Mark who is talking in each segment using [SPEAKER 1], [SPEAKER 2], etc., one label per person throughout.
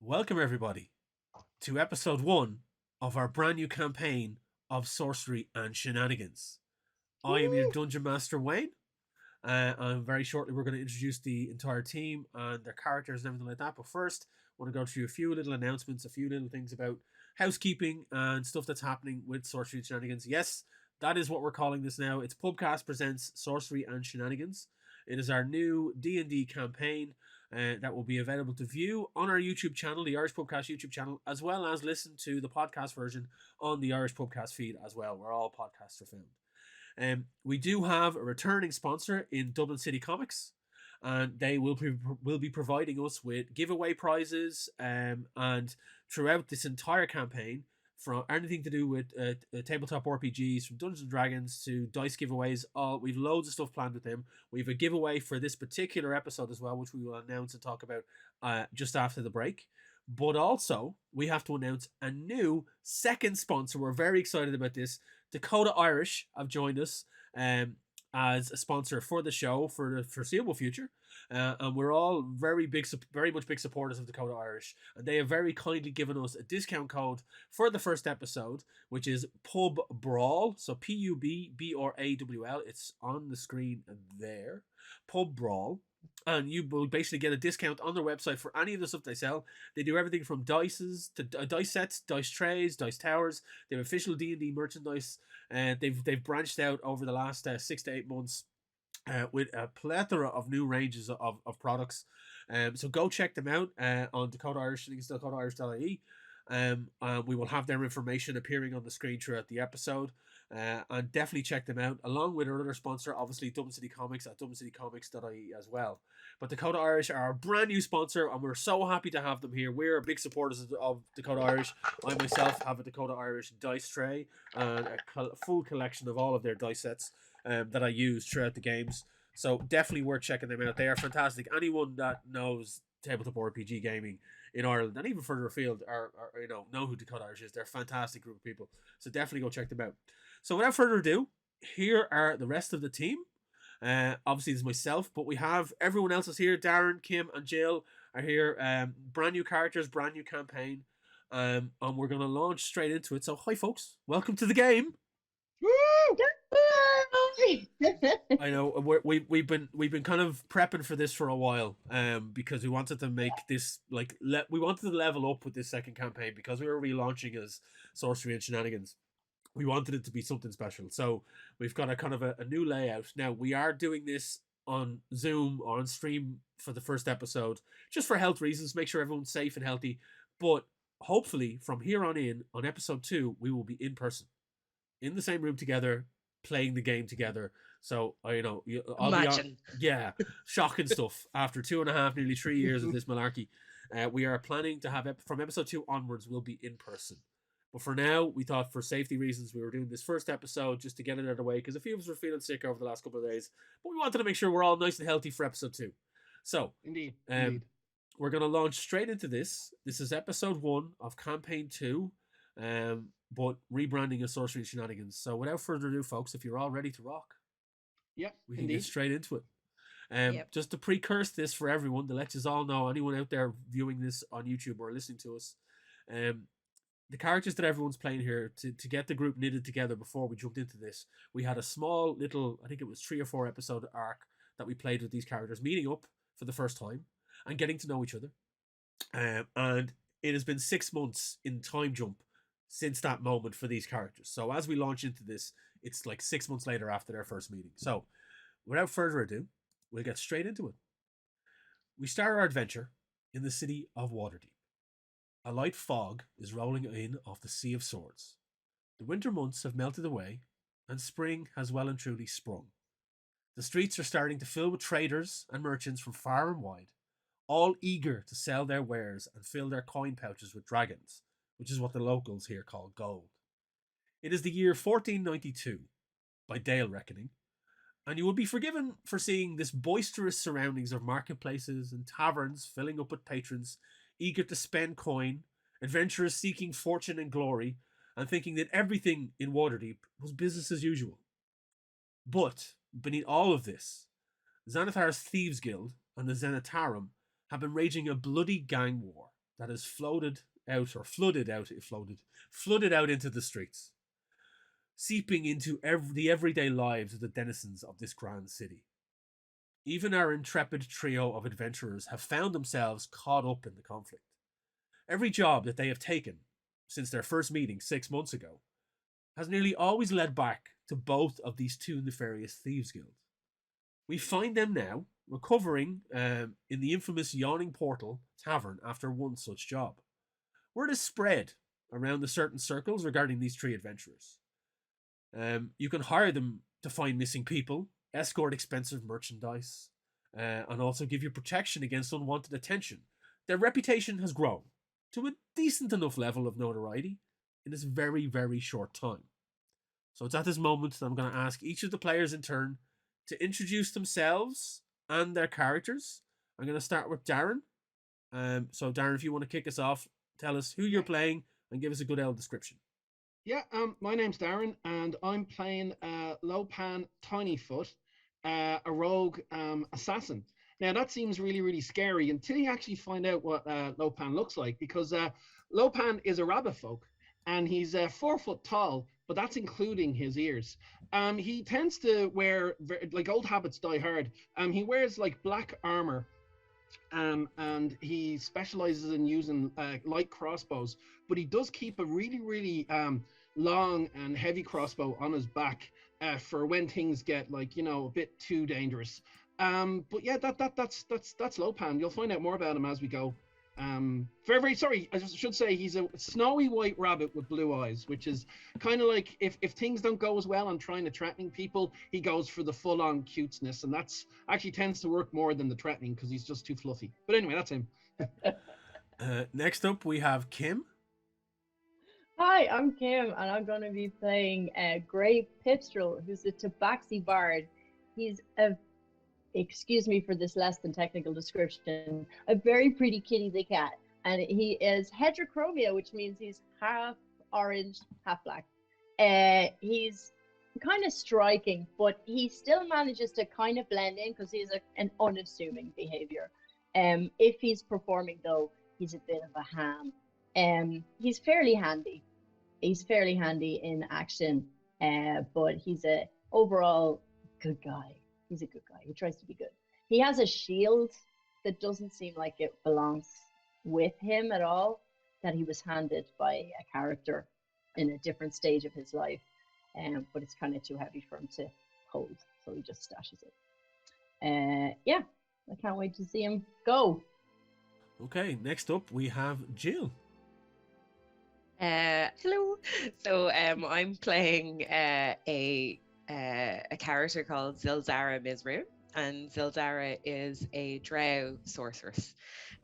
[SPEAKER 1] Welcome, everybody, to episode 1 of our brand new campaign of Sorcery and Shenanigans. I am your Dungeon Master, Wayne, and very shortly we're going to introduce the entire team and their characters and everything like that. But first, I want to go through a few little announcements, a few little things about housekeeping and stuff that's happening with Sorcery and Shenanigans. Yes, that is what we're calling this now. It's Pubcast presents Sorcery and Shenanigans. It is our new D&D campaign that will be available to view on our YouTube channel, the Irish Pubcast YouTube channel, as well as listen to the podcast version on the Irish Pubcast feed as well, where all podcasts are found. We do have a returning sponsor in Dublin City Comics, and they will be providing us with giveaway prizes and throughout this entire campaign, from anything to do with tabletop RPGs, from Dungeons and Dragons to dice giveaways. We've loads of stuff planned with them. We have a giveaway for this particular episode as well, which we will announce and talk about just after the break. But also, we have to announce a new second sponsor. We're very excited about this. Dakota Irish have joined us as a sponsor for the show for the foreseeable future. And we're all very much big supporters of Dakota Irish, and they have very kindly given us a discount code for the first episode, which is Pub Brawl. So PUBBRAWL. It's on the screen there. Pub Brawl. And you will basically get a discount on their website for any of the stuff they sell. They do everything from dice to dice sets, dice trays, dice towers. They have official D&D merchandise, and they've branched out over the last 6 to 8 months with a plethora of new ranges of products. So go check them out on Dakota Irish. I think it's dakotairish.ie. We will have their information appearing on the screen throughout the episode. And definitely check them out, along with our other sponsor, obviously Dublin City Comics at dublincitycomics.ie as well. But Dakota Irish are our brand new sponsor, and we're so happy to have them here. We're big supporters of Dakota Irish. I myself have a Dakota Irish dice tray and a full collection of all of their dice sets that I use throughout the games. So definitely worth checking them out. They are fantastic. Anyone that knows tabletop RPG gaming in Ireland and even further afield are know who Dakota Irish is. They're a fantastic group of people. So definitely go check them out. So without further ado, here are the rest of the team. Obviously, it's myself, but we have everyone else is here. Darren, Kim, and Jill are here. Brand new characters, brand new campaign, and we're gonna launch straight into it. So, hi, folks, welcome to the game. I know we've been kind of prepping for this for a while, because we wanted to make this we wanted to level up with this second campaign because we were relaunching as Sorcery and Shenanigans. We wanted it to be something special. So we've got a kind of a new layout. Now, we are doing this on Zoom or on stream for the first episode, just for health reasons, make sure everyone's safe and healthy. But hopefully, from here on episode 2, we will be in person, in the same room together, playing the game together. So, I'll
[SPEAKER 2] Imagine.
[SPEAKER 1] be on, shocking stuff. After 2.5, nearly 3 years of this malarkey, we are planning to have, from episode 2 onwards, we'll be in person. But for now, we thought for safety reasons, we were doing this first episode just to get it out of the way, because a few of us were feeling sick over the last couple of days. But we wanted to make sure we're all nice and healthy for episode 2. So,
[SPEAKER 2] Indeed.
[SPEAKER 1] We're going to launch straight into this. This is episode 1 of campaign 2, but rebranding as Sorcery and Shenanigans. So without further ado, folks, if you're all ready to rock, we can get straight into it. Just to precurse this for everyone, to let you all know, anyone out there viewing this on YouTube or listening to us, the characters that everyone's playing here, to get the group knitted together before we jumped into this, we had a small little, I think it was 3 or 4 episode arc that we played with these characters, meeting up for the first time and getting to know each other. And it has been 6 months in time jump since that moment for these characters. So as we launch into this, it's like 6 months later after their first meeting. So without further ado, we'll get straight into it. We start our adventure in the city of Waterdeep. A light fog is rolling in off the Sea of Swords. The winter months have melted away, and spring has well and truly sprung. The streets are starting to fill with traders and merchants from far and wide, all eager to sell their wares and fill their coin pouches with dragons, which is what the locals here call gold. It is the year 1492, by Dale reckoning, and you will be forgiven for seeing this boisterous surroundings of marketplaces and taverns filling up with patrons eager to spend coin, adventurers seeking fortune and glory, and thinking that everything in Waterdeep was business as usual. But beneath all of this, Xanathar's Thieves Guild and the Zenitarum have been raging a bloody gang war, that has flooded out into the streets, seeping into the everyday lives of the denizens of this grand city. Even our intrepid trio of adventurers have found themselves caught up in the conflict. Every job that they have taken since their first meeting 6 months ago has nearly always led back to both of these two nefarious thieves guilds. We find them now recovering in the infamous Yawning Portal Tavern after one such job. Word is spread around the certain circles regarding these three adventurers. You can hire them to find missing people, escort expensive merchandise, and also give you protection against unwanted attention. Their reputation has grown to a decent enough level of notoriety in this very, very short time. So it's at this moment that I'm going to ask each of the players in turn to introduce themselves and their characters. I'm going to start with Darren. So Darren, if you want to kick us off, tell us who you're playing and give us a good old description.
[SPEAKER 2] Yeah, my name's Darren, and I'm playing Lopan Tinyfoot, a rogue assassin. Now, that seems really, really scary until you actually find out what Lopan looks like, because Lopan is a rabbit folk, and he's 4 foot tall, but that's including his ears. He tends to wear, like old habits die hard, he wears like black armor, and he specializes in using light crossbows, but he does keep a really, really long and heavy crossbow on his back for when things get a bit too dangerous. But yeah, that's Lopan. You'll find out more about him as we go. Very, very sorry. I should say he's a snowy white rabbit with blue eyes, which is kind of like if things don't go as well on trying to threatening people, he goes for the full-on cuteness, and that's actually tends to work more than the threatening because he's just too fluffy. But anyway, that's him.
[SPEAKER 1] Next up, we have Kim.
[SPEAKER 3] Hi, I'm Kim, and I'm going to be playing Grey Pipstrell, who's a tabaxi bard. He's excuse me for this less than technical description, a very pretty kitty cat. And he is heterochromia, which means he's half orange, half black. He's kind of striking, but he still manages to kind of blend in because he's an unassuming behavior. If he's performing, though, he's a bit of a ham. He's fairly handy. He's fairly handy in action, but he's a overall good guy. He's a good guy. He tries to be good. He has a shield that doesn't seem like it belongs with him at all, that he was handed by a character in a different stage of his life. But it's kind of too heavy for him to hold, so he just stashes it. Yeah, I can't wait to see him go.
[SPEAKER 1] Okay, next up we have Jill.
[SPEAKER 4] Hello. So I'm playing a character called Zildara Mizzruin, and Zildara is a drow sorceress.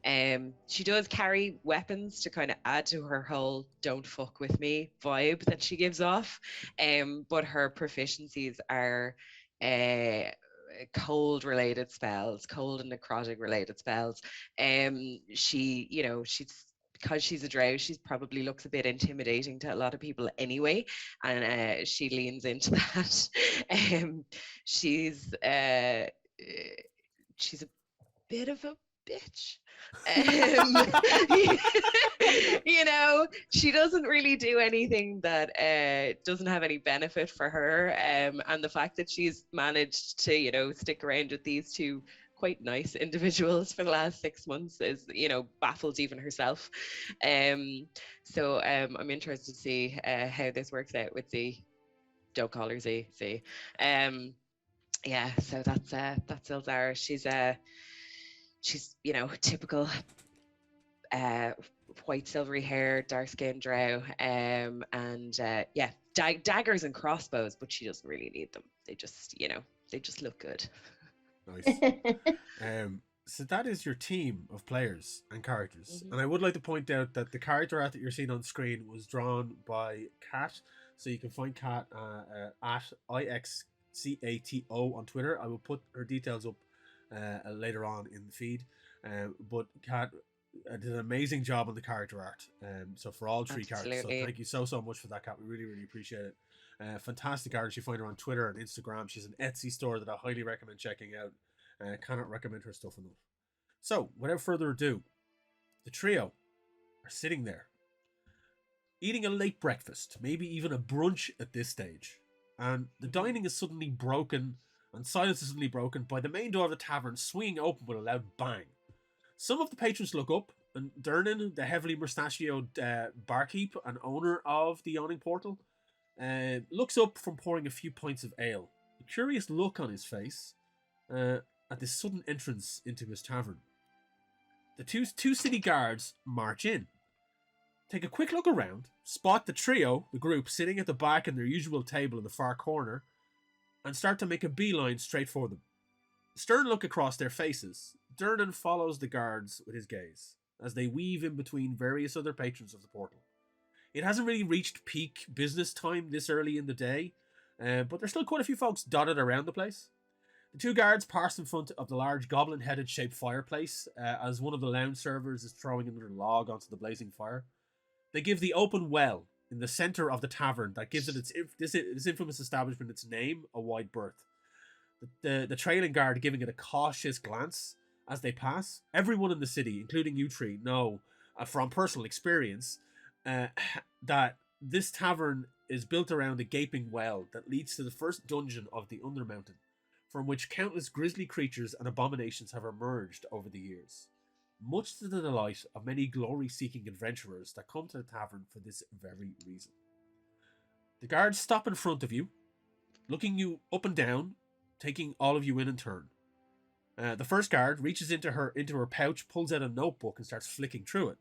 [SPEAKER 4] She does carry weapons to kind of add to her whole "don't fuck with me" vibe that she gives off, but her proficiencies are cold related spells, cold and necrotic related spells. She's because she's a drow, she probably looks a bit intimidating to a lot of people anyway, and she leans into that. She's a bit of a bitch. She doesn't really do anything that doesn't have any benefit for her, and the fact that she's managed to stick around with these two quite nice individuals for the last 6 months is baffles even herself. So I'm interested to see how this works out with Z. Don't call her Z. Yeah, so that's Ilzara. She's typical white silvery hair, dark skin drow, and daggers and crossbows, but she doesn't really need them. They just look good.
[SPEAKER 1] Nice. So that is your team of players and characters. And I would like to point out that the character art that you're seeing on screen was drawn by Kat. So you can find Kat at IXCATO on Twitter. I will put her details up later on in the feed. But Kat did an amazing job on the character art. So for all three characters. So thank you so much for that, Kat. We really, really appreciate it. Fantastic artist. You find her on Twitter and Instagram. She's an Etsy store that I highly recommend checking out. Cannot recommend her stuff enough. So, without further ado, the trio are sitting there, eating a late breakfast, maybe even a brunch at this stage. And the dining is suddenly broken, and silence is suddenly broken by the main door of the tavern swinging open with a loud bang. Some of the patrons look up, and Darren, the heavily mustachioed barkeep and owner of the yawning portal, looks up from pouring a few pints of ale. A curious look on his face at this sudden entrance into his tavern. The two city guards march in, take a quick look around, spot the group, sitting at the back in their usual table in the far corner, and start to make a beeline straight for them. Stern look across their faces. Darren follows the guards with his gaze as they weave in between various other patrons of the portal. It hasn't really reached peak business time this early in the day, but there's still quite a few folks dotted around the place. The two guards pass in front of the large goblin-headed shaped fireplace as one of the lounge servers is throwing another log onto the blazing fire. They give the open well in the center of the tavern that gives it this infamous establishment its name, a wide berth. The trailing guard giving it a cautious glance as they pass. Everyone in the city, including you three, know from personal experience that this tavern is built around a gaping well that leads to the first dungeon of the Undermountain, from which countless grisly creatures and abominations have emerged over the years, much to the delight of many glory-seeking adventurers that come to the tavern for this very reason. The guards stop in front of you, looking you up and down, taking all of you in turn. The first guard reaches into her pouch, pulls out a notebook, and starts flicking through it.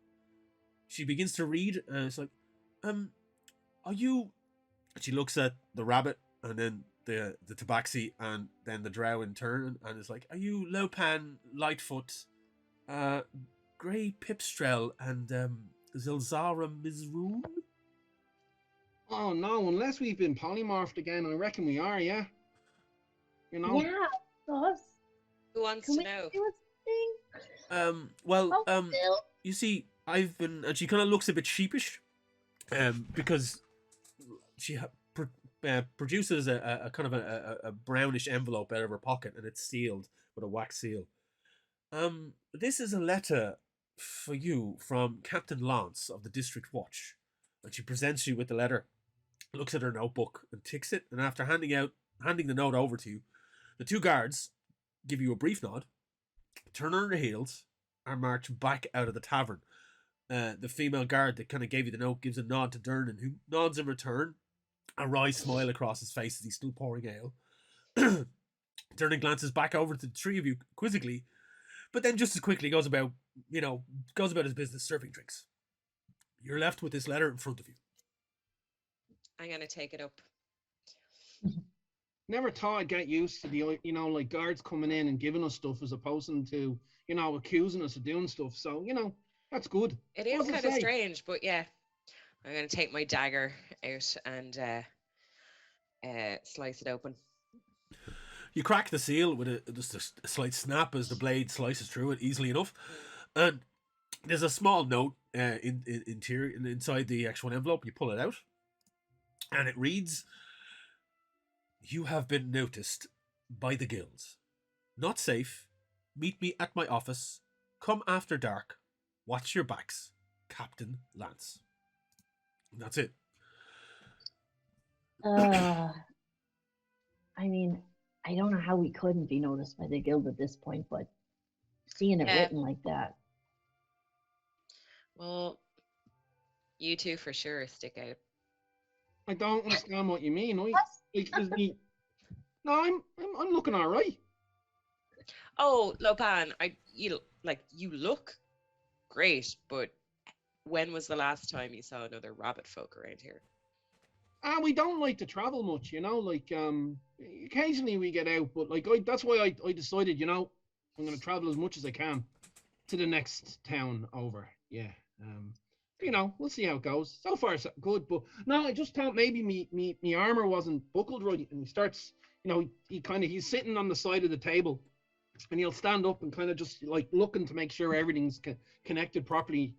[SPEAKER 1] She begins to read, and it's like, are you... She looks at the rabbit, and then the tabaxi, and then the drow in turn, and it's like, are you Lopan, Lightfoot, Grey Pipstrell, and Zilzara Mizzruin?
[SPEAKER 2] Oh no, unless we've been polymorphed again, I reckon we are, yeah. You know?
[SPEAKER 3] Yeah, us.
[SPEAKER 4] Who wants
[SPEAKER 3] Can
[SPEAKER 4] to
[SPEAKER 3] we
[SPEAKER 4] know?
[SPEAKER 3] do a thing? Still?
[SPEAKER 1] You see, I've been, and she kind of looks a bit sheepish, because she produces a kind of a brownish envelope out of her pocket, and it's sealed with a wax seal. This is a letter for you from Captain Lance of the District Watch. And she presents you with the letter, looks at her notebook and ticks it, and after handing the note over to you, the two guards give you a brief nod, turn on their heels, and march back out of the tavern. The female guard that kind of gave you the note gives a nod to Darren, who nods in return, a wry smile across his face as he's still pouring ale. Darren glances back over to the three of you quizzically, but then just as quickly goes about his business serving drinks. You're left with this letter in front of you.
[SPEAKER 4] I'm going to take it up.
[SPEAKER 2] Never thought I'd get used to the, like guards coming in and giving us stuff as opposed to, accusing us of doing stuff. So, that's good.
[SPEAKER 4] It is kind of strange, but yeah. I'm going to take my dagger out and slice it open.
[SPEAKER 1] You crack the seal with just a slight snap as the blade slices through it easily enough. And there's a small note inside the actual envelope. You pull it out, and it reads, "You have been noticed by the guilds. Not safe. Meet me at my office. Come after dark. Watch your backs. Captain Lance." And that's it.
[SPEAKER 3] I mean, I don't know how we couldn't be noticed by the guild at this point, but seeing it written like that.
[SPEAKER 4] Well, you two for sure stick out.
[SPEAKER 2] I don't understand what you mean. No, I'm looking all right.
[SPEAKER 4] Oh, Lopan, you look great, but when was the last time you saw another rabbit folk around here?
[SPEAKER 2] We don't like to travel much, occasionally we get out, but that's why I decided, I'm going to travel as much as I can to the next town over. Yeah. We'll see how it goes. So far, so good, but no, I just thought maybe me armor wasn't buckled right, and he starts, he's sitting on the side of the table, and he'll stand up and kind of just looking to make sure everything's connected properly,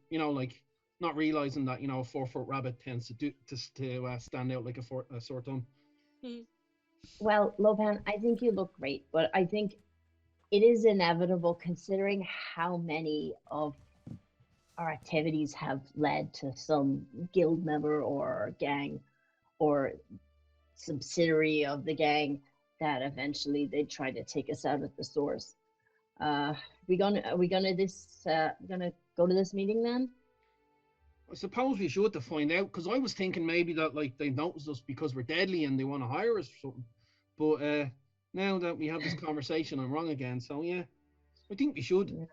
[SPEAKER 2] not realizing that a 4-foot rabbit tends to stand out like a sore thumb.
[SPEAKER 3] Well, Lopan, I think you look great, but I think it is inevitable considering how many of our activities have led to some guild member or gang or subsidiary of the gang that eventually they try to take us out at the source. Are we gonna go to this meeting then?
[SPEAKER 2] I suppose we should to find out, because I was thinking maybe that like they noticed us because we're deadly and they want to hire us or something. But now that we have this conversation, I'm wrong again. So yeah, I think we should.
[SPEAKER 3] Yeah.
[SPEAKER 2] I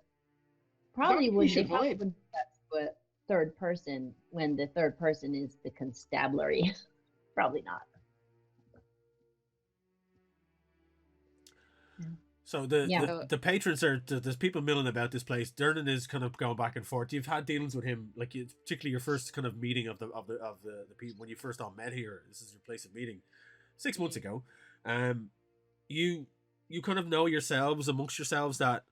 [SPEAKER 3] Probably
[SPEAKER 2] think we
[SPEAKER 3] would. They
[SPEAKER 2] should
[SPEAKER 3] probably
[SPEAKER 2] hide.
[SPEAKER 3] wouldn't do that to a third person when the third person is the constabulary. Probably not.
[SPEAKER 1] So
[SPEAKER 3] Yeah.
[SPEAKER 1] the patrons are there's people milling about this place. Darren is kind of going back and forth. You've had dealings with him, like it's particularly your first kind of meeting of the people when you first all met here. This is your place of meeting 6 months ago. You kind of know yourselves amongst yourselves that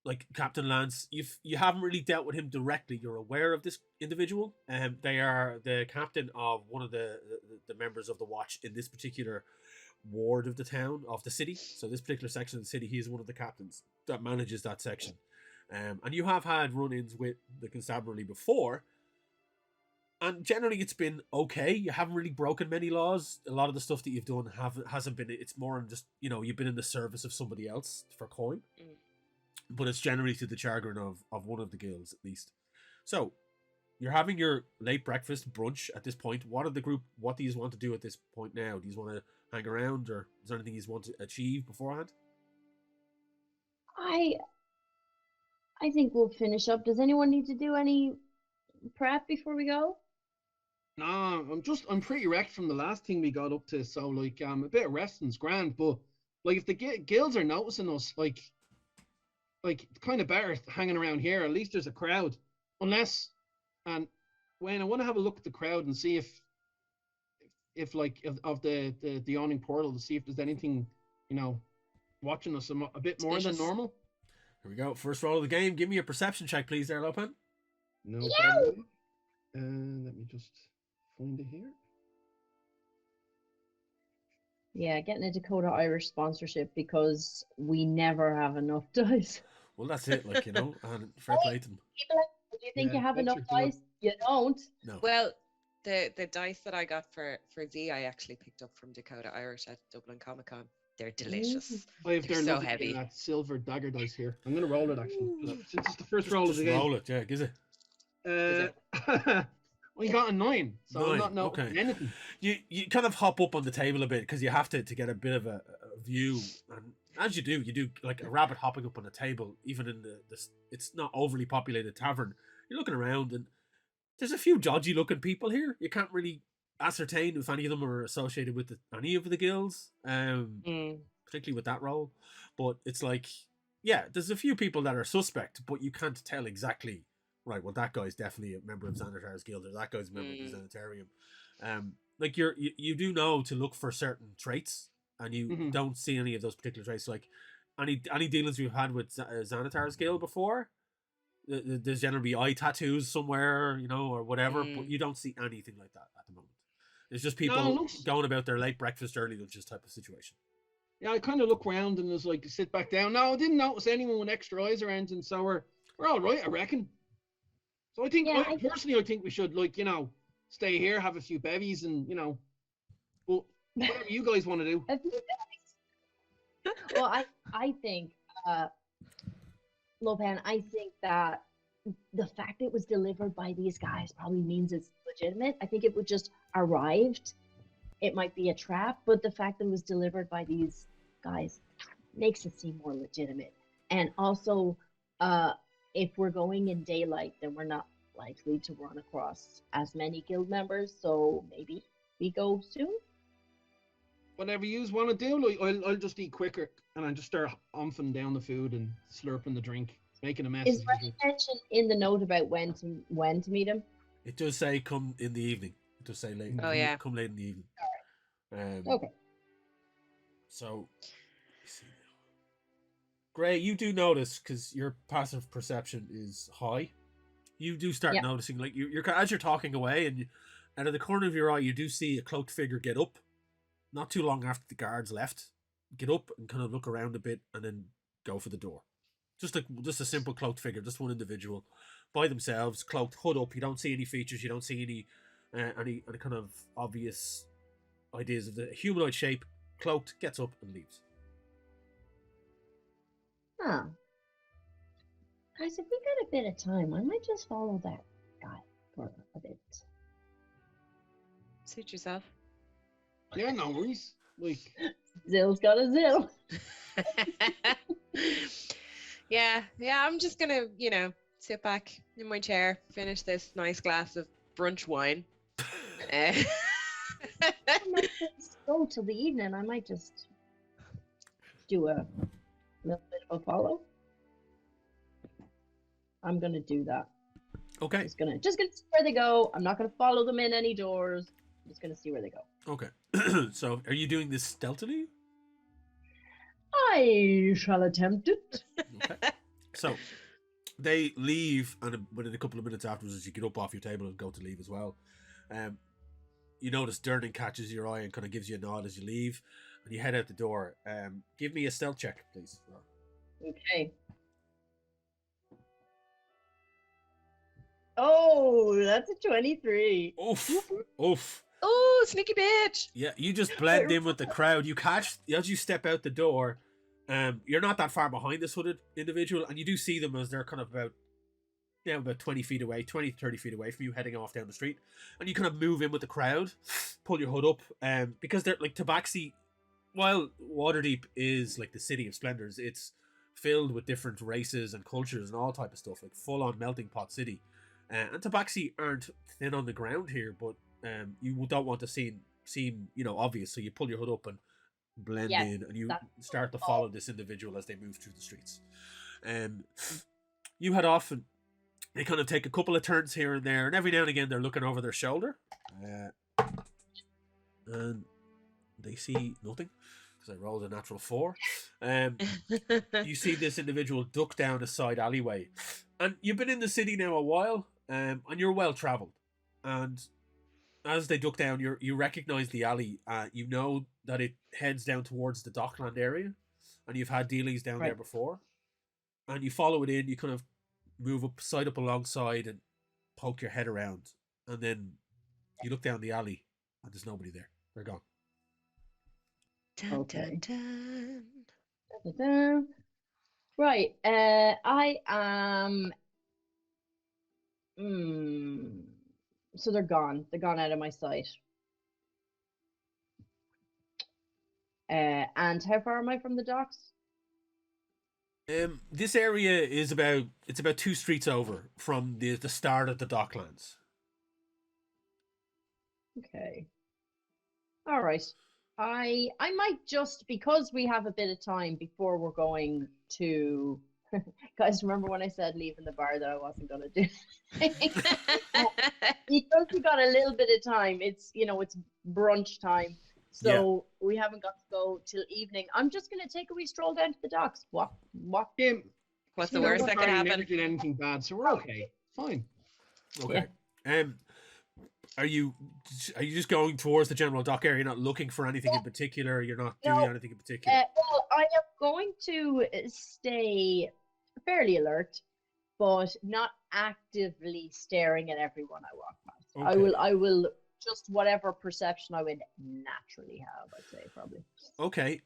[SPEAKER 1] like Captain Lance, you haven't really dealt with him directly. You're aware of this individual, and they are the captain of one of the members of the watch in this particular ward of the town of the city. So this particular section of the city, he is one of the captains that manages that section. And you have had run-ins with the constabulary before, and generally it's been okay. You haven't really broken many laws. A lot of the stuff that you've done hasn't been. It's more than just you've been in the service of somebody else for coin. But it's generally to the chagrin of one of the guilds at least. So you're having your late breakfast brunch at this point. What do you want to do at this point now? Do you want to hang around, or is there anything you want to achieve beforehand?
[SPEAKER 3] I think we'll finish up. Does anyone need to do any prep before we go?
[SPEAKER 2] Nah, I'm pretty wrecked from the last thing we got up to. So like a bit of resting's grand, but like if the guilds are noticing us, like it's kind of better hanging around here. At least there's a crowd. Unless, and when I want to have a look at the crowd and see if of the awning portal to see if there's anything, watching us a bit more than normal.
[SPEAKER 1] Here we go. First roll of the game. Give me a perception check, please, there, Lopan.
[SPEAKER 2] No problem. Let me just find it here.
[SPEAKER 3] Yeah, getting a Dakota Irish sponsorship because we never have enough dice.
[SPEAKER 1] Well, that's it, and fair play to them.
[SPEAKER 3] Do you think you have enough dice? You don't.
[SPEAKER 1] No.
[SPEAKER 4] Well, the dice that I got for Z, I actually picked up from Dakota Irish at Dublin Comic Con. They're delicious.
[SPEAKER 2] They're
[SPEAKER 4] so heavy.
[SPEAKER 2] That silver dagger dice here. I'm gonna roll it actually. Since it's the first roll of the
[SPEAKER 1] game.
[SPEAKER 2] Roll
[SPEAKER 1] it, yeah. Gives
[SPEAKER 2] it. We got a 9, so 9. I'm not anything.
[SPEAKER 1] You kind of hop up on the table a bit because you have to get a bit of a view, and as you do like a rabbit hopping up on a table, even in the it's not overly populated tavern. You're looking around, and there's a few dodgy looking people here. You can't really ascertain if any of them are associated with any of the guilds, particularly with that role. But it's like, yeah, there's a few people that are suspect, but you can't tell exactly. Right, well, that guy's definitely a member of Xanatar's Guild, or that guy's a member of the Xanatarium. Like you do know to look for certain traits, and you don't see any of those particular traits. Like any dealings we've had with Xanatar's Guild before, there's generally eye tattoos somewhere, or whatever, but you don't see anything like that at the moment. It's just people going about their late breakfast, early lunches type of situation.
[SPEAKER 2] Yeah, I kind of look around and was like, sit back down. No, I didn't notice anyone with extra eyes or anything, so we're all right, I reckon. So I think, personally, I think we should, stay here, have a few bevies, and, but whatever you guys want to do.
[SPEAKER 3] Well, I think, Lopan, I think that the fact it was delivered by these guys probably means it's legitimate. I think it would just arrived. It might be a trap, but the fact that it was delivered by these guys makes it seem more legitimate. And also, if we're going in daylight, then we're not likely to run across as many guild members. So maybe we go soon.
[SPEAKER 2] Whatever you want to do, I'll just eat quicker, and I just start omphing down the food and slurping the drink, making a mess.
[SPEAKER 3] Is there any mention in the note about when to meet him?
[SPEAKER 1] It does say come in the evening. It does say late. Come late in the evening.
[SPEAKER 3] All right. Okay.
[SPEAKER 1] So, Gray, you do notice, because your passive perception is high, you do start noticing, like you're as you're talking away, and out of the corner of your eye, you do see a cloaked figure get up. Not too long after the guards left, get up and kind of look around a bit, and then go for the door. Just a simple cloaked figure, just one individual, by themselves, cloaked, hood up. You don't see any features. You don't see any kind of obvious ideas of the humanoid shape. Cloaked, gets up and leaves.
[SPEAKER 3] Huh. Guys, if we got a bit of time, I might just follow that guy for a bit.
[SPEAKER 4] Suit yourself.
[SPEAKER 2] Yeah, no worries. Like,
[SPEAKER 3] Zill's got a zill.
[SPEAKER 4] Yeah, I'm just gonna, sit back in my chair, finish this nice glass of brunch wine.
[SPEAKER 3] I might just go till the evening. I might just do a little bit of a follow. I'm gonna do that.
[SPEAKER 1] Okay.
[SPEAKER 3] Just gonna see where they go. I'm not gonna follow them in any doors. I'm just gonna see where they go.
[SPEAKER 1] Okay. So, are you doing this stealthily?
[SPEAKER 3] I shall attempt it.
[SPEAKER 1] Okay. So, they leave, and within a couple of minutes afterwards, as you get up off your table and go to leave as well, you notice Darren catches your eye and kind of gives you a nod as you leave, and you head out the door. Give me a stealth check, please.
[SPEAKER 3] Okay. Oh, that's a 23.
[SPEAKER 1] Oof. Oof.
[SPEAKER 4] Oh, sneaky bitch!
[SPEAKER 1] Yeah, you just blend in with the crowd. You catch, as you step out the door, you're not that far behind this hooded individual, and you do see them as they're kind of about 20 feet away, 20 to 30 feet away from you, heading off down the street. And you kind of move in with the crowd, pull your hood up, because they're like Tabaxi, while Waterdeep is like the city of splendors, it's filled with different races and cultures and all type of stuff, like full on melting pot city. And Tabaxi aren't thin on the ground here, but you don't want to seem obvious, so you pull your hood up and blend in, and you start to follow this individual as they move through the streets. You head off, and they kind of take a couple of turns here and there, and every now and again they're looking over their shoulder, and they see nothing because I rolled a natural 4. You see this individual duck down a side alleyway, and you've been in the city now a while, and you're well traveled, and as they duck down, you recognize the alley. You know that it heads down towards the Dockland area, and you've had dealies down there before. And you follow it in. You kind of move up alongside and poke your head around, and then you look down the alley, and there's nobody there. They're gone.
[SPEAKER 3] Okay. Dun, dun, dun. Right. I am. So they're gone. They're gone out of my sight. And how far am I from the docks?
[SPEAKER 1] This area is about 2 streets over from the start of the Docklands.
[SPEAKER 3] Okay. All right. I might just, because we have a bit of time before we're going to. Guys, remember when I said leaving the bar that I wasn't going to do? Because we got a little bit of time. It's it's brunch time, so we haven't got to go till evening. I'm just going to take a wee stroll down to the docks. What?
[SPEAKER 2] Jim,
[SPEAKER 4] What's the worst that could happen?
[SPEAKER 2] Never did anything bad, so we're okay. Fine.
[SPEAKER 1] Okay. Are you just going towards the general dock area? You're not looking for anything in particular. You're not doing anything in particular.
[SPEAKER 3] Well, I am going to stay fairly alert, but not actively staring at everyone I walk past.
[SPEAKER 1] Okay.
[SPEAKER 3] I will just whatever perception I would naturally have, I'd say probably.
[SPEAKER 1] Okay.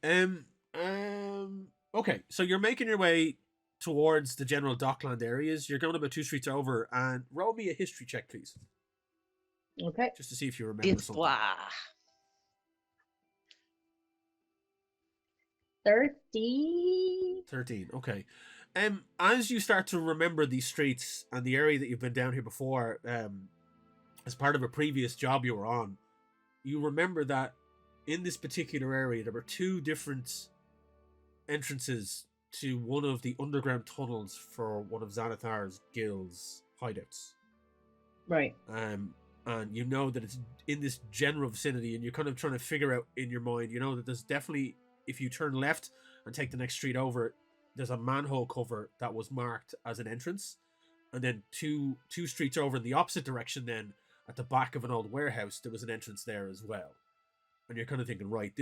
[SPEAKER 1] Okay. So you're making your way towards the general Dockland areas. You're going about 2 streets over, and roll me a history check, please.
[SPEAKER 3] Okay.
[SPEAKER 1] Just to see if you remember something. 13. Okay. As you start to remember these streets and the area that you've been down here before, as part of a previous job you were on, you remember that in this particular area there were 2 different entrances to one of the underground tunnels for one of Xanathar's guild's hideouts.
[SPEAKER 3] Right.
[SPEAKER 1] And you know that it's in this general vicinity, and you're kind of trying to figure out in your mind, that there's definitely, if you turn left and take the next street over, there's a manhole cover that was marked as an entrance, and then two streets over in the opposite direction, then at the back of an old warehouse, there was an entrance there as well. And you're kind of thinking, right,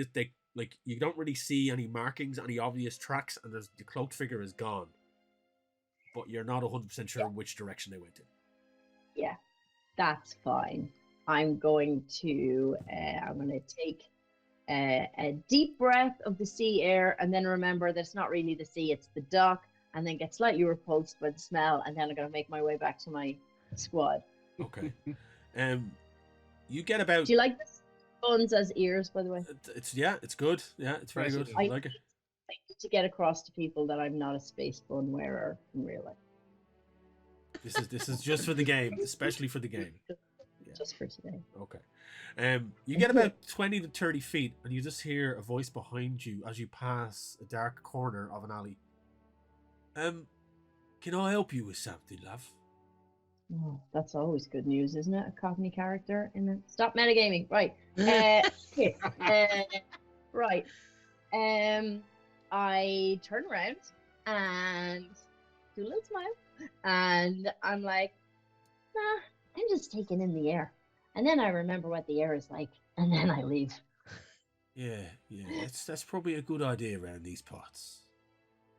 [SPEAKER 1] you don't really see any markings, any obvious tracks, and the cloaked figure is gone. but you're not 100% sure which direction they went in.
[SPEAKER 3] Yeah, that's fine. I'm going to take a deep breath of the sea air, and then remember that it's not really the sea, it's the dock, and then get slightly repulsed by the smell, and then I'm going to make my way back to my squad.
[SPEAKER 1] Okay. You get about...
[SPEAKER 3] Do you like the buns as ears, by the way?
[SPEAKER 1] It's good. Yeah, it's very good.
[SPEAKER 2] I
[SPEAKER 1] I like it.
[SPEAKER 3] I need to get across to people that I'm not a space bun wearer in real life.
[SPEAKER 1] This is just for the game, especially for the game.
[SPEAKER 3] Just for today.
[SPEAKER 1] Okay. You get about 20 to 30 feet, and you just hear a voice behind you as you pass a dark corner of an alley. Can I help you with something, love?
[SPEAKER 3] Oh, that's always good news, isn't it? A Cockney character in it. Stop metagaming. Right. Here. Right. I turn around and do a little smile, and I'm like, nah, I'm just taking in the air. And then I remember what the air is like, and then I leave.
[SPEAKER 1] Yeah. That's probably a good idea around these parts.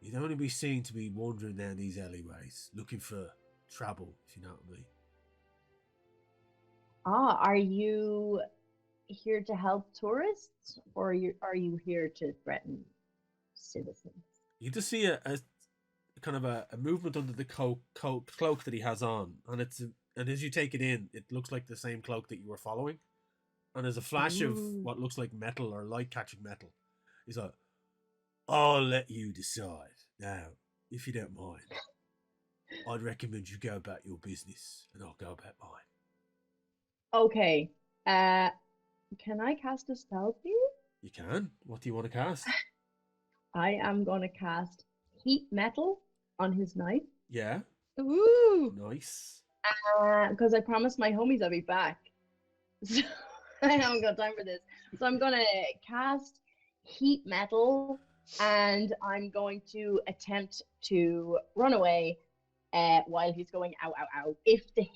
[SPEAKER 1] You'd only be seen to be wandering down these alleyways, looking for trouble, if you know what I mean.
[SPEAKER 3] Ah, are you here to help tourists, or are you here to threaten citizens?
[SPEAKER 1] You just see a kind of a movement under the cloak that he has on, and as you take it in, it looks like the same cloak that you were following, and there's a flash of what looks like metal or light catching metal. He's like, I'll let you decide. Now, if you don't mind, I'd recommend you go about your business and I'll go about mine.
[SPEAKER 3] Okay. Can I cast a spell, please?
[SPEAKER 1] You can. What do you want to cast?
[SPEAKER 3] I am going to cast heat metal on his knife.
[SPEAKER 1] Yeah.
[SPEAKER 4] Ooh.
[SPEAKER 1] Nice.
[SPEAKER 3] Because I promised my homies I'll be back. So I haven't got time for this. So I'm going to cast heat metal, and I'm going to attempt to run away while he's going ow ow ow. If the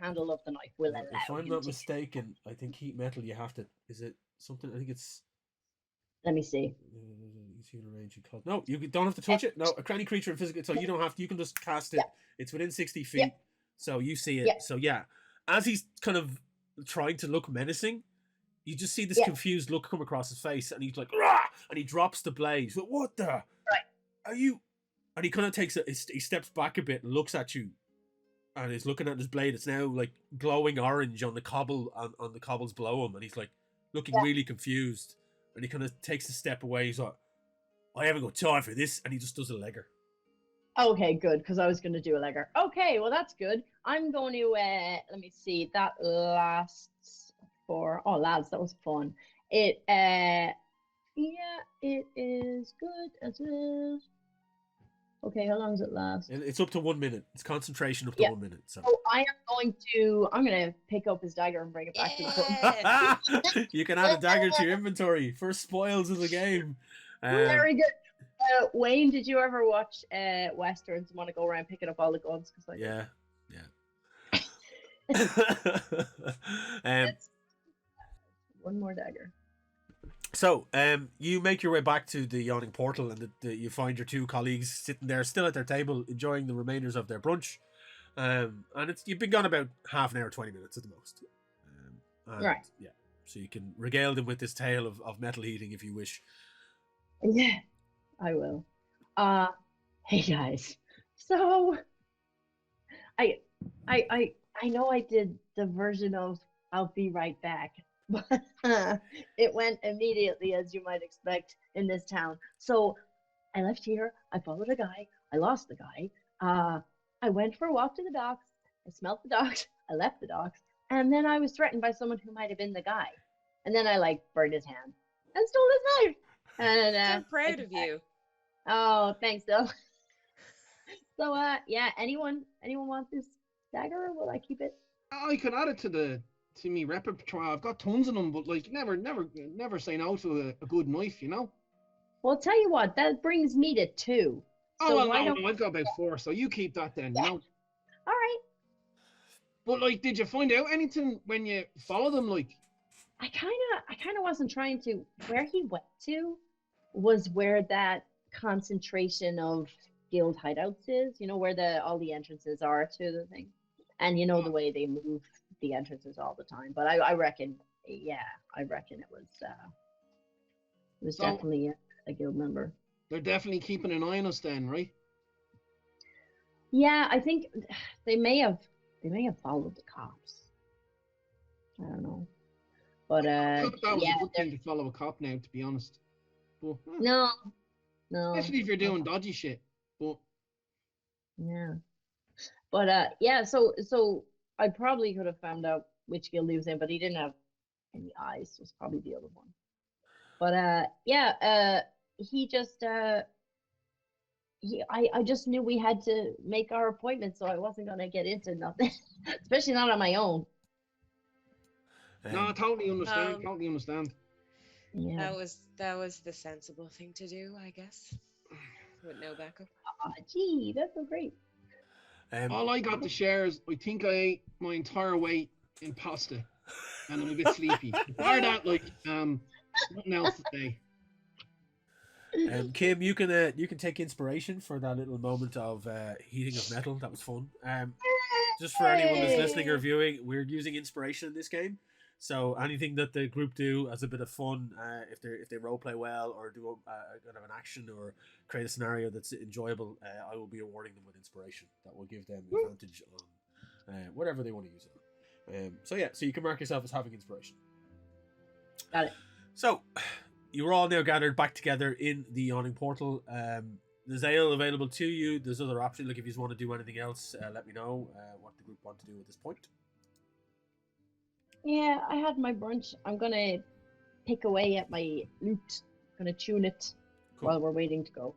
[SPEAKER 3] handle of the knife will allow.
[SPEAKER 1] If I'm
[SPEAKER 3] him
[SPEAKER 1] not
[SPEAKER 3] to.
[SPEAKER 1] mistaken, I think heat metal you have to. Is it something? I think it's.
[SPEAKER 3] Let me see.
[SPEAKER 1] You see the range you call. No, you don't have to touch it. No, a any creature in physical. So you don't have to. You can just cast it.
[SPEAKER 3] Yeah.
[SPEAKER 1] It's within 60 feet.
[SPEAKER 3] Yeah.
[SPEAKER 1] So you see it.
[SPEAKER 3] Yeah.
[SPEAKER 1] So yeah, as he's kind of trying to look menacing, you just see this
[SPEAKER 3] Yeah.
[SPEAKER 1] confused look come across his face, and he's like, "Rah!" And he drops the blade. He's like, what the?
[SPEAKER 3] Right.
[SPEAKER 1] Are you? And he kind of takes it. He steps back a bit and looks at you, and he's looking at his blade. It's now like glowing orange on the cobble on the cobbles below him, and he's like looking really confused. And he kind of takes a step away. He's like, I haven't got time for this, and he just does a legger.
[SPEAKER 3] Okay, good, because I was going to do a legger. Okay, well, that's good. I'm going to, let me see, that lasts for, oh, lads, that was fun. It, yeah, it is good as is. Okay, how long does it last?
[SPEAKER 1] It's up to 1 minute. It's concentration up to 1 minute. So
[SPEAKER 3] I'm going to pick up his dagger and bring it back to the pub.
[SPEAKER 1] you can add a dagger to your inventory for spoils of the game.
[SPEAKER 3] Very good. Wayne, did you ever watch Westerns and want to go around picking up all the guns?
[SPEAKER 1] Yeah.
[SPEAKER 3] One more dagger.
[SPEAKER 1] So, you make your way back to the yawning portal, and you find your two colleagues sitting there, still at their table, enjoying the remainders of their brunch. And you've been gone about half an hour, 20 minutes at the most.
[SPEAKER 3] Right.
[SPEAKER 1] Yeah. So you can regale them with this tale of metal heating if you wish.
[SPEAKER 3] Yeah, I will. Hey guys. So, I know I did the version of I'll be right back. But it went immediately, as you might expect in this town. So I left here, I followed a guy, I lost the guy, I went for a walk to the docks, I smelled the docks, I left the docks, and then I was threatened by someone who might have been the guy. And then I burned his hand and stole his knife. And
[SPEAKER 4] I'm proud of you.
[SPEAKER 3] Oh, thanks though. So yeah, anyone want this dagger, or will I keep it?
[SPEAKER 2] I could add it to me repertoire. I've got tons of them, but never say no to a good knife, you know.
[SPEAKER 3] Well, I'll tell you what, that brings me to 2.
[SPEAKER 2] Oh,
[SPEAKER 3] So
[SPEAKER 2] well,
[SPEAKER 3] why
[SPEAKER 2] no,
[SPEAKER 3] don't...
[SPEAKER 2] I've got about 4, so you keep that then, you know.
[SPEAKER 3] All right.
[SPEAKER 2] But did you find out anything when you followed them?
[SPEAKER 3] I kind of wasn't trying to. Where he went to was where that concentration of guild hideouts is, you know, where all the entrances are to the thing. And you know the way they move the entrances all the time. But I reckon, yeah, I reckon it was
[SPEAKER 2] So-
[SPEAKER 3] definitely a guild member.
[SPEAKER 2] They're definitely keeping an eye on us then, right?
[SPEAKER 3] Yeah, I think they may have followed the cops. I don't know. But
[SPEAKER 2] I thought that was
[SPEAKER 3] yeah,
[SPEAKER 2] a good thing to follow a cop now, to be honest. But,
[SPEAKER 3] no,
[SPEAKER 2] especially if you're doing dodgy shit. But
[SPEAKER 3] yeah. But yeah, so I probably could have found out which guild he was in, but he didn't have any eyes. So it's probably the other one. But yeah, he just I just knew we had to make our appointment, so I wasn't gonna get into nothing, especially not on my own.
[SPEAKER 2] no, I totally understand.
[SPEAKER 4] Um,
[SPEAKER 2] Totally understand.
[SPEAKER 3] Yeah.
[SPEAKER 4] That was the sensible thing to do, I guess. With no backup.
[SPEAKER 3] Aw, gee, that's so great.
[SPEAKER 2] All I got to share is I think I ate my entire weight in pasta, and I'm a bit sleepy. Bar that, like, nothing else to say.
[SPEAKER 1] Kim, you can take inspiration for that little moment of heating of metal. That was fun. Just for anyone that's listening or viewing, we're using inspiration in this game. So anything that the group do as a bit of fun, if they role play well or do kind of an action or create a scenario that's enjoyable, I will be awarding them with inspiration. That will give them advantage on whatever they want to use it on. So you can mark yourself as having inspiration.
[SPEAKER 3] Got it.
[SPEAKER 1] So you're all now gathered back together in the yawning portal. There's ale available to you. There's other options. Like if you just want to do anything else, let me know what the group want to do at this point.
[SPEAKER 3] Yeah, I had my brunch. I'm gonna pick away at my lute. Gonna tune it
[SPEAKER 1] Cool.
[SPEAKER 3] while we're waiting to go.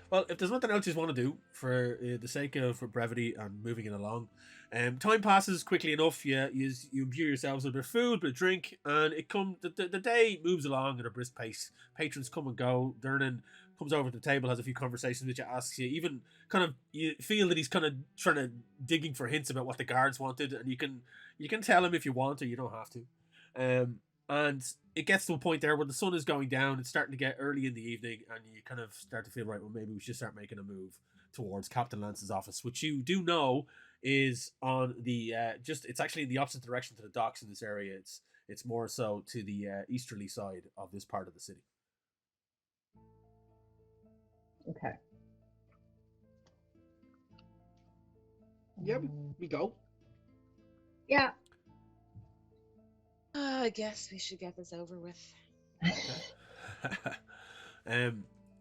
[SPEAKER 1] Well, if there's nothing else you want to do for the sake of for brevity and moving it along, time passes quickly enough. You imbue yourselves with a bit of food, bit of drink, and the day moves along at a brisk pace. Patrons come and go. Darren comes over to the table, has a few conversations with you, asks you, even kind of you feel that he's kind of trying to digging for hints about what the guards wanted, and you can tell him if you want or you don't have to. And it gets to a point there where the sun is going down, it's starting to get early in the evening, and you kind of start to feel, right, well, maybe we should start making a move towards Captain Lance's office, which you do know is on the it's actually in the opposite direction to the docks in this area. It's more so to the easterly side of this part of the city.
[SPEAKER 3] Okay.
[SPEAKER 2] Yeah, we go.
[SPEAKER 3] Yeah.
[SPEAKER 4] I guess we should get this over with.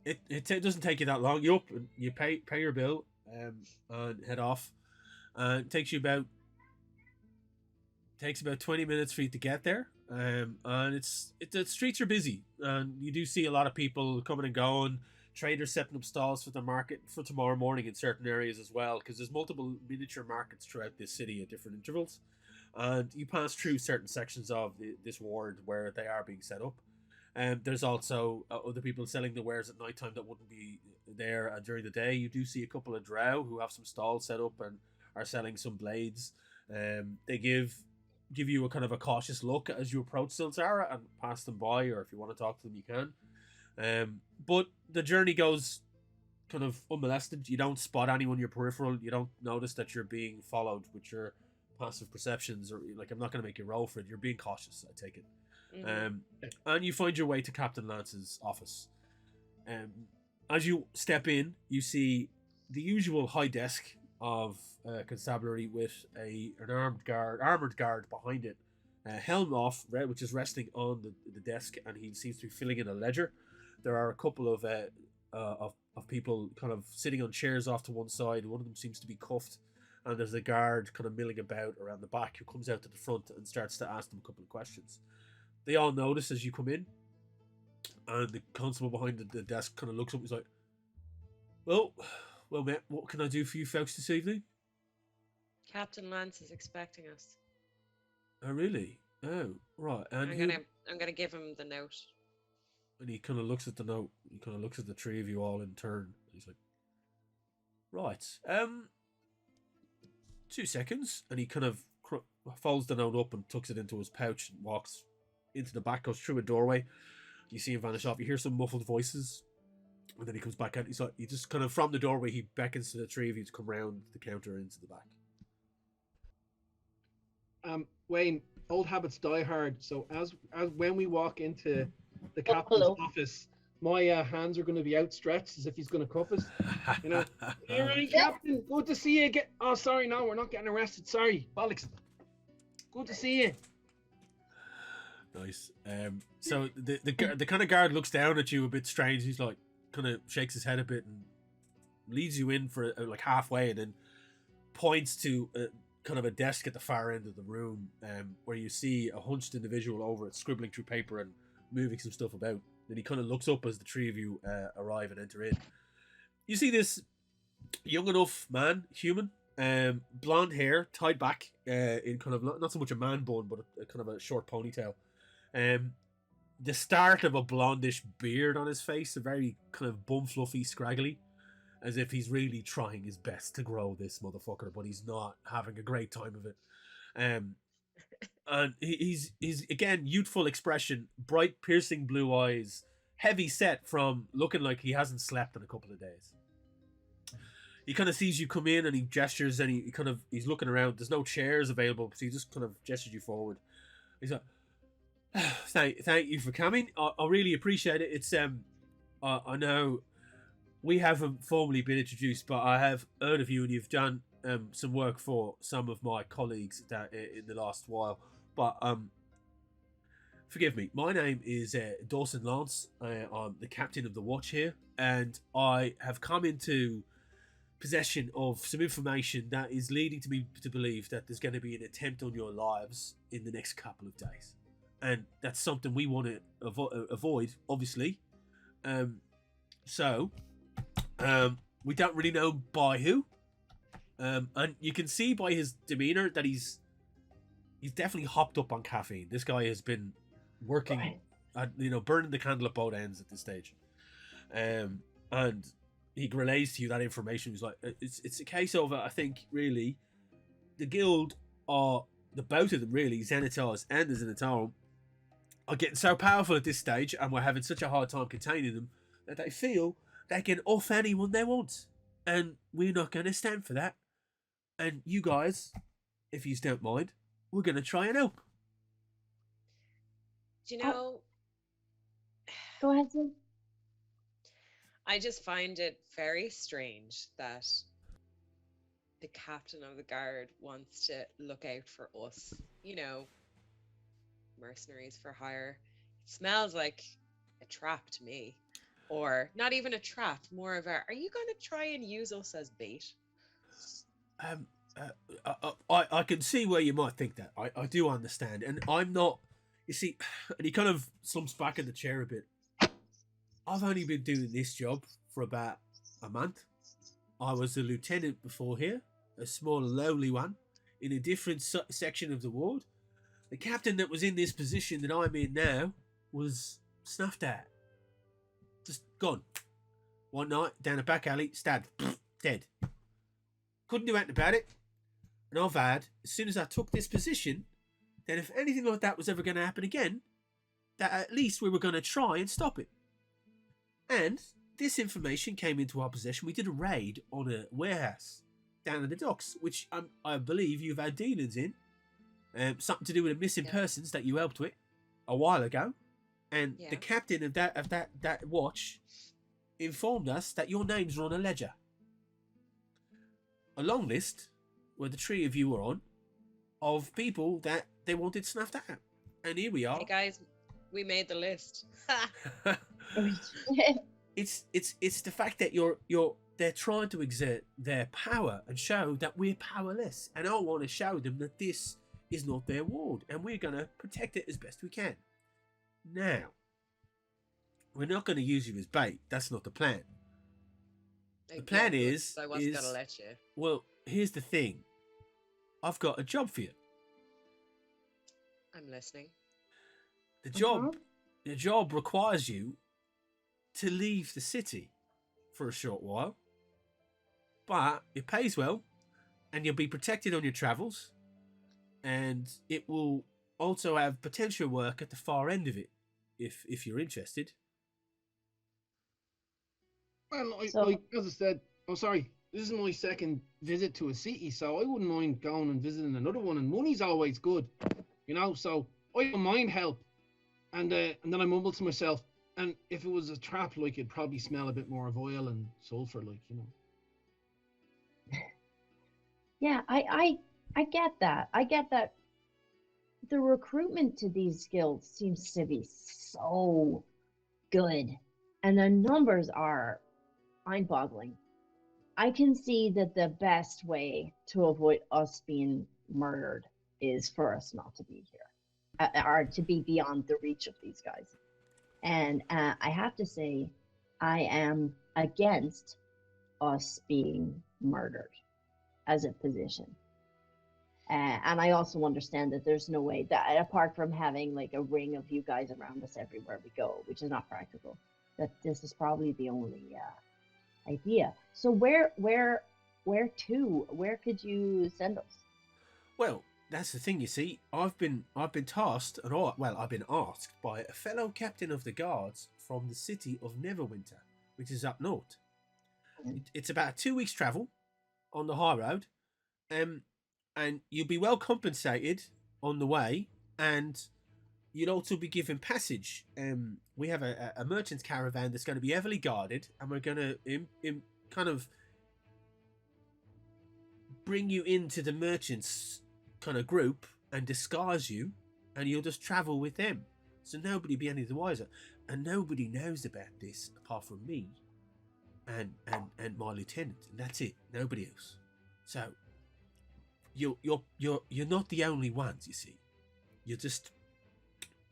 [SPEAKER 1] It doesn't take you that long. You up and you pay your bill and head off. It takes about 20 minutes for you to get there. And the streets are busy, and you do see a lot of people coming and going. Traders setting up stalls for the market for tomorrow morning in certain areas as well, because there's multiple miniature markets throughout this city at different intervals. And you pass through certain sections of this ward where they are being set up. And there's also other people selling the wares at night time that wouldn't be there during the day. You do see a couple of drow who have some stalls set up and are selling some blades. They give you a kind of a cautious look as you approach Silzara and pass them by, or if you want to talk to them, you can. But the journey goes kind of unmolested. You don't spot anyone in your peripheral. You don't notice that you're being followed with your passive perceptions, or like, I'm not going to make you roll for it. You're being cautious, I take it.
[SPEAKER 4] Mhm.
[SPEAKER 1] And you find your way to Captain Lance's office. As you step in, you see the usual high desk of constabulary with an armored guard behind it, helm off, which is resting on the desk, and he seems to be filling in a ledger. There are a couple of people kind of sitting on chairs off to one side. One of them seems to be cuffed, and there's a guard kind of milling about around the back who comes out to the front and starts to ask them a couple of questions. They all notice as you come in, and the constable behind the desk kind of looks up and he's like, well, mate, what can I do for you folks this evening?
[SPEAKER 4] Captain Lance is expecting us.
[SPEAKER 1] Oh, really? Oh, right. And
[SPEAKER 4] I'm gonna give him the note.
[SPEAKER 1] And he kind of looks at the note. He kind of looks at the three of you all in turn. He's like, right, 2 seconds. And he kind of folds the note up and tucks it into his pouch and walks into the back, goes through a doorway. You see him vanish off. You hear some muffled voices. And then he comes back out. He's like, he just kind of from the doorway, he beckons to the three of you to come round the counter into the back.
[SPEAKER 2] Wayne, old habits die hard. So as when we walk into the
[SPEAKER 3] Oh,
[SPEAKER 2] captain's
[SPEAKER 3] hello.
[SPEAKER 2] office, my hands are going to be outstretched as if he's going to cuff us. You know, all right,
[SPEAKER 3] Yeah.
[SPEAKER 2] Captain. Good to see you again. Oh, sorry, no, we're not getting arrested. Sorry, bollocks. Good to see you.
[SPEAKER 1] Nice. So the kind of guard looks down at you a bit strange. He's like, kind of shakes his head a bit and leads you in for like halfway, and then points to kind of a desk at the far end of the room, where you see a hunched individual over it, scribbling through paper and moving some stuff about. Then he kind of looks up as the three of you arrive and enter in. You see this young enough man, human, blonde hair, tied back in kind of not so much a man bun, but a kind of a short ponytail. The start of a blondish beard on his face, a very kind of bum fluffy, scraggly, as if he's really trying his best to grow this motherfucker, but he's not having a great time of it. And he's again youthful expression, bright, piercing blue eyes, heavy set from looking like he hasn't slept in a couple of days. He kind of sees you come in and he gestures and he's looking around. There's no chairs available, so he just kind of gestures you forward. He's like, thank you for coming. I really appreciate it. It's I know we haven't formally been introduced, but I have heard of you and you've done some work for some of my colleagues that in the last while. But forgive me. My name is Dawson Lance. I'm the captain of the watch here, and I have come into possession of some information that is leading to me to believe that there's going to be an attempt on your lives in the next couple of days, and that's something we want to avoid, obviously. So we don't really know by who, and you can see by his demeanor that he's definitely hopped up on caffeine. This guy has been working, burning the candle at both ends at this stage, and he relays to you that information. He's like, it's a case of, I think, really, the guild are, the both of them really, Zenitars and the Zenitarum, are getting so powerful at this stage, and we're having such a hard time containing them, that they feel they can off anyone they want. And we're not going to stand for that. And you guys, if you don't mind, we're going to try and help.
[SPEAKER 4] Do you know,
[SPEAKER 3] Go ahead, Sid.
[SPEAKER 4] I just find it very strange that the captain of the guard wants to look out for us, mercenaries for hire. It smells like a trap to me. Or not even a trap, more of are you going to try and use us as bait?
[SPEAKER 1] I can see where you might think that. I do understand. And I'm not, you see, and he kind of slumps back in the chair a bit. I've only been doing this job for about a month. I was a lieutenant before here, a small lowly one, in a different section of the ward. The captain that was in this position that I'm in now was snuffed at. Just gone. One night, down a back alley, stabbed, dead. Couldn't do anything about it. And I've had, as soon as I took this position, that if anything like that was ever going to happen again, that at least we were going to try and stop it. And this information came into our possession. We did a raid on a warehouse down in the docks, which I believe you've had dealings in. Something to do with the missing persons that you helped with a while ago. And the captain of that watch informed us that your names are on a ledger. A long list, where the three of you were on, of people that they wanted snuffed out. And here we are.
[SPEAKER 4] Hey guys, we made the list.
[SPEAKER 1] It's the fact that they're trying to exert their power and show that we're powerless. And I want to show them that this is not their ward, and we're going to protect it as best we can. Now, we're not going to use you as bait. That's not the plan. The plan is...
[SPEAKER 4] I wasn't going to let you.
[SPEAKER 1] Well, here's the thing. I've got a job for you.
[SPEAKER 4] I'm listening.
[SPEAKER 1] The job requires you to leave the city for a short while. But it pays well, and you'll be protected on your travels. And it will also have potential work at the far end of it, if you're interested.
[SPEAKER 2] Well,
[SPEAKER 3] So-
[SPEAKER 2] like as I said, oh sorry, this is my second visit to a city, so I wouldn't mind going and visiting another one. And money's always good, you know. So I don't mind help. And then I mumbled to myself, and if it was a trap, like it'd probably smell a bit more of oil and sulfur, like you know.
[SPEAKER 3] Yeah, I get that. I get that the recruitment to these guilds seems to be so good. And the numbers are mind-boggling. I can see that the best way to avoid us being murdered is for us not to be here, or to be beyond the reach of these guys. And I have to say, I am against us being murdered as a position. And I also understand that there's no way that, apart from having like a ring of you guys around us everywhere we go, which is not practical, that this is probably the only idea. So where to? Where could you send us?
[SPEAKER 1] Well, that's the thing. You see, I've been tasked, I've been asked by a fellow captain of the guards from the city of Neverwinter, which is up north. It's about 2 weeks' travel on the high road, and you'll be well compensated on the way, and you'll also be given passage. We have a merchant's caravan that's going to be heavily guarded, and we're going to kind of bring you into the merchants kind of group and disguise you, and you'll just travel with them. So nobody be any the wiser, and nobody knows about this apart from me and my lieutenant, and that's it. Nobody else. So you're not the only ones, you see. You're just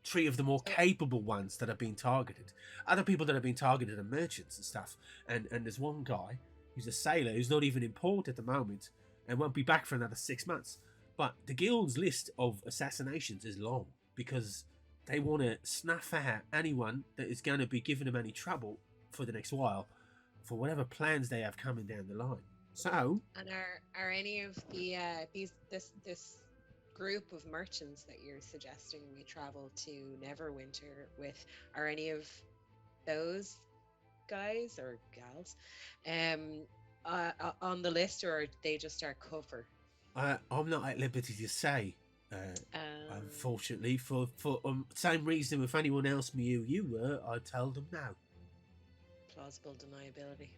[SPEAKER 1] 3 of the more capable ones that have been targeted. Other people that have been targeted are merchants and stuff. And there's one guy who's a sailor who's not even in port at the moment and won't be back for another 6 months. But the guild's list of assassinations is long because they want to snuff out anyone that is going to be giving them any trouble for the next while, for whatever plans they have coming down the line. So,
[SPEAKER 4] And are any of the this group of merchants that you're suggesting we travel to Neverwinter with, are any of those guys or gals on the list, or are they just our cover?
[SPEAKER 1] I'm not at liberty to say, unfortunately, for same reason if anyone asked me who you were, I'd tell them no.
[SPEAKER 4] Plausible deniability.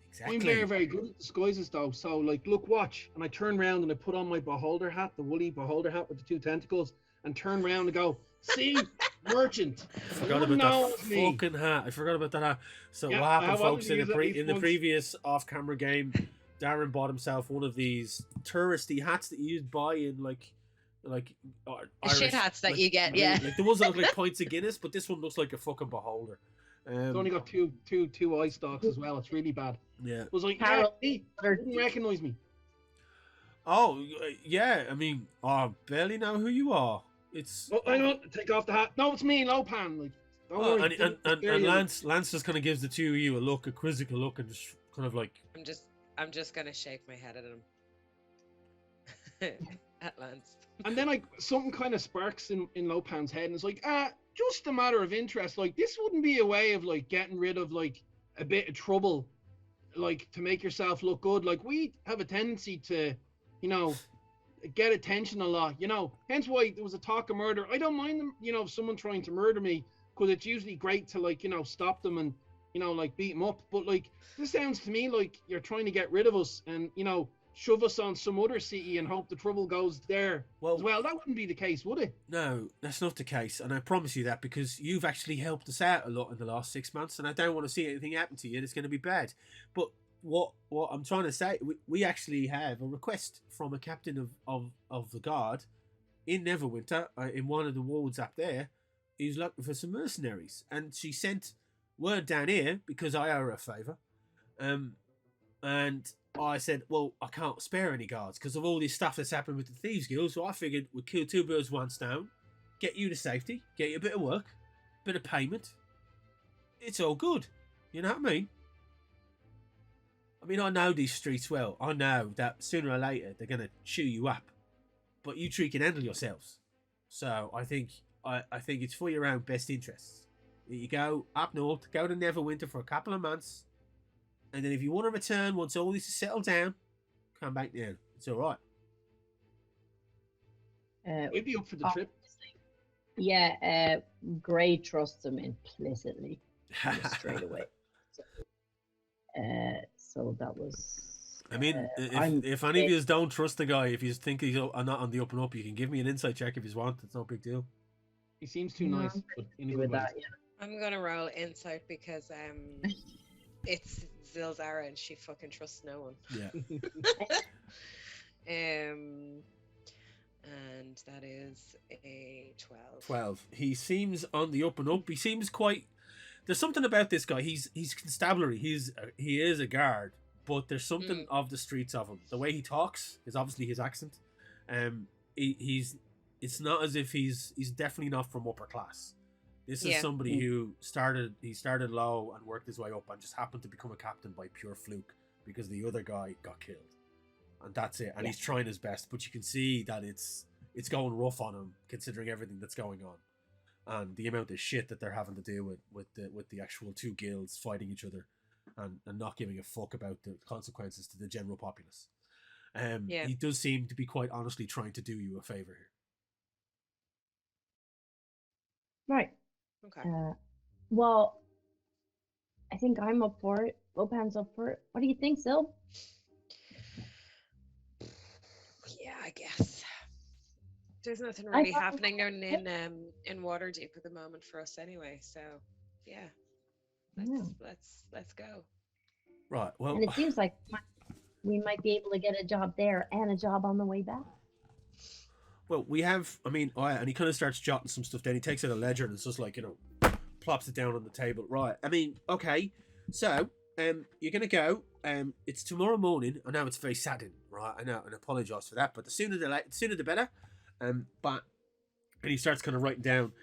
[SPEAKER 1] Exactly.
[SPEAKER 2] I'm very, very good at disguises, though. So, like, look, watch. And I turn around and I put on my beholder hat, the woolly beholder hat with the 2 tentacles, and turn around and go, see, merchant.
[SPEAKER 1] I forgot about that fucking hat. I forgot about that hat. So
[SPEAKER 2] Yeah,
[SPEAKER 1] what happened,
[SPEAKER 2] I wanted
[SPEAKER 1] folks,
[SPEAKER 2] to
[SPEAKER 1] in
[SPEAKER 2] use it at least
[SPEAKER 1] the
[SPEAKER 2] once.
[SPEAKER 1] previous off-camera game, Darren bought himself one of these touristy hats that you buy in, like
[SPEAKER 4] The shit hats that you get, yeah.
[SPEAKER 1] Like the ones that look like pints of Guinness, but this one looks like a fucking beholder.
[SPEAKER 2] It's only got two eye stalks as well. It's really bad.
[SPEAKER 1] Yeah.
[SPEAKER 2] It was like,
[SPEAKER 3] Carol,
[SPEAKER 2] he didn't recognize me.
[SPEAKER 1] Oh, yeah. I mean, I barely know who you are. It's
[SPEAKER 2] Oh, hang on, take off the hat. No, it's me, Lopan. Like, don't worry.
[SPEAKER 1] and Lance just kind of gives the 2 of you a quizzical look, and just kind of like,
[SPEAKER 4] I'm just gonna shake my head at him. At Lance.
[SPEAKER 2] And then like something kind of sparks in Lopan's head, and it's like, just a matter of interest. Like, this wouldn't be a way of like getting rid of like a bit of trouble, like to make yourself look good. Like, we have a tendency to, you know, get attention a lot, you know. Hence why there was a talk of murder. I don't mind them, you know, someone trying to murder me, because it's usually great to, like, you know, stop them and, you know, like beat them up. But like, this sounds to me like you're trying to get rid of us and, you know, shove us on some other city and hope the trouble goes there. Well, that wouldn't be the case, would it?
[SPEAKER 1] No, that's not the case, and I promise you that, because you've actually helped us out a lot in the last 6 months, and I don't want to see anything happen to you that's going to be bad. But what I'm trying to say, we actually have a request from a captain of the guard in Neverwinter, in one of the wards up there, who's looking for some mercenaries, and she sent word down here because I owe her a favour, and I said, well, I can't spare any guards because of all this stuff that's happened with the Thieves Guild, so I figured we'd kill 2 birds with 1 stone, get you to safety, get you a bit of work, bit of payment. It's all good. You know what I mean? I mean, I know these streets well. I know that sooner or later they're going to chew you up. But you 3 can handle yourselves. So I think it's for your own best interests. You go up north, go to Neverwinter for a couple of months, and then if you want to return once all this is settled down, come back down. It's all right.
[SPEAKER 2] We'd be up for the trip.
[SPEAKER 3] Yeah, Gray trusts him implicitly straight away. So that was.
[SPEAKER 1] I mean, if any of you don't trust the guy, if you think he's not on the up and up, you can give me an insight check if you want. It's no big deal.
[SPEAKER 2] He seems too nice, but in a good way.
[SPEAKER 4] I'm gonna roll insight because it's Zilzara and she fucking trusts no one.
[SPEAKER 1] Yeah.
[SPEAKER 4] And that is a 12.
[SPEAKER 1] 12. He seems on the up and up. He seems quite. There's something about this guy. He's constabulary. He is a guard, but there's something of the streets of him. The way he talks is obviously his accent. It's not as if he's definitely not from upper class. This is somebody who started low and worked his way up and just happened to become a captain by pure fluke because the other guy got killed. And that's it. And he's trying his best, but you can see that it's going rough on him considering everything that's going on. And the amount of shit that they're having to deal with the actual two guilds fighting each other and not giving a fuck about the consequences to the general populace. He does seem to be quite honestly trying to do you a favor here.
[SPEAKER 3] Right.
[SPEAKER 4] Okay.
[SPEAKER 3] Well, I think I'm up for it. Lopan's up for it. What do you think, Sil?
[SPEAKER 4] Yeah, I guess. There's nothing really happening down in Waterdeep at the moment for us anyway, so yeah. Let's go.
[SPEAKER 1] Right. Well,
[SPEAKER 3] and it seems like we might be able to get a job there and a job on the way back.
[SPEAKER 1] Well, we have. I mean, and he kind of starts jotting some stuff down. He takes out a ledger and it's just like plops it down on the table. Right. I mean, okay. So, you're gonna go. It's tomorrow morning. I know it's very saddening, right? I know, and I apologise for that. But the sooner the better. And he starts kind of writing down.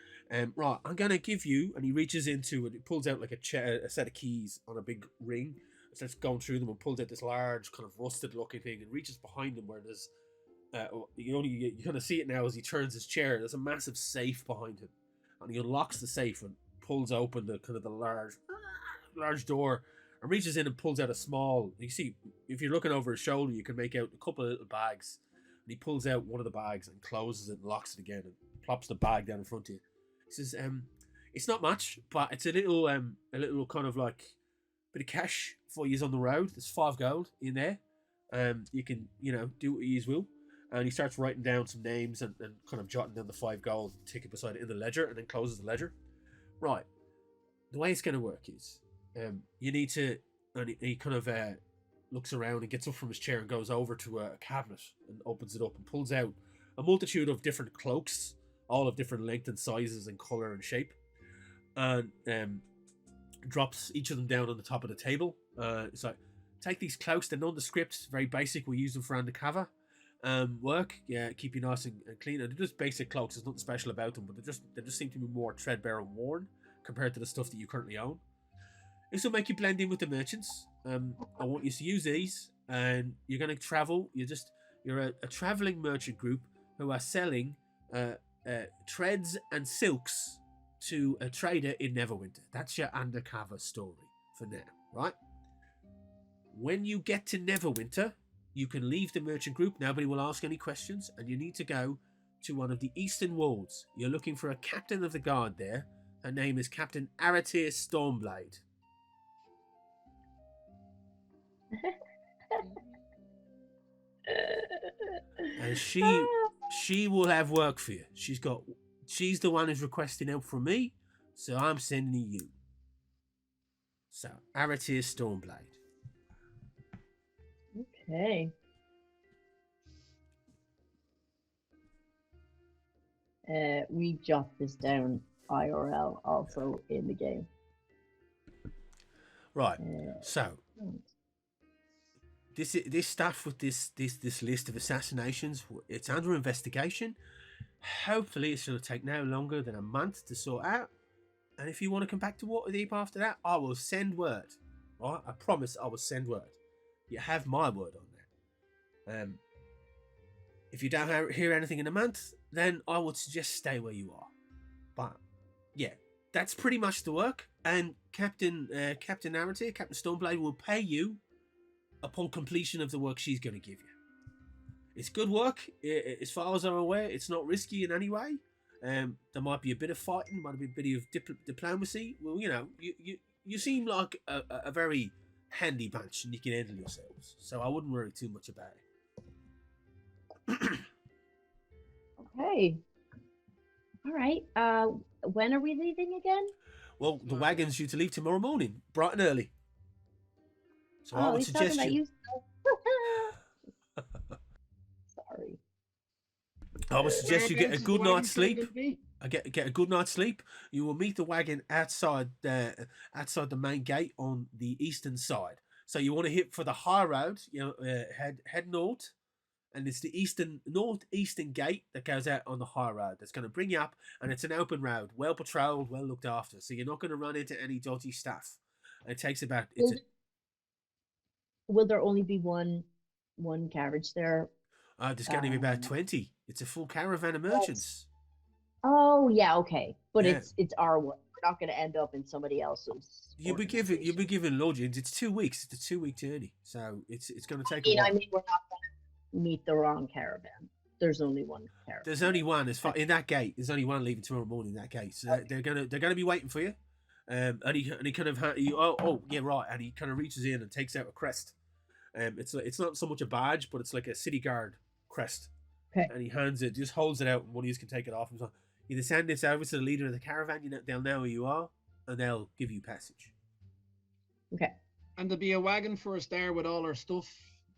[SPEAKER 1] Right, I'm gonna give you, and he reaches into it. He pulls out like a set of keys on a big ring. Starts going through them and pulls out this large kind of rusted looking thing and reaches behind him where there's. You kind of see it now as he turns his chair. There's a massive safe behind him, and he unlocks the safe and pulls open the large door and reaches in and pulls out a small. You see, if you're looking over his shoulder, you can make out a couple of little bags. And he pulls out one of the bags and closes it and locks it again and plops the bag down in front of you. He says, "It's not much, but it's a little kind of like bit of cash for you on the road. There's 5 gold in there. You can do what you will." And he starts writing down some names and kind of jotting down the 5 gold, tick it beside it in the ledger, and then closes the ledger. Right. The way it's going to work is, you need to, and he kind of looks around and gets up from his chair and goes over to a cabinet and opens it up and pulls out a multitude of different cloaks, all of different length and sizes and colour and shape, and drops each of them down on the top of the table. It's like, take these cloaks, they're nondescript, very basic, we use them for undercover work, keep you nice and clean. And they're just basic cloaks, there's nothing special about them, but they just seem to be more threadbare and worn compared to the stuff that you currently own. This will make you blend in with the merchants. I want you to use these, and you're going to travel. You're a traveling merchant group who are selling threads and silks to a trader in Neverwinter. That's your undercover story for now, right? When you get to Neverwinter, you can leave the merchant group. Nobody will ask any questions, and you need to go to one of the eastern wards. You're looking for a captain of the guard there. Her name is Captain Aratir Stormblade. And she will have work for you. She's the one who's requesting help from me, so I'm sending you. So, Aratir Stormblade.
[SPEAKER 3] Okay. We jot this down IRL also in the game.
[SPEAKER 1] Right. So this stuff with this list of assassinations, it's under investigation. Hopefully it's going to take no longer than a month to sort out. And if you want to come back to Waterdeep after that, I will send word. Right? I promise I will send word. You have my word on that. If you don't hear anything in a month, then I would suggest stay where you are. But yeah, that's pretty much the work. and Captain Narrative, Captain Stoneblade, will pay you upon completion of the work she's going to give you. It's good work. As far as I'm aware, it's not risky in any way. There might be a bit of fighting, might be a bit of diplomacy. Well, you seem like a very handy bunch, and you can handle yourselves. So I wouldn't worry too much about it.
[SPEAKER 3] Okay. All right. When are we leaving again?
[SPEAKER 1] Well, the wagon's due to leave tomorrow morning, bright and early. So I would
[SPEAKER 3] he's talking
[SPEAKER 1] suggest
[SPEAKER 3] about
[SPEAKER 1] you.
[SPEAKER 3] Sorry.
[SPEAKER 1] I would suggest you get a good night's sleep.
[SPEAKER 2] Gonna be?
[SPEAKER 1] Get a good night's sleep. You will meet the wagon outside the main gate on the eastern side. So you want to hit for the high road. Head north, and it's the northeastern gate that goes out on the high road. That's going to bring you up, and it's an open road, well patrolled, well looked after. So you're not going to run into any dodgy stuff. It takes about.
[SPEAKER 3] Will there only be one carriage there?
[SPEAKER 1] There's going to be about 20. It's a full caravan of merchants.
[SPEAKER 3] Oh yeah, okay. But
[SPEAKER 1] Yeah.
[SPEAKER 3] it's our one. We're not going to end up in somebody else's.
[SPEAKER 1] You'll be given lodgings. It's 2 weeks. It's a 2-week journey, so it's going to take a while.
[SPEAKER 3] I mean, we're not going to meet the wrong caravan. There's only one caravan.
[SPEAKER 1] There's only one. As far in that gate, there's only one leaving tomorrow morning. In that gate, so they're gonna be waiting for you. And he kind of yeah, right. And he kind of reaches in and takes out a crest. It's not so much a badge, but it's like a city guard crest.
[SPEAKER 3] Okay.
[SPEAKER 1] And he hands it, just holds it out, and one of you can take it off. And so you send this over to the leader of the caravan. They'll know who you are, and they'll give you passage.
[SPEAKER 3] Okay.
[SPEAKER 2] And there'll be a wagon for us there with all our stuff.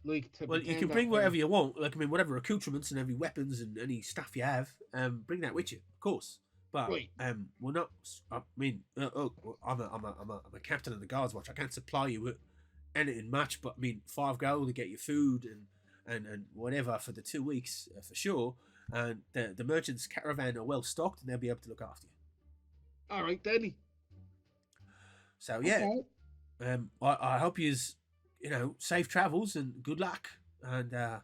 [SPEAKER 2] Like,
[SPEAKER 1] well, you can bring whatever you want. Like, I mean, whatever accoutrements and every weapons and any stuff you have, bring that with you, of course. But
[SPEAKER 2] right.
[SPEAKER 1] we're not. I mean, I'm a captain of the guards watch. I can't supply you with anything much, but I mean, 5 gold to get you food and whatever for the 2 weeks for sure. And the merchants' caravan are well stocked, and they'll be able to look after you.
[SPEAKER 2] All right, deadly.
[SPEAKER 1] So yeah,
[SPEAKER 3] Okay.
[SPEAKER 1] I hope you's safe travels and good luck, and I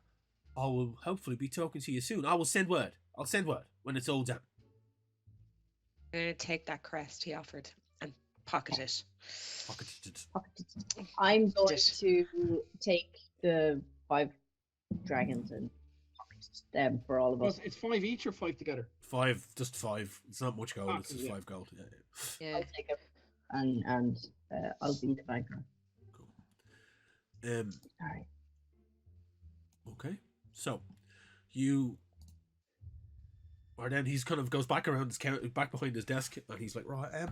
[SPEAKER 1] will hopefully be talking to you soon. I will send word. I'll send word when it's all done.
[SPEAKER 4] I'm going to take that crest he offered and pocket it.
[SPEAKER 3] I'm going to take the 5 dragons and pocket them for all of us.
[SPEAKER 2] It's 5 each or 5 together?
[SPEAKER 1] 5, just 5. It's not much gold. It's just 5 gold.
[SPEAKER 4] Yeah.
[SPEAKER 3] I'll take it, and I'll be the banker.
[SPEAKER 1] Cool.
[SPEAKER 3] All right.
[SPEAKER 1] Okay. So, you. Or then he's kind of goes back around his counter, back behind his desk, and he's like, right,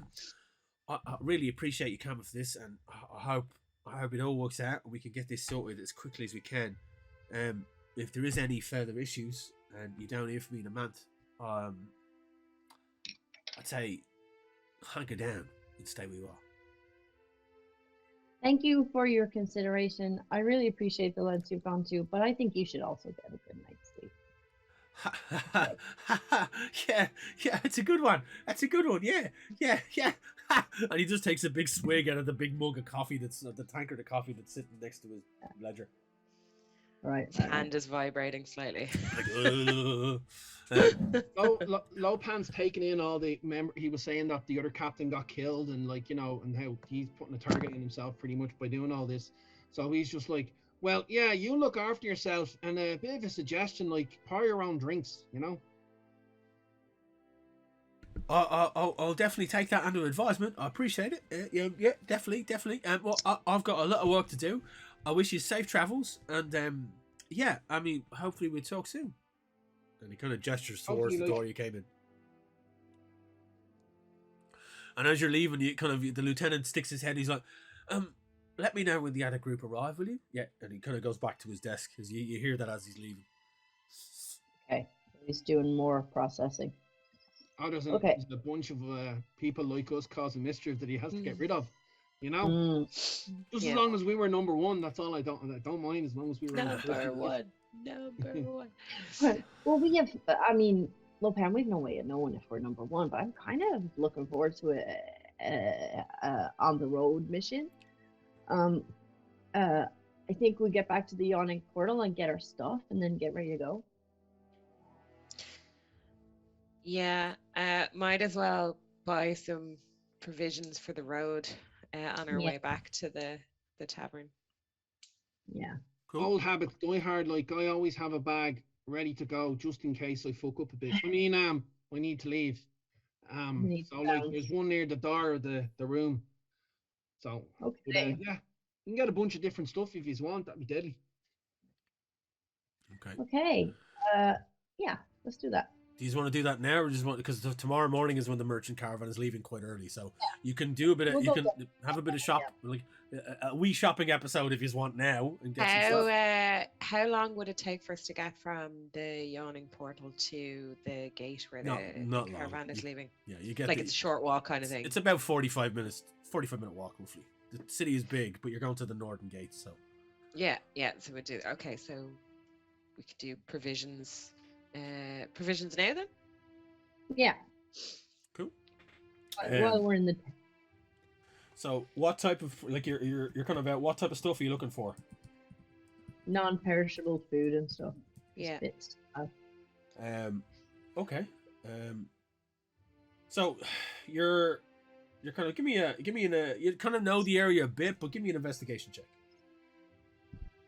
[SPEAKER 1] I really appreciate you coming for this, and I hope it all works out and we can get this sorted as quickly as we can. If there is any further issues and you don't hear from me in a month, I'd say hunker down and stay where you are.
[SPEAKER 3] Thank you for your consideration. I really appreciate the lengths you've gone to, but I think you should also get a good night's sleep.
[SPEAKER 1] Yeah, it's a good one. That's a good one. Yeah. And he just takes a big swig out of the big mug of coffee that's the tankard of coffee that's sitting next to his ledger.
[SPEAKER 3] Right.
[SPEAKER 4] His hand is vibrating slightly.
[SPEAKER 2] Lopan's taking in all the. Remember, he was saying that the other captain got killed, and and how he's putting a target on himself pretty much by doing all this. So he's just like, well, yeah, you look after yourself, and a bit of a suggestion, like, pour your own drinks,
[SPEAKER 1] I'll definitely take that under advisement. I appreciate it. Yeah, definitely. Well, I've got a lot of work to do. I wish you safe travels, and yeah, I mean, hopefully we'll talk soon. And he kind of gestures towards the door you came in. And as you're leaving, the lieutenant sticks his head. He's like, let me know when the other group arrive, will you? Yeah, and he kind of goes back to his desk because you hear that as he's leaving.
[SPEAKER 3] Okay, he's doing more processing.
[SPEAKER 2] Oh, there's a bunch of people like us causing mischief that he has to get rid of. Just as long as we were number 1, that's all. I don't mind as long as we were
[SPEAKER 4] number one. Number one.
[SPEAKER 3] Well, we have. I mean, Lopan, we've no way of knowing if we're number 1, but I'm kind of looking forward to a on the road mission. I think we get back to the yawning portal and get our stuff, and then get ready to go.
[SPEAKER 4] Yeah, might as well buy some provisions for the road on our
[SPEAKER 3] Yeah.
[SPEAKER 4] way back to the tavern.
[SPEAKER 3] Yeah.
[SPEAKER 1] Cool.
[SPEAKER 2] Old habits die hard. Like I always have a bag ready to go just in case I fuck up a bit. I mean, I need to leave.
[SPEAKER 3] Need
[SPEAKER 2] So
[SPEAKER 3] to
[SPEAKER 2] like,
[SPEAKER 3] bounce.
[SPEAKER 2] there's one near the door of the room. So, but,
[SPEAKER 3] Okay.
[SPEAKER 2] yeah, you can get a bunch of different stuff if you want. That'd be deadly.
[SPEAKER 1] Okay.
[SPEAKER 3] Okay. Yeah, let's do that.
[SPEAKER 1] Do you want to do that now, or just want, because tomorrow morning is when the merchant caravan is leaving quite early, so you can do a bit of,
[SPEAKER 3] We'll
[SPEAKER 1] you
[SPEAKER 3] go
[SPEAKER 1] can have a bit of shop, like a wee shopping episode if you want now, and get some stuff.
[SPEAKER 4] How long would it take for us to get from the yawning portal to the gate where
[SPEAKER 1] Not
[SPEAKER 4] the
[SPEAKER 1] long.
[SPEAKER 4] caravan is leaving?
[SPEAKER 1] Yeah, you get
[SPEAKER 4] Like it's a short walk kind of thing.
[SPEAKER 1] It's about 45 minutes, 45-minute walk roughly. The city is big, but you're going to the northern gate, so.
[SPEAKER 4] Yeah. So we'd do. Okay, so we could do provisions. Provisions now then.
[SPEAKER 3] Yeah.
[SPEAKER 1] Cool.
[SPEAKER 3] While we're in the
[SPEAKER 1] So, what type of, like, you're kind of what type of stuff are you looking for?
[SPEAKER 3] non-perishable food and stuff.
[SPEAKER 4] Yeah.
[SPEAKER 3] Bits.
[SPEAKER 1] Okay. So, you're kind of give me an you kind of know the area a bit, but give me an investigation check.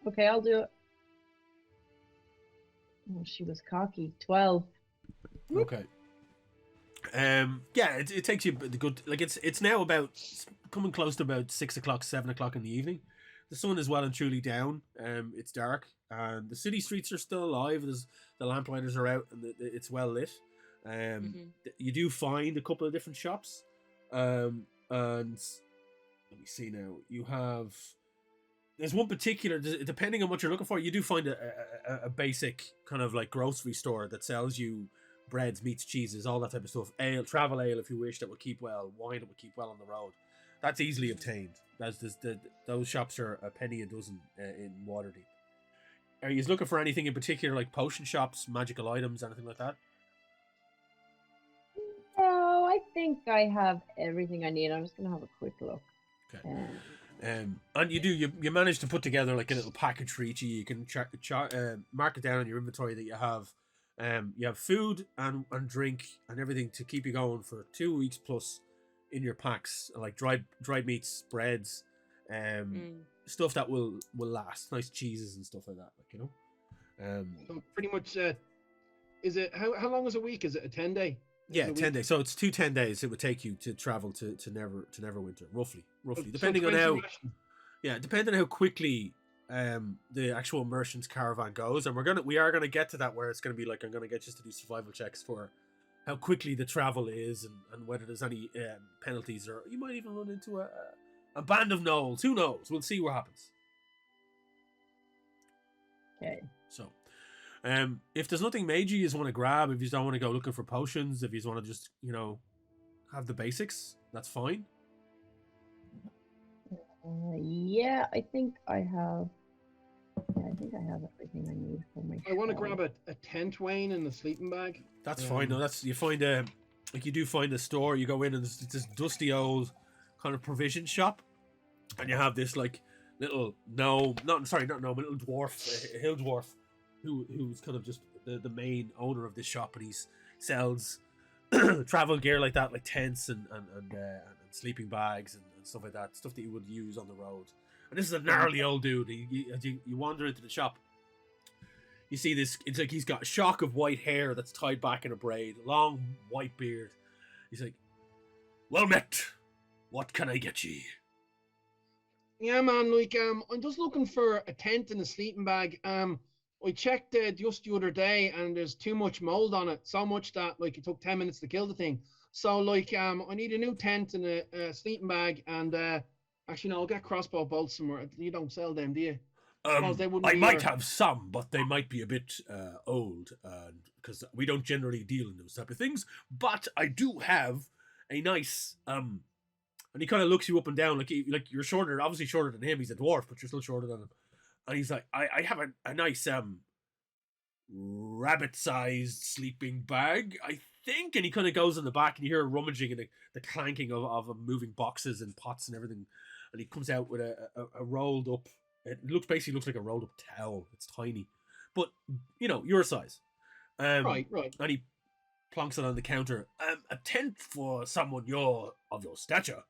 [SPEAKER 3] Okay, I'll do it. Oh, she was cocky. 12.
[SPEAKER 1] Okay. Yeah, it takes you the good. Like it's now about coming close to about 6 o'clock, 7 o'clock in the evening. The sun is well and truly down. It's dark, and the city streets are still alive. The lamplighters are out, and it's well lit. You do find a couple of different shops, and let me see now. You have. There's one particular, depending on what you're looking for, you do find a basic kind of like grocery store that sells you breads, meats, cheeses, all that type of stuff. Ale, travel ale if you wish, that will keep well. Wine that will keep well on the road. That's easily obtained. Those shops are a penny a dozen in Waterdeep. Are you looking for anything in particular, like potion shops, magical items, anything like that?
[SPEAKER 3] No, I think I have everything I need. I'm just going to have a quick look.
[SPEAKER 1] Okay. And you manage to put together like a little package for each of you. You can mark it down on your inventory that you have food and drink and everything to keep you going for 2 weeks plus in your packs, like dried meats, breads, stuff that will last, nice cheeses and stuff like that, like, you know.
[SPEAKER 2] So pretty much, is it how long is a week? Is it a 10-day?
[SPEAKER 1] Yeah, 10 days. So it's 10 days it would take you to travel to Neverwinter, roughly, depending
[SPEAKER 2] so
[SPEAKER 1] on how.
[SPEAKER 2] rations.
[SPEAKER 1] Yeah, depending on how quickly the actual merchant's caravan goes, and we are gonna get to that where it's gonna be like I'm gonna get you to do survival checks for how quickly the travel is and whether there's any penalties, or you might even run into a band of gnolls. Who knows? We'll see what happens.
[SPEAKER 3] Okay.
[SPEAKER 1] So, if there's nothing major you just want to grab, if you don't want to go looking for potions, if you just want to just have the basics, that's fine.
[SPEAKER 3] Yeah, I think I have. Yeah, I think I have everything I need for my.
[SPEAKER 2] I want to grab a tent, Wayne, and a sleeping bag.
[SPEAKER 1] That's fine. No, you find you do find a store. You go in and there's this dusty old kind of provision shop, and you have this like little little dwarf, a hill dwarf, who's kind of just the main owner of this shop, and he sells travel gear like that, like tents and sleeping bags and stuff like that, stuff that you would use on the road. And this is a gnarly old dude. You wander into the shop, you see this. It's like he's got a shock of white hair that's tied back in a braid, long white beard. He's like, "Well met. What can I get ye?"
[SPEAKER 2] Yeah, man. Like, I'm just looking for a tent and a sleeping bag. I checked just the other day, and there's too much mold on it. So much that like it took 10 minutes to kill the thing. So like, I need a new tent and a sleeping bag, and actually, no, I'll get crossbow bolts somewhere. You don't sell them, do you?
[SPEAKER 1] I might have some, but they might be a bit old, because we don't generally deal in those type of things. But I do have a nice and he kind of looks you up and down, like you're shorter, obviously shorter than him. He's a dwarf, but you're still shorter than him. And he's like, I have a nice rabbit-sized sleeping bag, I think. And he kind of goes in the back, and you hear a rummaging and the clanking of moving boxes and pots and everything. And he comes out with a rolled up. It basically looks like a rolled up towel. It's tiny, but your size.
[SPEAKER 2] Right.
[SPEAKER 1] And he plonks it on the counter. A tent for someone of your stature.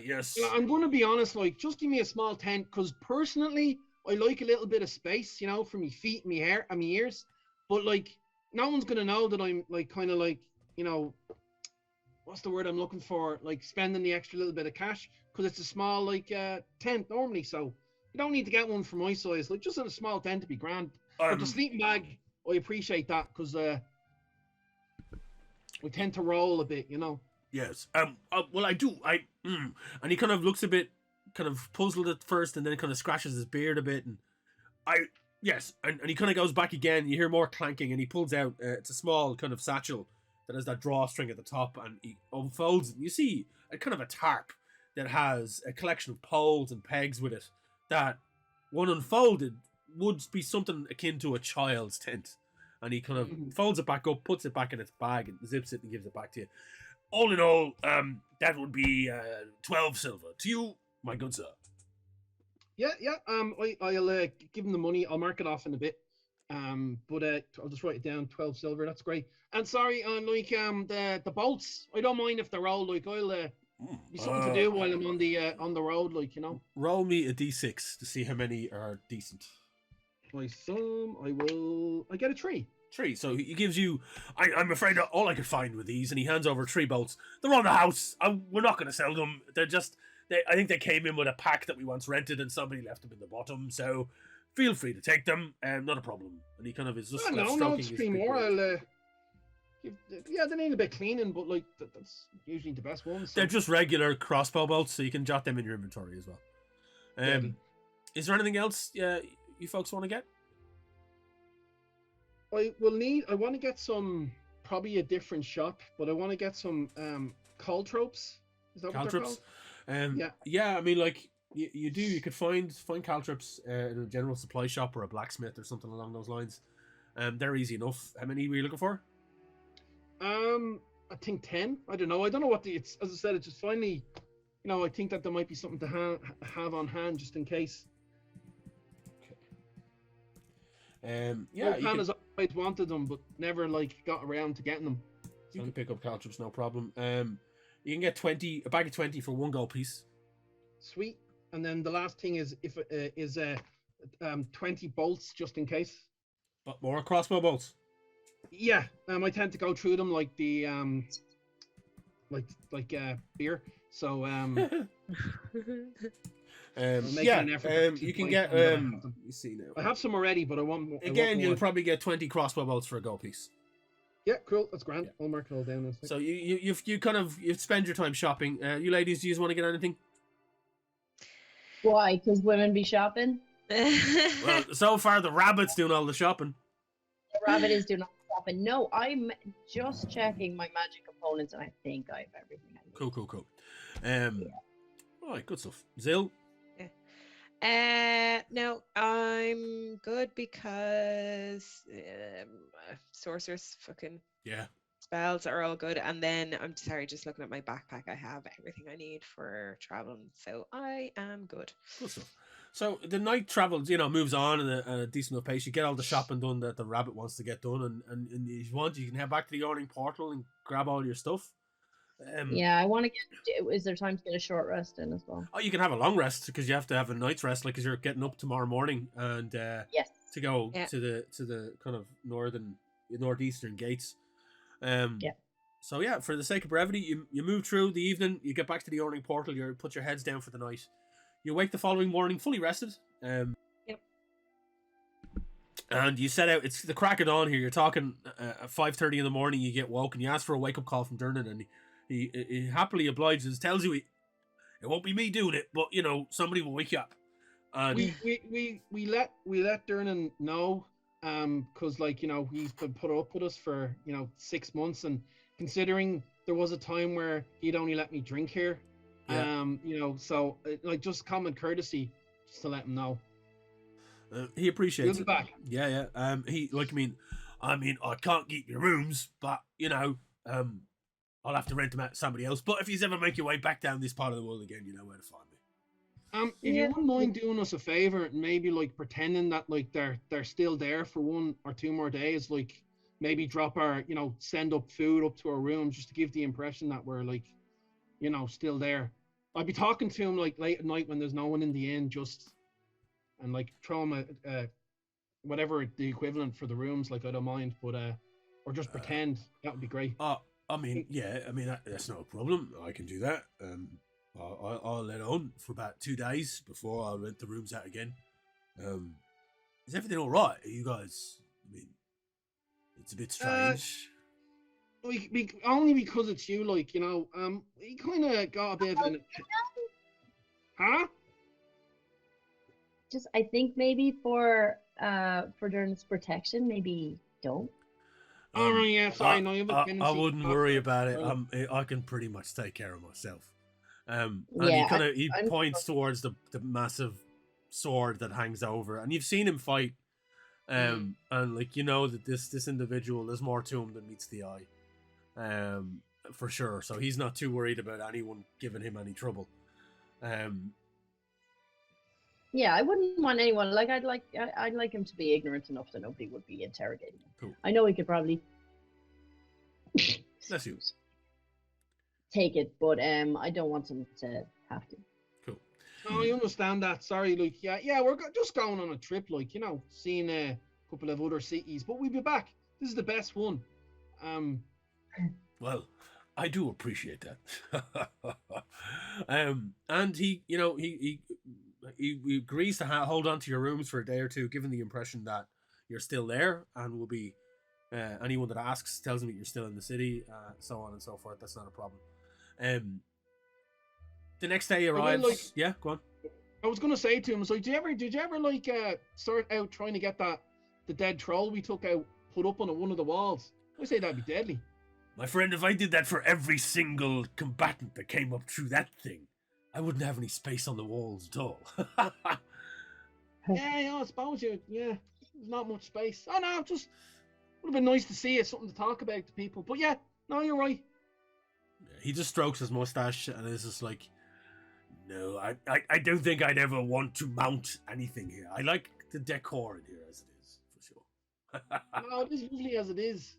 [SPEAKER 1] Yes.
[SPEAKER 2] Yeah, I'm going to be honest, like, just give me a small tent, because personally, I like a little bit of space, you know, for me feet and me hair and me ears. But, like, no one's going to know that I'm, like, kind of like, you know, what's the word I'm looking for? Like, spending the extra little bit of cash, because it's a small, like, tent normally. So, you don't need to get one for my size. Like, just in a small tent to be grand. But the sleeping bag, I appreciate that, because we tend to roll a bit, you know.
[SPEAKER 1] Yes. Well, I do. And he kind of looks a bit, kind of puzzled at first, and then kind of scratches his beard a bit, and yes, and he kind of goes back again. You hear more clanking, and he pulls out. It's a small kind of satchel that has that drawstring at the top, and he unfolds it. And you see a kind of a tarp that has a collection of poles and pegs with it. That, when unfolded, would be something akin to a child's tent. And he kind of folds it back up, puts it back in its bag, and zips it and gives it back to you. All in all, that would be 12 silver to you, my good sir.
[SPEAKER 2] Yeah. I'll give him the money. I'll mark it off in a bit. But I'll just write it down. 12 silver. That's great. And sorry, on like the bolts. I don't mind if they're rolled. Like I'll be something to do while I'm on the road. Like, you know.
[SPEAKER 1] Roll me a d6 to see how many are decent.
[SPEAKER 2] My sum. I get a 3.
[SPEAKER 1] 3. So he gives you. I'm afraid that all I could find with these, and he hands over 3 bolts. They're on the house. We're not going to sell them. They're just. I think they came in with a pack that we once rented, and somebody left them in the bottom. So feel free to take them. Not a problem. And he kind of is just
[SPEAKER 2] no, it's 3 more. I'll they need a bit cleaning, but like that's usually the best ones. So.
[SPEAKER 1] They're just regular crossbow bolts, so you can jot them in your inventory as well. Is there anything else you folks want to get?
[SPEAKER 2] I want to get some, probably a different shop, but I want to get some caltropes. Is that what they're called?
[SPEAKER 1] Yeah. I mean, like you could find caltrops in a general supply shop or a blacksmith or something along those lines. They're easy enough. How many were you looking for?
[SPEAKER 2] I think 10. I don't know what it's, as I said, it's just finally, you know, I think that there might be something to have on hand just in case. Lopan has always wanted them, but never like got around to getting them.
[SPEAKER 1] You can pick up caltrops, no problem. You can get a bag of 20 for 1 gold piece.
[SPEAKER 2] Sweet. And then the last thing is 20 bolts just in case.
[SPEAKER 1] But more crossbow bolts.
[SPEAKER 2] Yeah, I tend to go through them like the beer. So
[SPEAKER 1] you can get you see now.
[SPEAKER 2] I have some already, but I want more.
[SPEAKER 1] Again, you'll probably get 20 crossbow bolts for a gold piece.
[SPEAKER 2] Yeah, cool. That's grand. I'll mark it all down.
[SPEAKER 1] So you spend your time shopping. You ladies, do you want to get anything?
[SPEAKER 3] Why? Because women be shopping.
[SPEAKER 1] Well, so far the rabbit's doing all the shopping.
[SPEAKER 3] The rabbit is doing all the shopping. No, I'm just checking my magic components, and I think I have everything I need.
[SPEAKER 1] Cool. All right, good stuff. Zill?
[SPEAKER 4] No, I'm good because sorcerer's fucking spells are all good. And then I'm sorry, just looking at my backpack, I have everything I need for traveling, so I am good.
[SPEAKER 1] Good stuff. So the night travels, moves on at a decent enough pace. You get all the shopping done that the rabbit wants to get done, and if you want, you can head back to the Yawning Portal and grab all your stuff.
[SPEAKER 3] I want to get. Is there time to get a short rest in as well?
[SPEAKER 1] Oh, you can have a long rest because you have to have a night's rest, like, because you're getting up tomorrow morning and
[SPEAKER 3] yes,
[SPEAKER 1] to go to the kind of northeastern gates. So for the sake of brevity, you move through the evening. You get back to the Yawning Portal. You put your heads down for the night. You wake the following morning fully rested. And you set out. It's the crack of dawn here. You're talking at 5:30 in the morning. You get woke and you ask for a wake up call from Darren, and he happily obliges. Tells you it won't be me doing it, but somebody will wake you up. And
[SPEAKER 2] we let Darren know, because he's been put up with us for 6 months, and considering there was a time where he'd only let me drink here, so just common courtesy, just to let him know.
[SPEAKER 1] He appreciates it.
[SPEAKER 2] Back.
[SPEAKER 1] Yeah. I can't keep your rooms, but I'll have to rent them out to somebody else. But if you ever make your way back down this part of the world again, you know where to find me.
[SPEAKER 2] If you wouldn't mind doing us a favor and maybe pretending that they're still there for 1 or 2 more days, maybe drop our, send up food up to our rooms just to give the impression that we're like, still there. I'd be talking to him like late at night when there's no one in the inn, and like throw him a whatever the equivalent for the rooms. Like I don't mind, but or just pretend that would be great.
[SPEAKER 1] That's no problem. I can do that. I'll let on for about 2 days before I rent the rooms out again. Is everything all right? Are you guys? I mean, it's a bit strange.
[SPEAKER 2] Only because it's you, like, he kind of got a bit of an... Huh?
[SPEAKER 3] Just, I think maybe for Darren's protection, maybe don't.
[SPEAKER 2] All right, yeah, sorry, no, you have a
[SPEAKER 1] I
[SPEAKER 2] tendency
[SPEAKER 1] wouldn't
[SPEAKER 2] to
[SPEAKER 1] worry
[SPEAKER 2] talk
[SPEAKER 1] about it.
[SPEAKER 2] about
[SPEAKER 1] I can pretty much take care of myself. And
[SPEAKER 3] Yeah,
[SPEAKER 1] he points towards the massive sword that hangs over, and you've seen him fight. And like that this individual, there's more to him than meets the eye. For sure. So he's not too worried about anyone giving him any trouble.
[SPEAKER 3] Yeah, I wouldn't want anyone, like, I'd like him to be ignorant enough that nobody would be interrogating him.
[SPEAKER 1] Cool.
[SPEAKER 3] I know he could probably
[SPEAKER 1] Bless you.
[SPEAKER 3] take it, but I don't want him to have to.
[SPEAKER 1] Cool.
[SPEAKER 2] Oh, I understand that. Sorry, like, yeah, we're just going on a trip, like, seeing a couple of other cities, but we'll be back. This is the best one.
[SPEAKER 1] Well, I do appreciate that. And he agrees to hold on to your rooms for a day or two, given the impression that you're still there, and will be anyone that asks tells him that you're still in the city, so on and so forth. That's not a problem. The next day arrives. Yeah, go on.
[SPEAKER 2] I was gonna say to him, so did you ever like start out trying to get the dead troll we took out put up on one of the walls? I say that'd be deadly.
[SPEAKER 1] My friend, if I did that for every single combatant that came up through that thing, I wouldn't have any space on the walls at all.
[SPEAKER 2] Yeah, I suppose there's not much space. Oh no, just would have been nice to see it, something to talk about to people. But yeah, no, you're right.
[SPEAKER 1] He just strokes his mustache and is just like, no, I don't think I'd ever want to mount anything here. I like the decor in here as it is, for sure.
[SPEAKER 2] No, it is lovely as it is.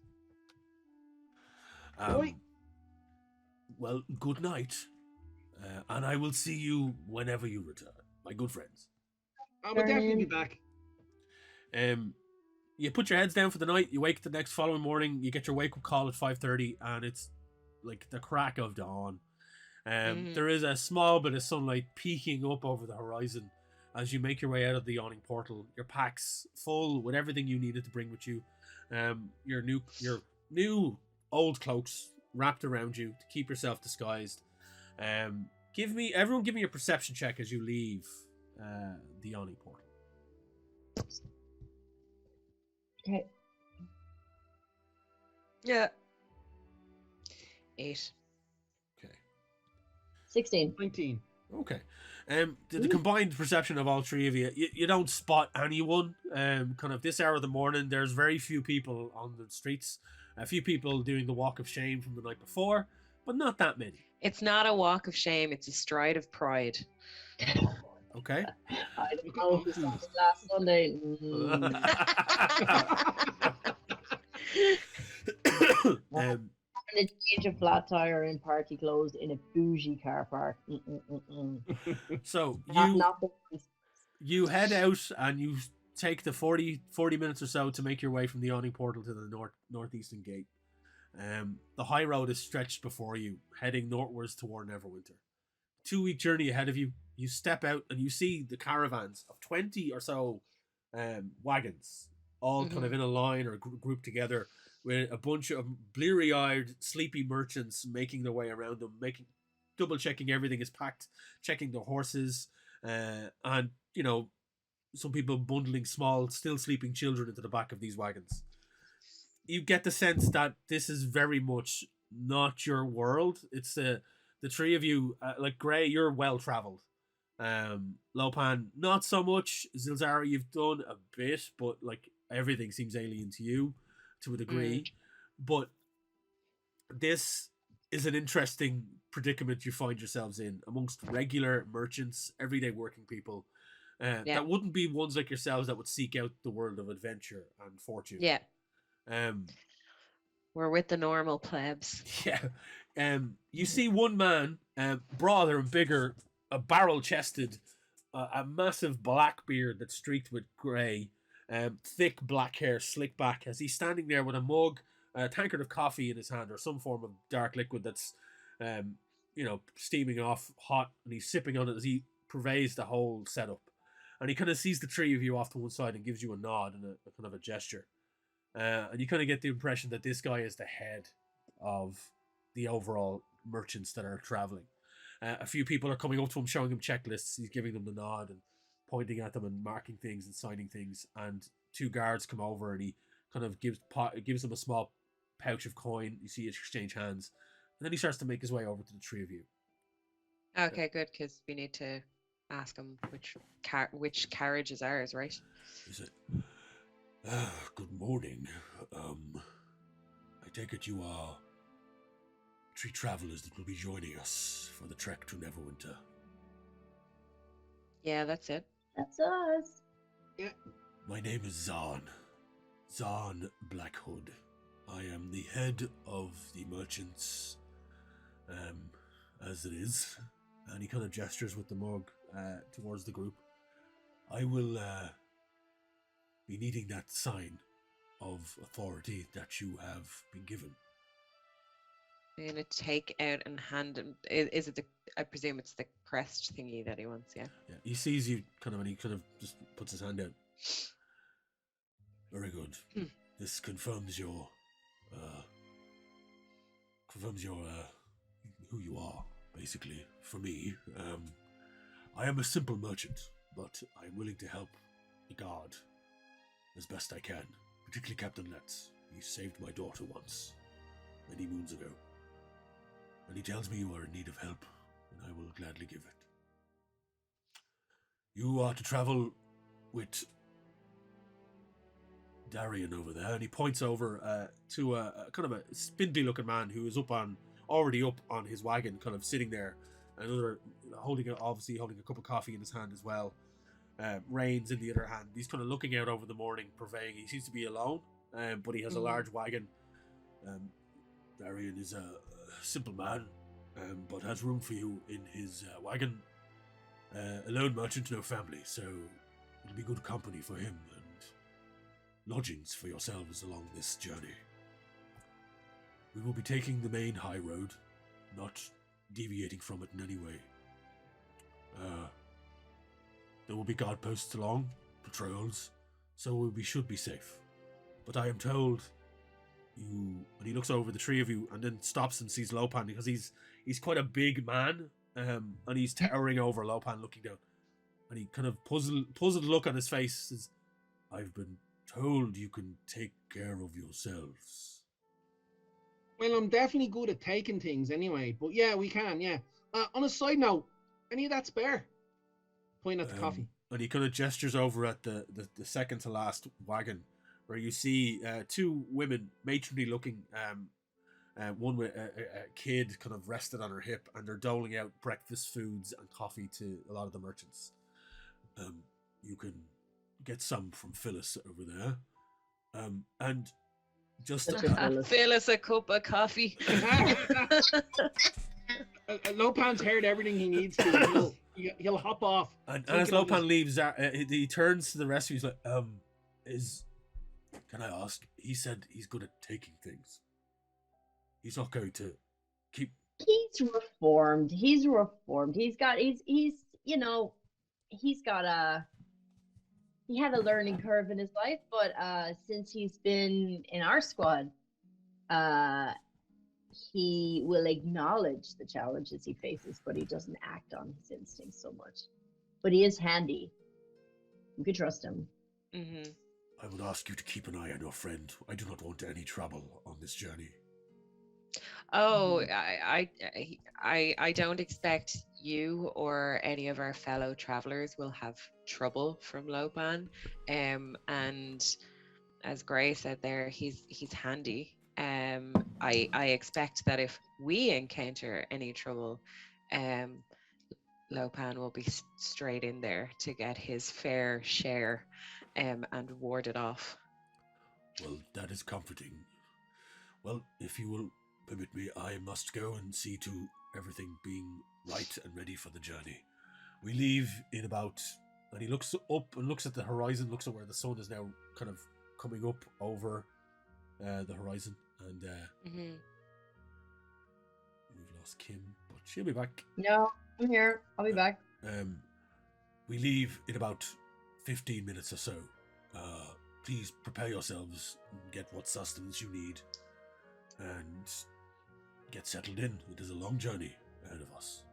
[SPEAKER 1] Well, good night. And I will see you whenever you return, my good friends.
[SPEAKER 2] I will definitely be back.
[SPEAKER 1] You put your heads down for the night. You wake the next following morning. You get your wake-up call at 5:30, and it's like the crack of dawn. There is a small bit of sunlight peeking up over the horizon as you make your way out of the yawning portal. Your pack's full with everything you needed to bring with you. Your new old cloaks wrapped around you to keep yourself disguised. Everyone give me a perception check as you leave the yawning portal.
[SPEAKER 3] Okay.
[SPEAKER 4] Yeah. 8.
[SPEAKER 1] Okay.
[SPEAKER 3] 16.
[SPEAKER 2] 19.
[SPEAKER 1] Okay. The combined perception of all three of you don't spot anyone. Kind of this hour of the morning, there's very few people on the streets. A few people doing the walk of shame from the night before, but not that many.
[SPEAKER 4] It's not a walk of shame, it's a stride of pride.
[SPEAKER 1] Okay.
[SPEAKER 3] I don't know if this was last Sunday. A change of flat tire in party clothes in a bougie car park.
[SPEAKER 1] So
[SPEAKER 3] Not
[SPEAKER 1] you head out and you take the 40 minutes or so to make your way from the awning portal to the northeastern gate. The high road is stretched before you, heading northwards toward Neverwinter. 2-week journey ahead of you. You step out and you see the caravans of 20 or so wagons, all kind of in a line or grouped together, with a bunch of bleary-eyed, sleepy merchants making their way around them, double checking everything is packed, checking the horses, and some people bundling small, still sleeping children into the back of these wagons. You get the sense that this is very much not your world. It's the three of you, like Gray, you're well traveled. Lopan, not so much. Zilzara, you've done a bit, but like everything seems alien to you to a degree. But this is an interesting predicament you find yourselves in amongst regular merchants, everyday working people. That wouldn't be ones like yourselves that would seek out the world of adventure and fortune.
[SPEAKER 4] Yeah. We're with the normal plebs.
[SPEAKER 1] Yeah. You see one man, broader and bigger, a barrel-chested, a massive black beard that's streaked with grey, thick black hair slicked back, as he's standing there with a mug, a tankard of coffee in his hand, or some form of dark liquid that's, steaming off hot, and he's sipping on it as he pervades the whole setup. And he kind of sees the three of you off to one side and gives you a nod and a kind of a gesture. And you kind of get the impression that this guy is the head of the overall merchants that are traveling. A few people are coming up to him, showing him checklists. He's giving them the nod and pointing at them and marking things and signing things. And two guards come over and he kind of gives them a small pouch of coin. You see it exchange hands. And then he starts to make his way over to the three of you.
[SPEAKER 4] Okay, good, because we need to ask him which carriage is ours, right?
[SPEAKER 1] Is it? Good morning. I take it you are three travelers that will be joining us for the trek to Neverwinter.
[SPEAKER 4] Yeah, that's it.
[SPEAKER 3] That's us.
[SPEAKER 2] Yeah.
[SPEAKER 1] My name is Zahn. Zahn Blackhood. I am the head of the merchants, as it is. And he kind of gestures with the mug towards the group. I will be needing that sign of authority that you have been given.
[SPEAKER 4] I'm gonna take out and hand him. Is it I presume it's the crest thingy that he wants. Yeah.
[SPEAKER 1] Yeah, he sees you and he kind of just puts his hand out. Very good. This confirms your who you are, basically. For me, I am a simple merchant, but I'm willing to help the guard as best I can, particularly Captain Letts. He saved my daughter once, many moons ago. And he tells me you are in need of help, and I will gladly give it. You are to travel with Darren over there, and he points over to a kind of a spindly-looking man who is already up on his wagon, kind of sitting there, another holding a cup of coffee in his hand as well. Reins in the other hand. He's kind of looking out over the morning, purveying. He seems to be alone, but he has a large wagon. Darren is a simple man, but has room for you in his wagon. A lone merchant, no family, so it'll be good company for him and lodgings for yourselves along this journey. We will be taking the main high road, not deviating from it in any way. There will be guard posts along, patrols, so we should be safe. But I am told and he looks over the three of you and then stops and sees Lopan, because he's quite a big man, and he's towering over Lopan, looking down, and he kind of puzzled look on his face, says, I've been told you can take care of yourselves.
[SPEAKER 2] Well, I'm definitely good at taking things anyway, but yeah, we can, yeah. On a side note, any of that spare? Point at the coffee.
[SPEAKER 1] And he kind of gestures over at the second to last wagon, where you see two women, matronly looking, one with a kid kind of rested on her hip, and they're doling out breakfast foods and coffee to a lot of the merchants. You can get some from Phyllis over there. And just
[SPEAKER 4] fill us a cup of coffee.
[SPEAKER 2] Lopan's heard everything he needs to. He'll hop off.
[SPEAKER 1] And as Lopan leaves, he turns to the rest of you. He's like, can I ask? He said he's good at taking things. He's not going to keep.
[SPEAKER 3] He's reformed. He's he had a learning curve in his life, but since he's been in our squad, he will acknowledge the challenges he faces, but he doesn't act on his instincts so much. But he is handy. You can trust him.
[SPEAKER 4] Mm-hmm.
[SPEAKER 1] I would ask you to keep an eye on your friend. I do not want any trouble on this journey.
[SPEAKER 4] Oh, I don't expect you or any of our fellow travelers will have trouble from Lopan. And as Gray said there, he's handy. I expect that if we encounter any trouble, Lopan will be straight in there to get his fair share and ward it off.
[SPEAKER 1] Well, that is comforting. Well, if you will permit me, I must go and see to everything being right and ready for the journey. We leave in about... And he looks up and looks at the horizon, looks at where the sun is now kind of coming up over the horizon. And we've lost Kim, but she'll be back.
[SPEAKER 3] No, I'm here. I'll be back.
[SPEAKER 1] We leave in about 15 minutes or so. Please prepare yourselves and get what sustenance you need. And get settled in. It is a long journey ahead of us.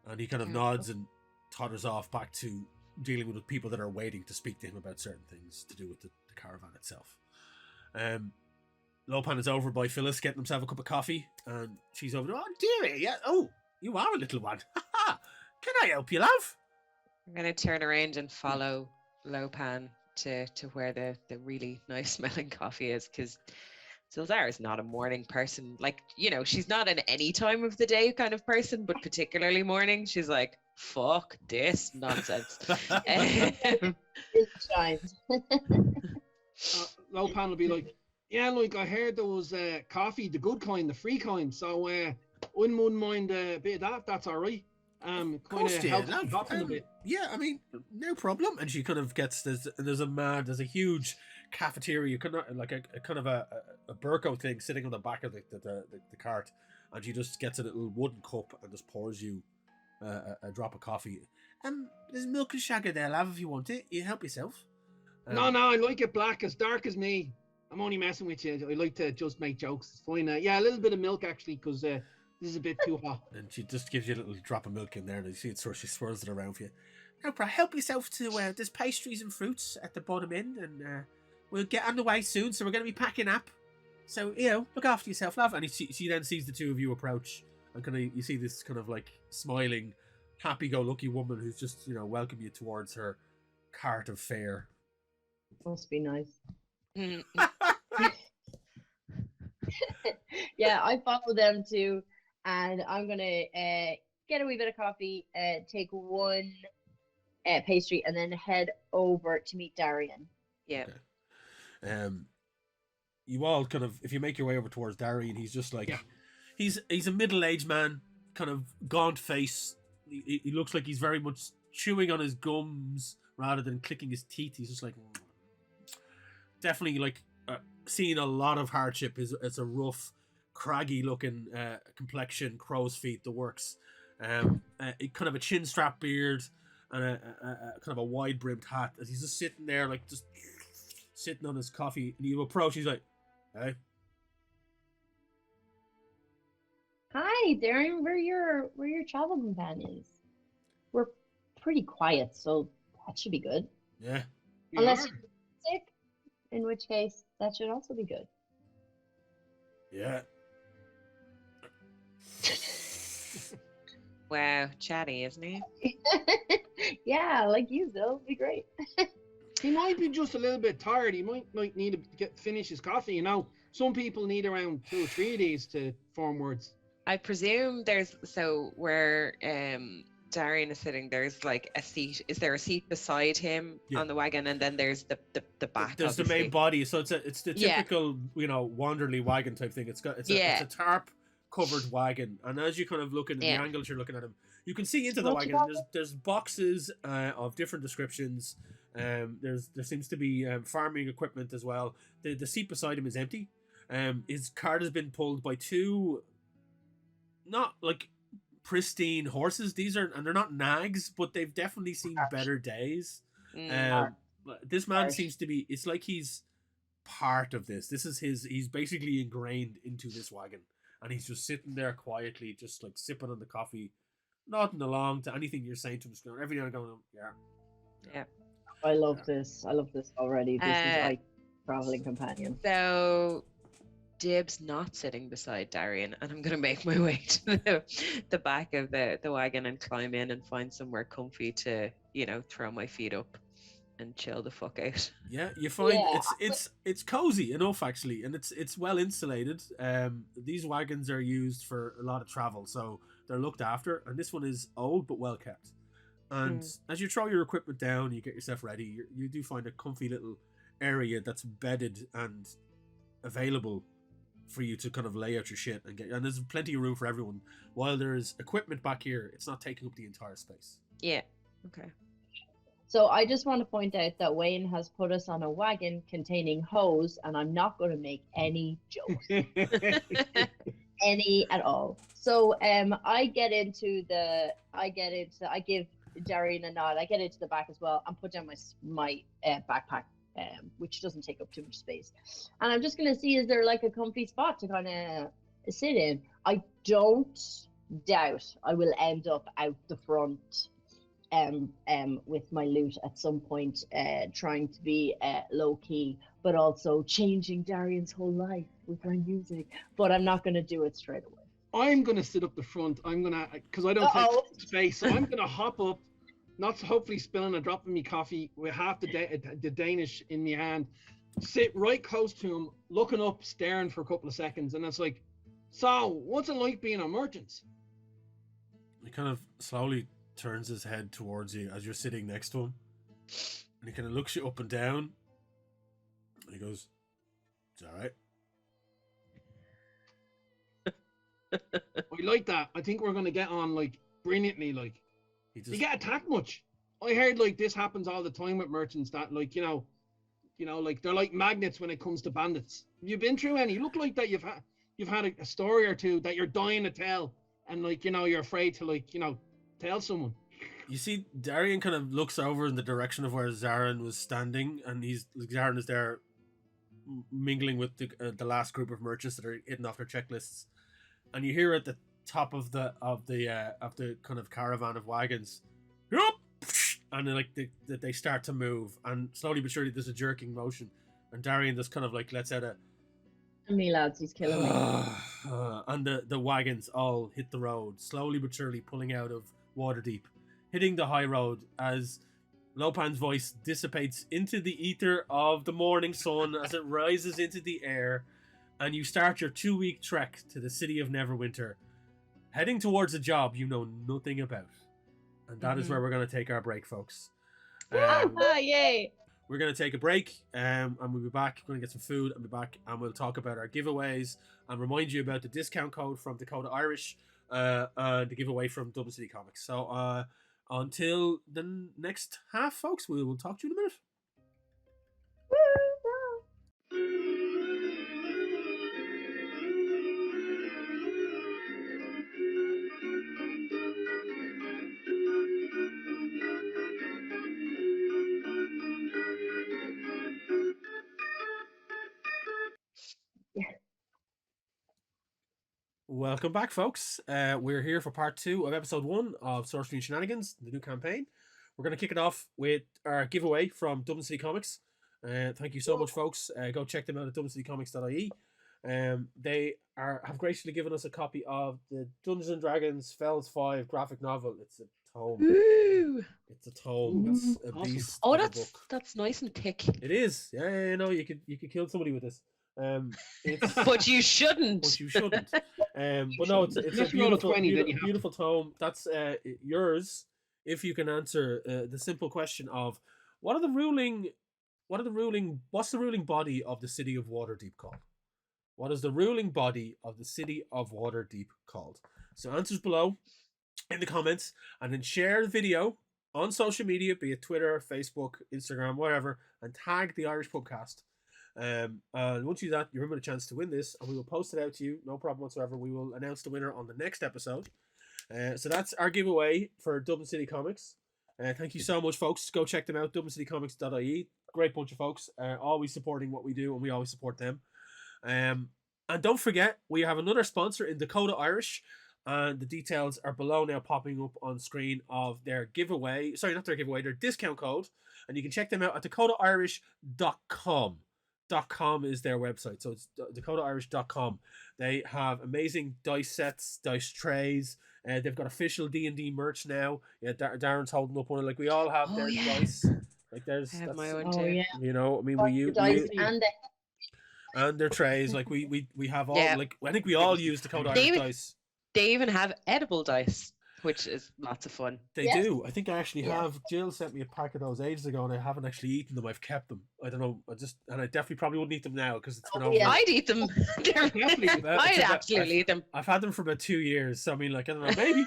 [SPEAKER 1] And he kind of nods and totters off back to dealing with people that are waiting to speak to him about certain things to do with the caravan itself. Lopan is over by Phyllis getting himself a cup of coffee, and she's over, oh dearie, yeah, oh, you are a little one. Can I help you, love?
[SPEAKER 4] I'm going to turn around and follow Lopan to where the really nice smelling coffee is, because Zildar is not a morning person. Like, you know, she's not an any time of the day kind of person, but particularly morning, she's like, fuck this nonsense.
[SPEAKER 3] It shines.
[SPEAKER 2] Lopan will be like, yeah, like I heard there was coffee, the good kind, the free kind. So wouldn't mind a bit of that. If that's all right. Kind of helps me hopping a bit.
[SPEAKER 1] Yeah, I mean, no problem. And she kind of gets there's a huge cafeteria, kind of like a kind of a Burko thing sitting on the back of the cart, and she just gets a little wooden cup and just pours you a drop of coffee. There's milk and sugar there, love, if you want it. You help yourself.
[SPEAKER 2] No, I like it black, as dark as me. I'm only messing with you. I like to just make jokes. It's fine. Yeah, a little bit of milk actually, because this is a bit too hot.
[SPEAKER 1] And she just gives you a little drop of milk in there, and you see it, so she swirls it around for you. No, bro, help yourself to there's pastries and fruits at the bottom end, and we'll get on the way soon. So we're going to be packing up. So look after yourself, love. And she then sees the two of you approach, and you see this kind of like smiling, happy-go-lucky woman who's just welcome you towards her cart of fare.
[SPEAKER 3] Must be nice. Yeah, I follow them too, and I'm gonna get a wee bit of coffee, take one pastry, and then head over to meet Darren.
[SPEAKER 4] Yeah.
[SPEAKER 1] Okay. You all kind of, if you make your way over towards Darren, he's just like, he's a middle-aged man, kind of gaunt face. He looks like he's very much chewing on his gums rather than clicking his teeth. He's just like, definitely like seeing a lot of hardship. It's a rough, craggy looking complexion, crow's feet, the works. Kind of a chin strap beard and a kind of a wide brimmed hat, as he's just sitting there, like just sitting on his coffee. And you approach, he's like, hey.
[SPEAKER 3] Hi, Darren. We're your travel companions. We're pretty quiet, so that should be good.
[SPEAKER 1] Yeah.
[SPEAKER 3] Unless you're sick, in which case that should also be good.
[SPEAKER 1] Yeah.
[SPEAKER 4] Wow, chatty, isn't he?
[SPEAKER 3] Yeah, like you, Zil. Be great.
[SPEAKER 2] He might be just a little bit tired. He might need to finish his coffee. Some people need around 2 or 3 of these to form words.
[SPEAKER 4] I presume where Darren is sitting, there's like a seat. Is there a seat beside him on the wagon, and then there's the back?
[SPEAKER 1] There's
[SPEAKER 4] obviously.
[SPEAKER 1] the main body, so it's the typical Wanderly wagon type thing. It's a tarp covered wagon, and as you kind of look at the angles you're looking at him, you can see into the wagon. There's boxes of different descriptions. There seems to be farming equipment as well. The seat beside him is empty. His cart has been pulled by 2, not like pristine horses. They're not nags, but they've definitely seen better days. This man seems to be, it's like he's part of this. He's basically ingrained into this wagon, and he's just sitting there quietly, just like sipping on the coffee, nodding along to anything you're saying to him, going every now and going,
[SPEAKER 4] yeah.
[SPEAKER 3] I love this. I love this already. This is like traveling companion.
[SPEAKER 4] So Dib's not sitting beside Darren, and I'm gonna make my way to the back of the wagon and climb in and find somewhere comfy to throw my feet up and chill the fuck out.
[SPEAKER 1] Yeah, you find it's cozy enough actually, and it's well insulated. These wagons are used for a lot of travel, so they're looked after, and this one is old but well kept. And as you throw your equipment down, you get yourself ready, you do find a comfy little area that's bedded and available for you to kind of lay out your shit and there's plenty of room for everyone. While there's equipment back here, it's not taking up the entire space.
[SPEAKER 4] Yeah. Okay.
[SPEAKER 3] So I just want to point out that Wayne has put us on a wagon containing hose, and I'm not going to make any jokes, any at all. So I give Darren a nod. I get into the back as well and put down my backpack, which doesn't take up too much space. And I'm just going to see, is there like a comfy spot to kind of sit in? I don't doubt I will end up out the front with my loot at some point, trying to be low key, but also changing Darian's whole life with my music. But I'm not going to do it straight away.
[SPEAKER 2] I'm going to sit up the front. I'm going to, because I don't take space, so I'm going to hop up, not hopefully spilling a drop of me coffee with half the Danish in my hand, sit right close to him, looking up, staring for a couple of seconds, and it's like, so what's it like being a merchant?
[SPEAKER 1] He kind of slowly turns his head towards you as you're sitting next to him, and he kind of looks you up and down, and he goes, "It's all right."
[SPEAKER 2] I like that. I think we're going to get on like brilliantly. Like, do you get attacked much? I heard like this happens all the time with merchants, that like you know, like they're like magnets when it comes to bandits. Have you been through any? You look like that you've had a story or two that you're dying to tell, and like you're afraid to tell someone.
[SPEAKER 1] You see, Darren kind of looks over in the direction of where Zarin was standing, and Zarin is there mingling with the last group of merchants that are hitting off their checklists, and you hear at the top of the kind of caravan of wagons, "Yup!" and they start to move, and slowly but surely there's a jerking motion, and Darren just kind of like lets out a
[SPEAKER 3] me lads, he's killing me.
[SPEAKER 1] And the wagons all hit the road, slowly but surely pulling out of Waterdeep, hitting the high road as Lopan's voice dissipates into the ether of the morning sun as it rises into the air, and you start your 2-week trek to the city of Neverwinter, heading towards a job you know nothing about. And that is where we're going to take our break, folks.
[SPEAKER 4] Yay!
[SPEAKER 1] We're going to take a break, and we'll be back. We're going to get some food and be back, and we'll talk about our giveaways and remind you about the discount code from Dakota Irish and the giveaway from Dublin City Comics. So until the next half, folks, we will talk to you in a minute. Welcome back, folks. We're here for part 2 of episode 1 of Sorcery and Shenanigans, the new campaign. We're going to kick it off with our giveaway from Dublin City Comics. Thank you so much, folks. Go check them out at dublincitycomics.ie. They have graciously given us a copy of the Dungeons and Dragons Fells 5 graphic novel. It's a tome.
[SPEAKER 4] Ooh.
[SPEAKER 1] It's a tome. That's a
[SPEAKER 2] Awesome.
[SPEAKER 1] beast.
[SPEAKER 4] Oh,
[SPEAKER 1] of a book.
[SPEAKER 4] that's nice and thick.
[SPEAKER 1] It is. Yeah, no, you could kill somebody with this. It's,
[SPEAKER 4] But you shouldn't.
[SPEAKER 1] but you shouldn't. But no, it's a
[SPEAKER 2] Unless you roll a 20, then you have to.
[SPEAKER 1] beautiful tome. That's yours if you can answer the simple question of what's the ruling body of the city of Waterdeep called? What is the ruling body of the city of Waterdeep called? So answers below in the comments, and then share the video on social media, be it Twitter, Facebook, Instagram, whatever, and tag the Irish Pubcast. And once you do that, you're given a chance to win this, and we will post it out to you, no problem whatsoever. We will announce the winner on the next episode. So that's our giveaway for Dublin City Comics. Thank you so much, folks. Go check them out, dublincitycomics.ie. Great bunch of folks, always supporting what we do, and we always support them. And don't forget, we have another sponsor in Dakota Irish, and the details are below now, popping up on screen of their giveaway. Sorry, not their giveaway, their discount code, and you can check them out at dakotairish.com. .com is their website, so it's dakotairish.com. They have amazing dice sets, dice trays, and they've got official D&D merch now. Yeah, Darren's holding up one. Like, we all have their dice. Like, there's
[SPEAKER 4] I have my own
[SPEAKER 3] Oh
[SPEAKER 4] too.
[SPEAKER 3] yeah.
[SPEAKER 1] You know, I mean, and their trays. Like, we have all.
[SPEAKER 4] Yeah.
[SPEAKER 1] Like, I think we all use Dakota Irish
[SPEAKER 4] David-
[SPEAKER 1] dice.
[SPEAKER 4] They even have edible dice. which is lots of fun.
[SPEAKER 1] They
[SPEAKER 3] Yes.
[SPEAKER 1] do. I think I actually
[SPEAKER 3] Yes.
[SPEAKER 1] have. Jill sent me a pack of those ages ago, and I haven't actually eaten them. I've kept them. I don't know. I definitely probably wouldn't eat them now because it's been
[SPEAKER 3] Oh,
[SPEAKER 1] over.
[SPEAKER 3] yeah.
[SPEAKER 4] I'd eat them.
[SPEAKER 2] Definitely.
[SPEAKER 4] I'd absolutely eat them.
[SPEAKER 1] I've had them for about 2 years, so I mean, like I don't know, maybe.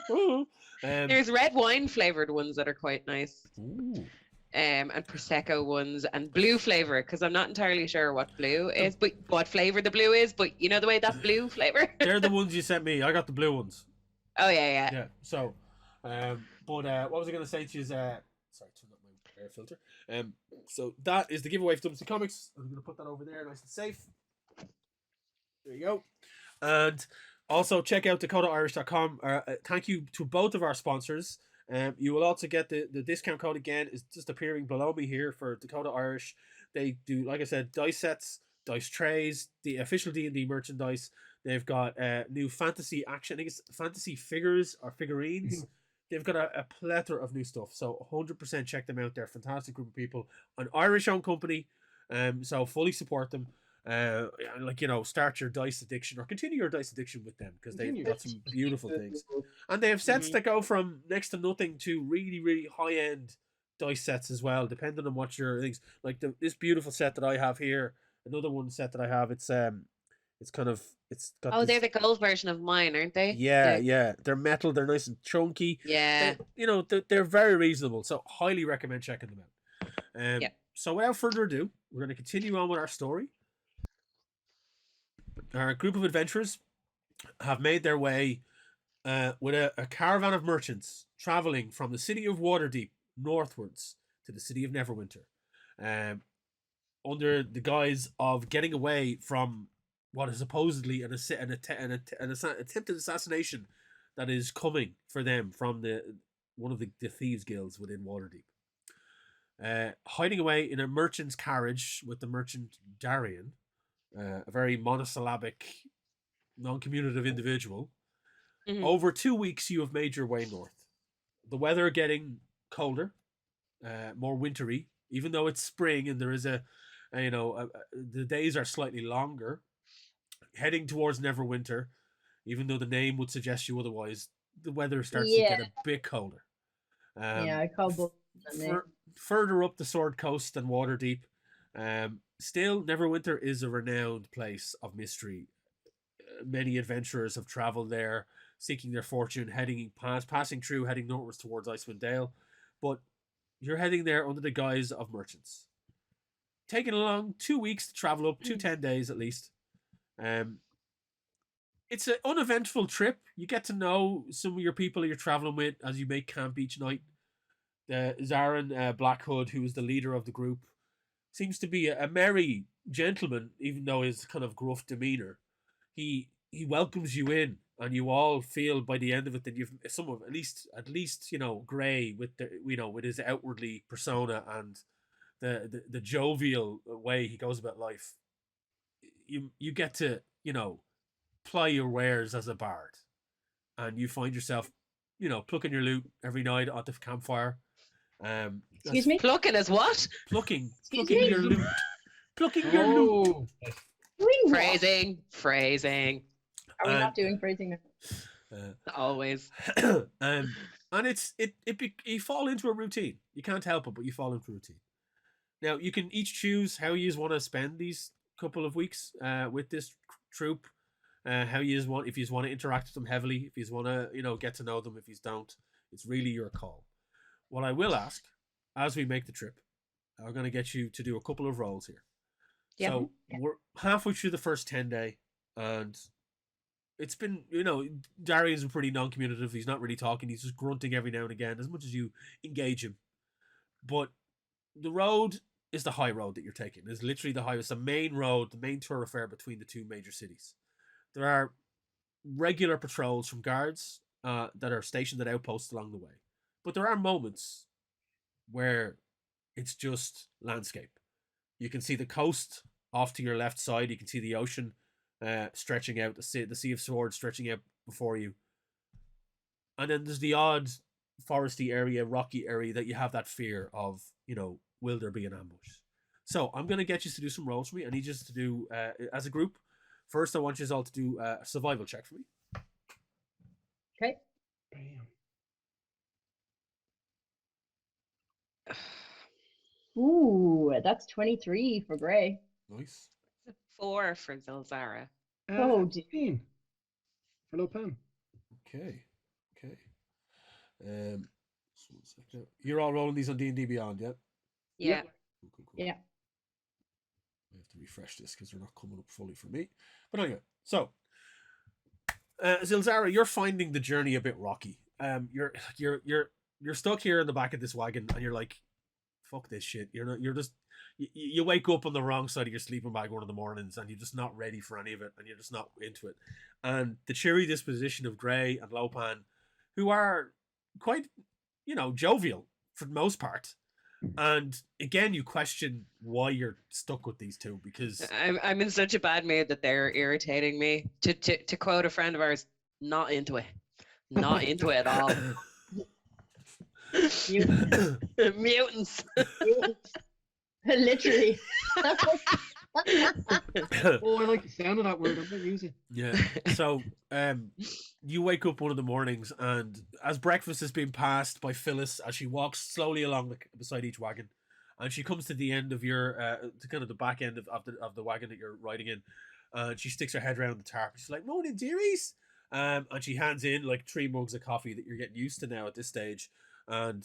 [SPEAKER 4] There's red wine flavored ones that are quite nice.
[SPEAKER 1] Ooh.
[SPEAKER 4] And prosecco ones and blue flavor, because I'm not entirely sure what blue is, but what flavor the blue is. But you know the way that blue flavor.
[SPEAKER 1] They're the ones you sent me. I got the blue ones.
[SPEAKER 4] Oh yeah.
[SPEAKER 1] Yeah. So, but what was I going to say to you? Sorry, turn up my air filter. So that is the giveaway for Dublin City Comics. I'm going to put that over there, nice and safe. There you go. And also check out dakotairish.com. Thank you to both of our sponsors. You will also get the discount code again is just appearing below me here for Dakota Irish. They do, like I said, dice sets, dice trays, the official D&D merchandise. They've got new fantasy action, I think it's fantasy figures or figurines. They've got a plethora of new stuff. So 100% check them out. They're a fantastic group of people. An Irish-owned company. So fully support them. Start your dice addiction or continue your dice addiction with them because they've got some beautiful things. And they have sets that go from next to nothing to really, really high-end dice sets as well, depending on what your things. Like this beautiful set that I have here, another one set that I have, it's got
[SPEAKER 4] they're the gold version of mine, aren't they?
[SPEAKER 1] Yeah. They're metal, they're nice and chunky.
[SPEAKER 4] Yeah.
[SPEAKER 1] They're very reasonable, so highly recommend checking them out. So without further ado, we're going to continue on with our story. Our group of adventurers have made their way with a caravan of merchants traveling from the city of Waterdeep northwards to the city of Neverwinter, under the guise of getting away from what is supposedly an attempted assassination that is coming for them from one of the thieves guilds within Waterdeep. Hiding away in a merchant's carriage with the merchant Darren, a very monosyllabic, non-communicative individual.
[SPEAKER 4] Mhm.
[SPEAKER 1] Over 2 weeks, you have made your way north. The weather getting colder, more wintry, even though it's spring and there is the days are slightly longer. Heading towards Neverwinter, even though the name would suggest you otherwise, the weather starts to get a bit colder.
[SPEAKER 3] I call both.
[SPEAKER 1] Further up the Sword Coast than Waterdeep, still Neverwinter is a renowned place of mystery. Many adventurers have travelled there, seeking their fortune, passing through, heading northwards towards Icewind Dale. But you're heading there under the guise of merchants. Taking along 2 weeks to travel up, 10 days at least. It's an uneventful trip. You get to know some of your people you're traveling with as you make camp each night. Zarin Blackhood, who is the leader of the group, seems to be a merry gentleman, even though his kind of gruff demeanor. He welcomes you in, and you all feel by the end of it that you've someone at least Gray with with his outwardly persona and the jovial way he goes about life. You get to ply your wares as a bard, and you find yourself plucking your loot every night at the campfire.
[SPEAKER 3] Excuse me?
[SPEAKER 4] Plucking as what?
[SPEAKER 1] Plucking
[SPEAKER 3] me?
[SPEAKER 1] your loot. Plucking your loot.
[SPEAKER 3] Doing what?
[SPEAKER 4] Phrasing.
[SPEAKER 3] Are we not doing phrasing now?
[SPEAKER 4] Always.
[SPEAKER 1] And you fall into a routine. You can't help it, but you fall into a routine. Now you can each choose how you want to spend these couple of weeks with this troop. How you want, if you want to interact with them heavily, if you want to get to know them, if you don't, it's really your call. What I will ask, as we make the trip, I'm going to get you to do a couple of rolls here.
[SPEAKER 4] Yep.
[SPEAKER 1] So we're halfway through the first 10 day, and it's been, Darian's pretty non-communicative. He's not really talking. He's just grunting every now and again, as much as you engage him. But the road is the high road that you're taking. It's literally the highway. It's the main road, the main thoroughfare between the two major cities. There are regular patrols from guards that are stationed at outposts along the way. But there are moments where it's just landscape. You can see the coast off to your left side. You can see the ocean stretching out, the Sea of Swords stretching out before you. And then there's the odd foresty area, rocky area that you have that fear of, will there be an ambush? So I'm going to get you to do some rolls for me. I need you to do, as a group, first I want you all to do a survival check for me.
[SPEAKER 3] Okay.
[SPEAKER 2] Bam.
[SPEAKER 3] Ooh, that's 23 for Gray.
[SPEAKER 1] Nice.
[SPEAKER 4] 4 for Zilzara.
[SPEAKER 3] Oh, dear.
[SPEAKER 2] 15 for Lopan.
[SPEAKER 1] Okay. Okay. Just one second. You're all rolling these on D&D Beyond, yeah?
[SPEAKER 4] Yeah.
[SPEAKER 1] Cool.
[SPEAKER 3] Yeah.
[SPEAKER 1] I have to refresh this because they're not coming up fully for me. But anyway, so Zilzara, you're finding the journey a bit rocky. You're stuck here in the back of this wagon, and you're like, "Fuck this shit." You wake up on the wrong side of your sleeping bag one of the mornings, and you're just not ready for any of it, and you're just not into it. And the cheery disposition of Gray and Lopan, who are quite, jovial for the most part. And again, you question why you're stuck with these two, because
[SPEAKER 4] I'm in such a bad mood that they're irritating me. To quote a friend of ours, not into it. Not into it at all. Mutants.
[SPEAKER 3] Literally.
[SPEAKER 2] Oh, I like the sound of that word. I'm going to use it.
[SPEAKER 1] Yeah. So, you wake up one of the mornings, and as breakfast is being passed by Phyllis, as she walks slowly along beside each wagon, and she comes to the end of your, to kind of the back end of the wagon that you're riding in, and she sticks her head around the tarp. She's like, "Morning, dearies," and she hands in like 3 mugs of coffee that you're getting used to now at this stage, and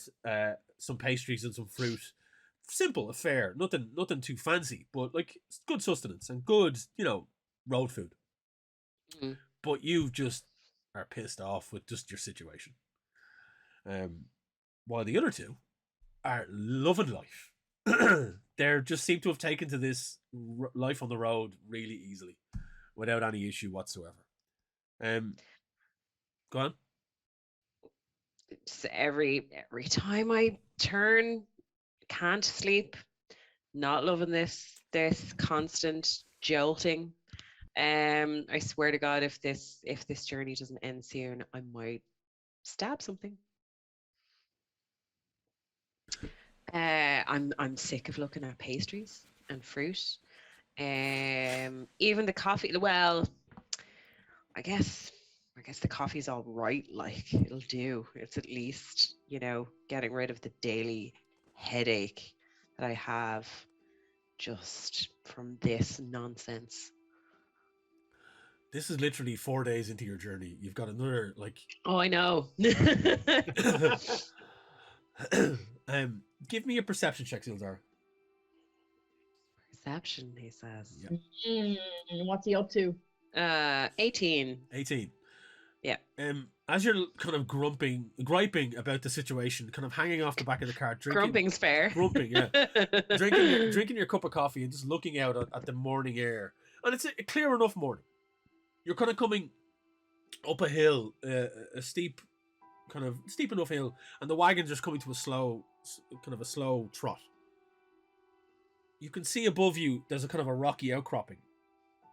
[SPEAKER 1] some pastries and some fruit. Simple affair, nothing too fancy, but like good sustenance and good, road food.
[SPEAKER 4] Mm.
[SPEAKER 1] But you just are pissed off with just your situation. While the other two are loving life. They just seem to have taken to this life on the road really easily, without any issue whatsoever. Go on.
[SPEAKER 4] Just every time I turn, can't sleep. Not loving this constant jolting. I swear to God, if this journey doesn't end soon, I might stab something. I'm sick of looking at pastries and fruit. Even the coffee. Well, I guess the coffee's all right. Like, it'll do. It's at least, getting rid of the daily headache that I have just from this nonsense.
[SPEAKER 1] This is literally 4 days into your journey. You've got another
[SPEAKER 4] Oh, I know.
[SPEAKER 1] Give me a perception check, Zildar.
[SPEAKER 4] Perception, he says.
[SPEAKER 1] Yeah.
[SPEAKER 3] What's he up to?
[SPEAKER 4] 18.
[SPEAKER 1] 18.
[SPEAKER 4] Yeah.
[SPEAKER 1] As you're kind of griping about the situation, kind of hanging off the back of the car, drinking.
[SPEAKER 4] Grumping's fair.
[SPEAKER 1] Grumping, yeah. drinking your cup of coffee and just looking out at the morning air, and it's a clear enough morning. You're kind of coming up a hill, a steep enough hill, and the wagon's just coming to a slow trot. You can see above you there's a kind of a rocky outcropping.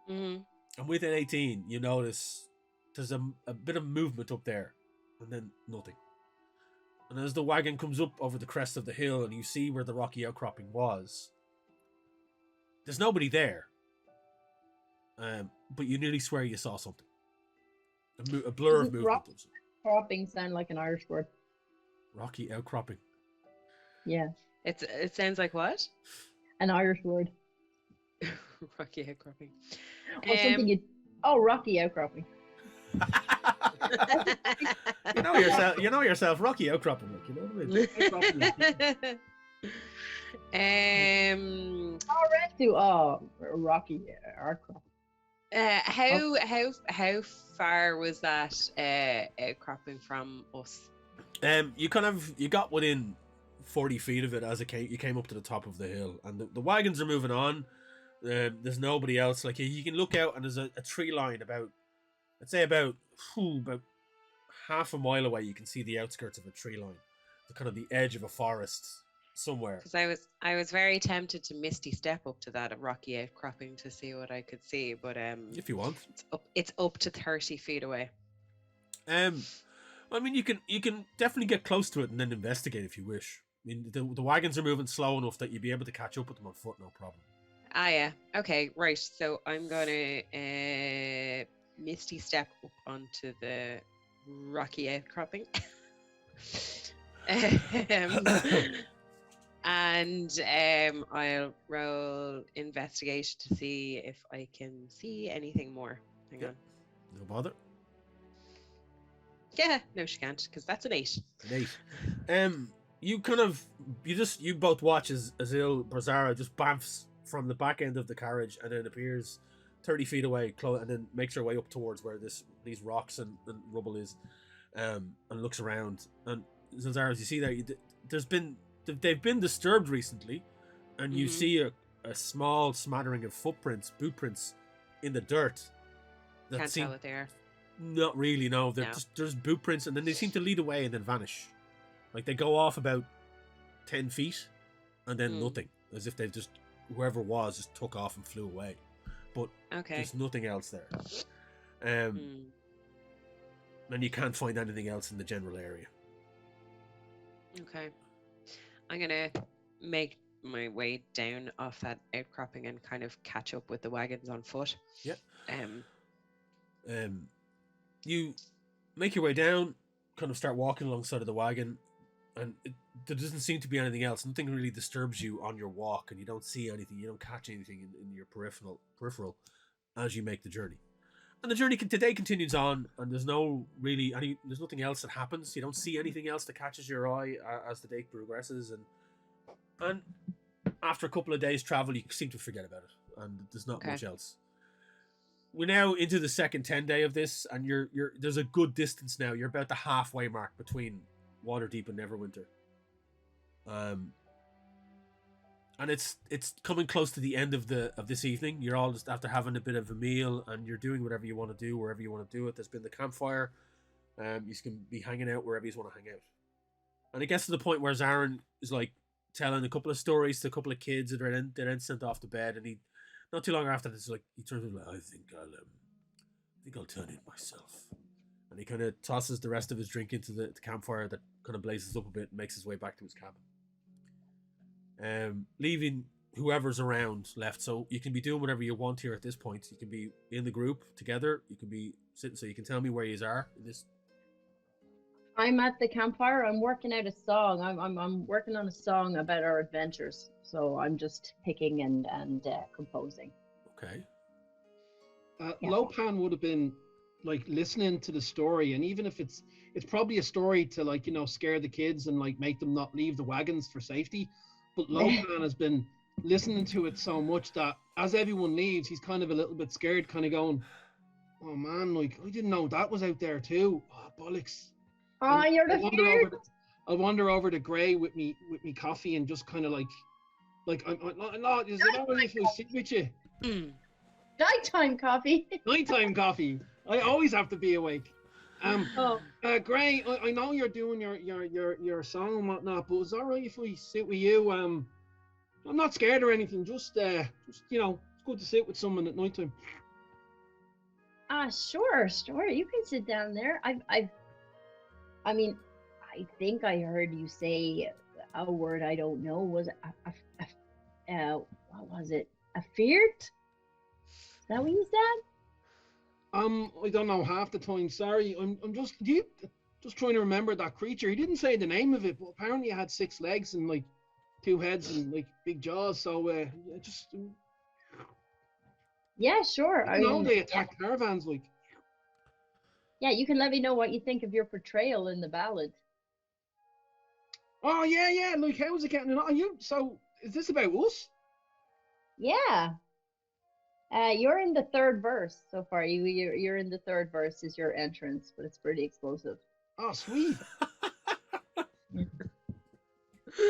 [SPEAKER 4] Mm-hmm.
[SPEAKER 1] And with an 18, you notice there's a bit of movement up there, and then nothing. And as the wagon comes up over the crest of the hill and you see where the rocky outcropping was, there's nobody there. But you nearly swear you saw something. A blur of movement.
[SPEAKER 3] Outcropping sound like an Irish word.
[SPEAKER 1] Rocky outcropping.
[SPEAKER 3] Yeah.
[SPEAKER 4] It sounds like what?
[SPEAKER 3] An Irish word.
[SPEAKER 4] Rocky outcropping.
[SPEAKER 3] Or something rocky outcropping.
[SPEAKER 1] You know yourself, rocky outcropping, like, you know what I mean?
[SPEAKER 3] Rocky outcropping.
[SPEAKER 4] How far was that outcropping from us?
[SPEAKER 1] You got within 40 feet of it as you came up to the top of the hill, and the wagons are moving on. There's nobody else. Like, you can look out and there's a tree line about half a mile away. You can see the outskirts of a tree line, the kind of the edge of a forest somewhere.
[SPEAKER 4] Because I was very tempted to misty step up to that rocky outcropping to see what I could see, but
[SPEAKER 1] if you want,
[SPEAKER 4] it's up to 30 feet away.
[SPEAKER 1] I mean, you can definitely get close to it and then investigate if you wish. I mean, the wagons are moving slow enough that you'd be able to catch up with them on foot, no problem.
[SPEAKER 4] Ah, yeah. Okay, right. So I'm gonna misty step up onto the rocky outcropping. And I'll roll investigation to see if I can see anything more. Hang
[SPEAKER 1] Yep.
[SPEAKER 4] on.
[SPEAKER 1] No bother.
[SPEAKER 4] Yeah, no, she can't, because that's an 8.
[SPEAKER 1] An 8. You both watch as Il Brazara just bamfs from the back end of the carriage and then appears 30 feet away, and then makes her way up towards where these rocks and rubble is, and looks around. And Zilzara, as you see there, they've been disturbed recently, and you see a small smattering of boot prints in the dirt.
[SPEAKER 4] Can't tell what they are.
[SPEAKER 1] Not really, no. They're just boot prints, and then they seem to lead away and then vanish. Like they go off about 10 feet, and then nothing. As if they've just, whoever was, just took off and flew away. But there's nothing else there. And you can't find anything else in the general area.
[SPEAKER 4] Okay. I'm going to make my way down off that outcropping and kind of catch up with the wagons on foot.
[SPEAKER 1] Yeah. You make your way down, kind of start walking alongside of the wagon, and there doesn't seem to be anything else. Nothing really disturbs you on your walk, and you don't see anything. You don't catch anything in your peripheral as you make the journey. And the journey today continues on, and there's nothing else that happens. You don't see anything else that catches your eye as the day progresses, and after a couple of days' travel, you seem to forget about it, and there's not much else. We're now into the second 10 day of this, and you're there's a good distance now. You're about the halfway mark between Waterdeep and Neverwinter. And it's coming close to the end of this evening. You're all just after having a bit of a meal, and you're doing whatever you want to do wherever you want to do it. There's been the campfire. You can be hanging out wherever you want to hang out. And it gets to the point where Zarin is like telling a couple of stories to a couple of kids that are then sent off to bed, and he, not too long after this, like he turns around, I think I'll turn in myself. And he kind of tosses the rest of his drink into the campfire that kind of blazes up a bit and makes his way back to his cabin. Leaving whoever's around left, so you can be doing whatever you want here at this point. You can be in the group together. You can be sitting, so you can tell me where you are in this.
[SPEAKER 3] I'm at the campfire. I'm working out a song. I'm working on a song about our adventures. So I'm just picking and composing.
[SPEAKER 1] Okay.
[SPEAKER 2] Lopan would have been like listening to the story, and even if it's probably a story to, like, you know, scare the kids and like make them not leave the wagons for safety. But Lopan has been listening to it so much that as everyone leaves, he's kind of a little bit scared, kind of going, "Oh man, like I didn't know that was out there too. Oh, bollocks."
[SPEAKER 3] Oh,
[SPEAKER 2] And
[SPEAKER 3] you're the
[SPEAKER 2] I wander over to Grey with me coffee and just kind of like I'm not. Is it alright if I sit with you?
[SPEAKER 3] Nighttime coffee.
[SPEAKER 2] Nighttime coffee. I always have to be awake. Gray, I know you're doing your song and whatnot, but is it alright if we sit with you? I'm not scared or anything. Just you know, it's good to sit with someone at nighttime.
[SPEAKER 3] Sure. You can sit down there. I mean, I think I heard you say a word I don't know. Was it what was it? Afeard? Is that what you said?
[SPEAKER 2] I don't know half the time. Sorry, I'm just trying to remember that creature. He didn't say the name of it, but apparently it had 6 legs and like 2 heads and like big jaws. So just
[SPEAKER 3] yeah, sure.
[SPEAKER 2] I know they attack caravans like.
[SPEAKER 3] Yeah, you can let me know what you think of your portrayal in the ballad.
[SPEAKER 2] Oh yeah. Like, how is it getting on you? So is this about us?
[SPEAKER 3] Yeah. You're in the 3rd verse so far. You're in the 3rd verse is your entrance, but it's pretty explosive.
[SPEAKER 2] Oh, sweet.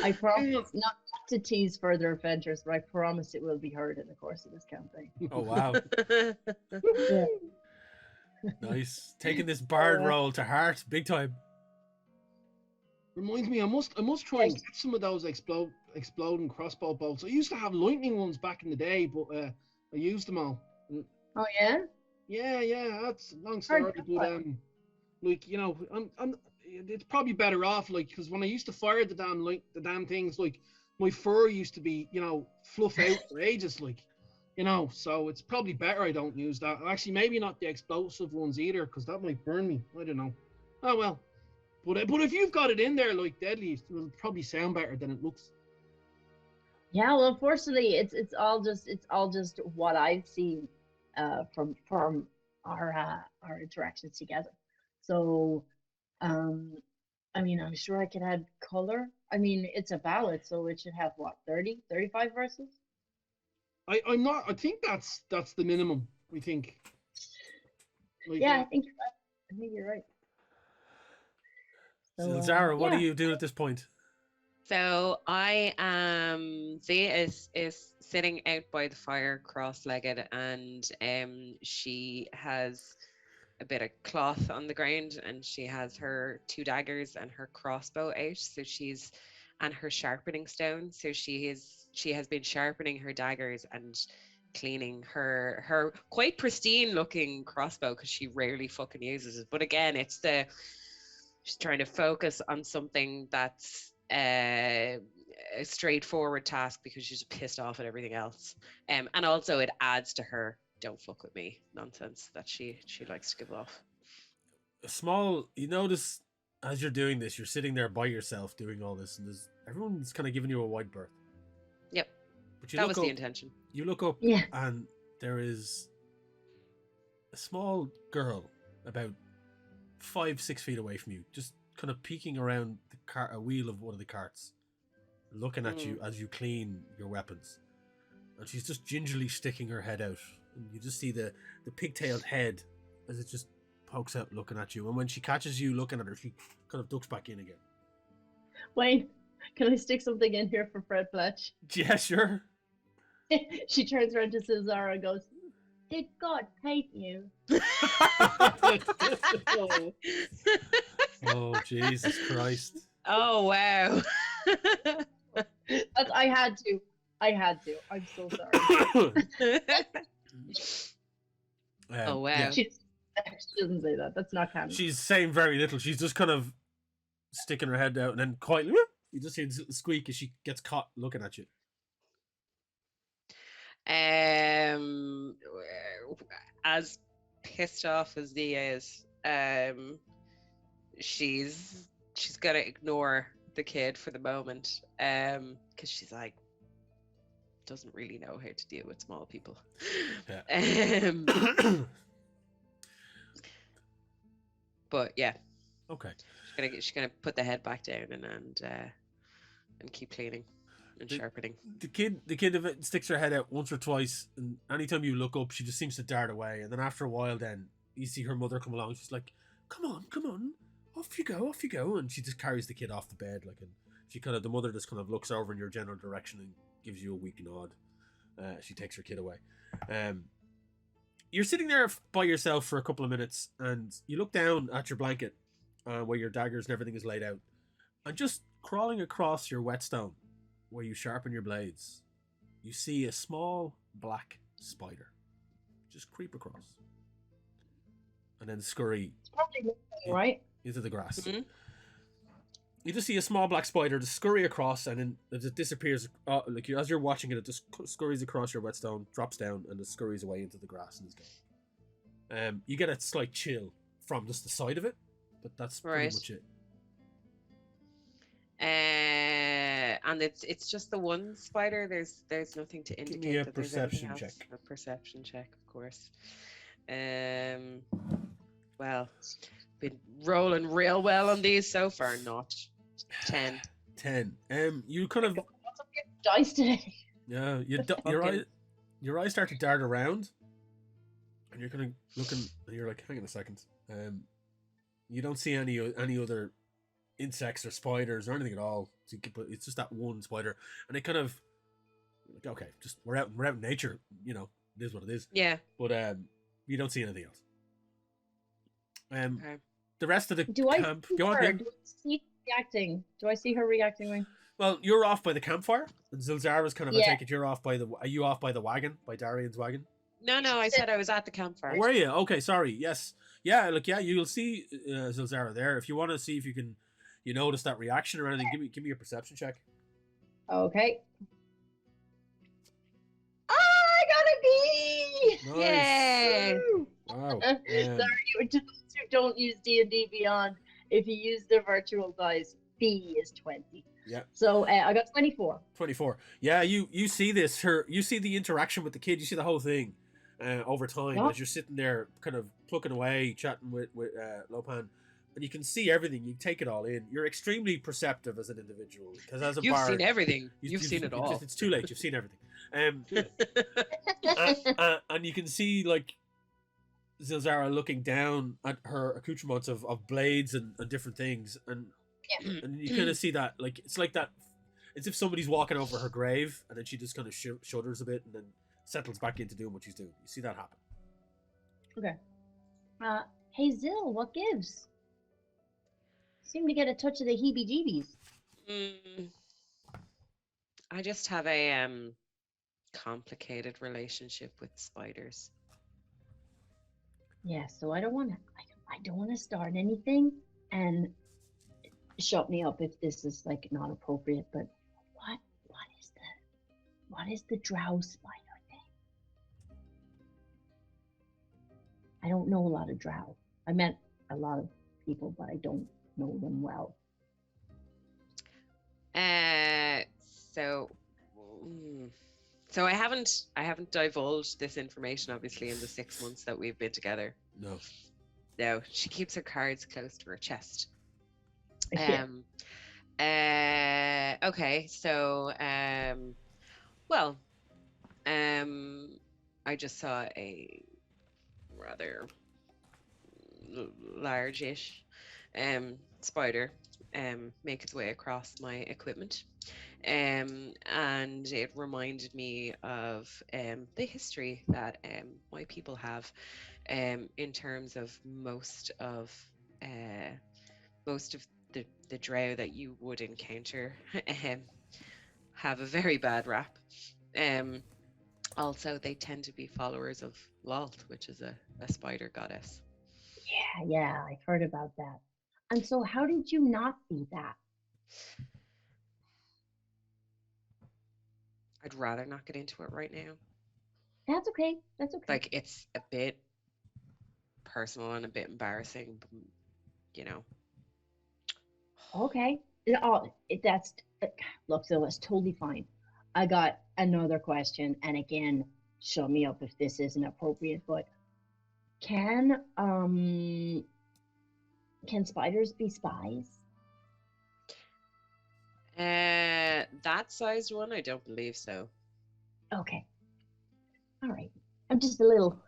[SPEAKER 3] I promise not to tease further adventures, but I promise it will be heard in the course of this campaign.
[SPEAKER 1] Oh wow.
[SPEAKER 3] Yeah.
[SPEAKER 1] Nice. Taking this bard role to heart, big time.
[SPEAKER 2] Reminds me, I must try and get some of those exploding crossbow bolts. I used to have lightning ones back in the day, but I used them all.
[SPEAKER 3] Oh yeah.
[SPEAKER 2] Yeah. That's a long story, but like, you know, it's probably better off, like, because when I used to fire the damn things, like my fur used to be, you know, fluff out for ages, like. You know, so it's probably better I don't use that. Actually, maybe not the explosive ones either, because that might burn me. I don't know. Oh, well. But if you've got it in there, like, deadly, it will probably sound better than it looks.
[SPEAKER 3] Yeah, well, unfortunately, it's all just what I've seen from our interactions together. So, um, I mean, I'm sure I could add color. I mean, it's a ballad, so it should have what, 30, 35 verses?
[SPEAKER 2] I'm not. I think that's the minimum. We think. Like,
[SPEAKER 3] Yeah, I think you're right. I think you're right.
[SPEAKER 1] So,
[SPEAKER 3] So,
[SPEAKER 1] Zara, what are
[SPEAKER 3] yeah.
[SPEAKER 1] you doing at this point?
[SPEAKER 4] So I am. Z is sitting out by the fire, cross-legged, and she has a bit of cloth on the ground, and she has her 2 daggers and her crossbow out. So she's and her sharpening stone. So she has been sharpening her daggers and cleaning her quite pristine looking crossbow because she rarely fucking uses it. But again, she's trying to focus on something that's a straightforward task because she's pissed off at everything else. And also it adds to her "don't fuck with me" nonsense that she likes to give off.
[SPEAKER 1] You notice as you're doing this, you're sitting there by yourself doing all this, and everyone's kind of giving you a wide berth.
[SPEAKER 4] Yep,
[SPEAKER 1] But you
[SPEAKER 4] that
[SPEAKER 1] look
[SPEAKER 4] was
[SPEAKER 1] up,
[SPEAKER 4] the intention.
[SPEAKER 1] You look up,
[SPEAKER 3] Yeah.
[SPEAKER 1] and there is a small girl about 5-6 feet away from you, just kind of peeking around a wheel of one of the carts, looking at you as you clean your weapons. And she's just gingerly sticking her head out, and you just see the pigtailed head as it just pokes out looking at you. And when she catches you looking at her, she kind of ducks back in again.
[SPEAKER 3] Wayne, can I stick something in here for Fred Fletch?
[SPEAKER 1] Yeah, sure.
[SPEAKER 3] She turns around to Zara and goes, "Did God paint you?"
[SPEAKER 1] Oh, Jesus Christ.
[SPEAKER 4] Oh wow.
[SPEAKER 3] I had to. I'm so sorry.
[SPEAKER 4] Oh wow.
[SPEAKER 1] Yeah.
[SPEAKER 3] She doesn't say that. That's not canon.
[SPEAKER 1] She's saying very little. She's just kind of sticking her head out, and then quietly, you just hear the squeak as she gets caught looking at you.
[SPEAKER 4] As pissed off as Nia is, she's gonna ignore the kid for the moment, because she's like doesn't really know how to deal with small people.
[SPEAKER 1] Yeah.
[SPEAKER 4] But yeah.
[SPEAKER 1] Okay.
[SPEAKER 4] She's gonna put the head back down and keep cleaning and sharpening.
[SPEAKER 1] The kid sticks her head out once or twice, and anytime you look up, she just seems to dart away. And then after a while, then you see her mother come along. She's like, "Come on, off you go!" And she just carries the kid off the bed, like, and the mother just kind of looks over in your general direction and gives you a weak nod. She takes her kid away. You're sitting there by yourself for a couple of minutes, and you look down at your blanket, where your daggers and everything is laid out, and just crawling across your whetstone, where you sharpen your blades, you see a small black spider just creep across and then scurry
[SPEAKER 3] It's probably moving, right?
[SPEAKER 1] into the grass.
[SPEAKER 4] Mm-hmm.
[SPEAKER 1] You just see a small black spider just scurry across, and then as it disappears, as you're watching it, it just scurries across your whetstone, drops down, and just scurries away into the grass and is gone. You get a slight chill from just the sight of it, but that's pretty much it.
[SPEAKER 4] And it's just the one spider. There's nothing to indicate.
[SPEAKER 1] Give me a
[SPEAKER 4] that there's anything
[SPEAKER 1] perception
[SPEAKER 4] else.
[SPEAKER 1] check.
[SPEAKER 4] A perception check, of course. Well, been rolling real well on these so far. Not 10.
[SPEAKER 1] 10. You kind of
[SPEAKER 3] Dice today.
[SPEAKER 1] yeah.
[SPEAKER 4] Okay.
[SPEAKER 1] Your eyes start to dart around, and you're kind of looking, and you're like, hang on a second. You don't see any other insects or spiders or anything at all. But it's just that one spider, and it kind of like, okay, just we're out in nature. You know, it is what it is.
[SPEAKER 4] Yeah.
[SPEAKER 1] But you don't see anything else.
[SPEAKER 4] Okay.
[SPEAKER 1] The rest of the
[SPEAKER 3] Do I
[SPEAKER 1] camp.
[SPEAKER 3] see
[SPEAKER 1] Go on,
[SPEAKER 3] her?
[SPEAKER 1] yeah.
[SPEAKER 3] Do I see her reacting? Do I see her reacting? Wayne?
[SPEAKER 1] Well, you're off by the campfire, and Zilzara's kind of.
[SPEAKER 3] Yeah.
[SPEAKER 1] I take it you're off by the. Are you off by the wagon? By Darian's wagon?
[SPEAKER 4] No, I said I was at the campfire.
[SPEAKER 1] Were you? Okay, sorry. Yes. Yeah, look, yeah, you'll see Zilzara there. If you want to see if you can, notice that reaction or anything, give me a perception check.
[SPEAKER 3] Okay. I got a B!
[SPEAKER 1] Nice.
[SPEAKER 4] Yay!
[SPEAKER 1] Wow.
[SPEAKER 3] Sorry, to those who don't use D&D Beyond, if you use the virtual dice, B is 20.
[SPEAKER 1] Yeah.
[SPEAKER 3] So I got 24.
[SPEAKER 1] 24. Yeah, you see this. You see the interaction with the kid. You see the whole thing over time
[SPEAKER 3] Yeah.
[SPEAKER 1] as you're sitting there, kind of plucking away, chatting with Lopan, and you can see everything. You take it all in. You're extremely perceptive as an individual because as a
[SPEAKER 4] You've
[SPEAKER 1] bard,
[SPEAKER 4] seen everything. You've seen it all.
[SPEAKER 1] It's too late. You've seen everything.
[SPEAKER 2] Too late.
[SPEAKER 1] And you can see like Zilzara looking down at her accoutrements of blades and different things, and you kind of see that like it's like that. It's if somebody's walking over her grave, and then she just kind of shudders a bit, and then settles back into doing what she's doing. You see that happen.
[SPEAKER 3] Okay. Hey Zil, what gives? Seem to get a touch of the heebie-jeebies.
[SPEAKER 4] I just have a complicated relationship with spiders.
[SPEAKER 3] Yeah, so I don't want to start anything, and shut me up if this is like not appropriate. But what is the drow spider thing? I don't know a lot of drow. I met a lot of people, but I don't know them well.
[SPEAKER 4] So I haven't divulged this information obviously in the 6 months that we've been together. No, she keeps her cards close to her chest.
[SPEAKER 3] Yeah.
[SPEAKER 4] Okay, so I just saw a rather large-ish spider make its way across my equipment, and it reminded me of the history that my people have in terms of most of the drow that you would encounter have a very bad rap. Also, they tend to be followers of Lalt, which is a spider goddess.
[SPEAKER 3] Yeah, I've heard about that. And so how did you not see that?
[SPEAKER 4] I'd rather not get into it right now.
[SPEAKER 3] That's okay.
[SPEAKER 4] Like, it's a bit personal and a bit embarrassing, you know.
[SPEAKER 3] Okay. Look, Phil, that's totally fine. I got another question, and again, shut me up if this isn't appropriate, but can spiders be spies?
[SPEAKER 4] That sized one, I don't believe so.
[SPEAKER 3] Okay. All right. I'm just a little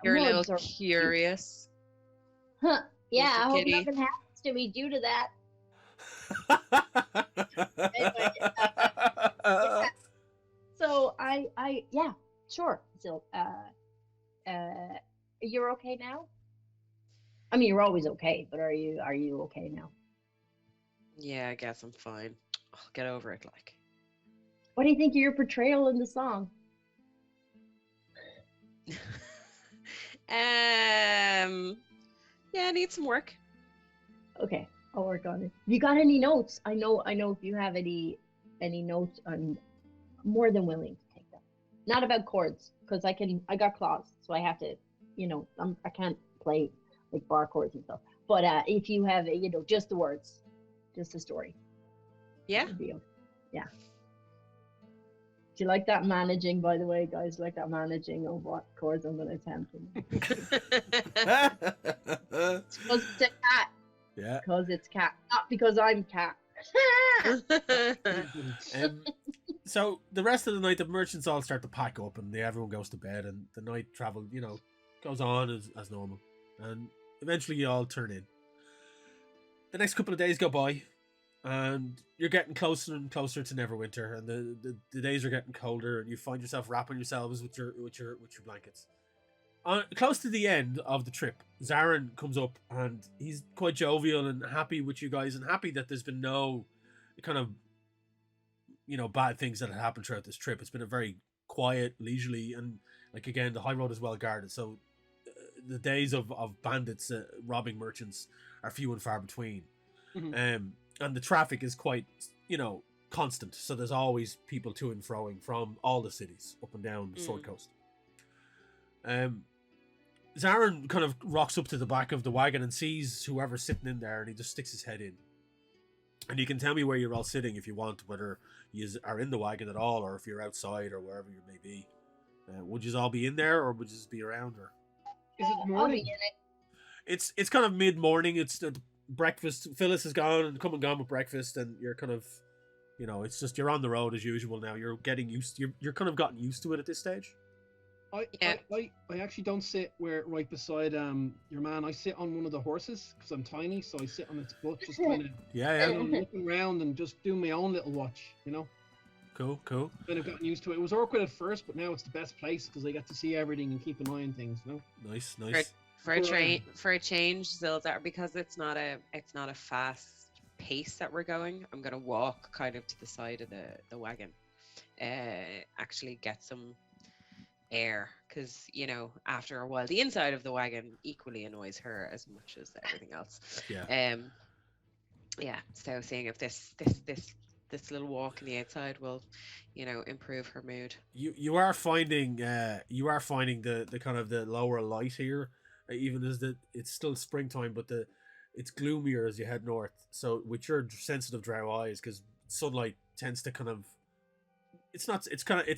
[SPEAKER 4] You're a little
[SPEAKER 3] woods
[SPEAKER 4] curious.
[SPEAKER 3] Huh. Yeah,
[SPEAKER 4] Mr.
[SPEAKER 3] I hope
[SPEAKER 4] Kitty.
[SPEAKER 3] nothing happens to me due to that. Anyway, yeah. So yeah, sure. So you're okay now? I mean, you're always okay, but are you okay now?
[SPEAKER 4] Yeah, I guess I'm fine. I'll get over it, like.
[SPEAKER 3] What do you think of your portrayal in the song?
[SPEAKER 4] Yeah, I need some work.
[SPEAKER 3] Okay, I'll work on it. Have you got any notes? I know if you have any notes, I'm more than willing to take them. Not about chords, because I got claws, so I have to, I can't play like bar chords and stuff. But if you have, just the words, just the story.
[SPEAKER 4] Yeah.
[SPEAKER 3] Yeah. Do you like that managing, by the way, guys? Like that managing of what chords I'm going to attempt? It's because it's a cat.
[SPEAKER 1] Yeah.
[SPEAKER 3] Because it's cat, not because I'm cat.
[SPEAKER 1] So the rest of the night, the merchants all start to pack up, and everyone goes to bed, and the night travel, goes on as normal, and eventually you all turn in. The next couple of days go by, and you're getting closer and closer to Neverwinter, and the days are getting colder, and you find yourself wrapping yourselves with your blankets. Close to the end of the trip, Zarin comes up, and he's quite jovial and happy with you guys, and happy that there's been no kind of bad things that have happened throughout this trip. It's been a very quiet, leisurely, and like again, the high road is well guarded, so the days of bandits robbing merchants are few and far between.
[SPEAKER 2] Mhm.
[SPEAKER 1] And the traffic is quite constant, so there's always people to and froing from all the cities up and down the Sword Coast. Zarin kind of rocks up to the back of the wagon and sees whoever's sitting in there, and he just sticks his head in. And you can tell me where you're all sitting if you want, whether you are in the wagon at all, or if you're outside, or wherever you may be. Would you all be in there, or would you just be around? Or
[SPEAKER 2] Is it
[SPEAKER 3] I'll be
[SPEAKER 2] morning?
[SPEAKER 3] in it.
[SPEAKER 1] it's kind of mid-morning. It's the breakfast. Phyllis is gone and come and gone with breakfast, and you're kind of, it's just you're on the road as usual now. You're getting used. You're kind of gotten used to it at this stage.
[SPEAKER 4] Yeah.
[SPEAKER 2] I actually don't sit right beside your man. I sit on one of the horses because I'm tiny, so I sit on its butt, just kind of
[SPEAKER 1] Yeah.
[SPEAKER 2] looking around and just doing my own little watch.
[SPEAKER 1] Cool.
[SPEAKER 2] Kind of gotten used to it. It was awkward at first, but now it's the best place because I get to see everything and keep an eye on things.
[SPEAKER 1] Nice.
[SPEAKER 4] For a change, Zildar, because it's not a fast pace that we're going. I'm gonna walk kind of to the side of the wagon, actually get some air, because after a while the inside of the wagon equally annoys her as much as everything else. So seeing if this little walk on the outside will improve her mood.
[SPEAKER 1] You are finding the kind of the lower light here, even as it's still springtime, but it's gloomier as you head north. So with your sensitive drow eyes, because sunlight tends to kind of, it's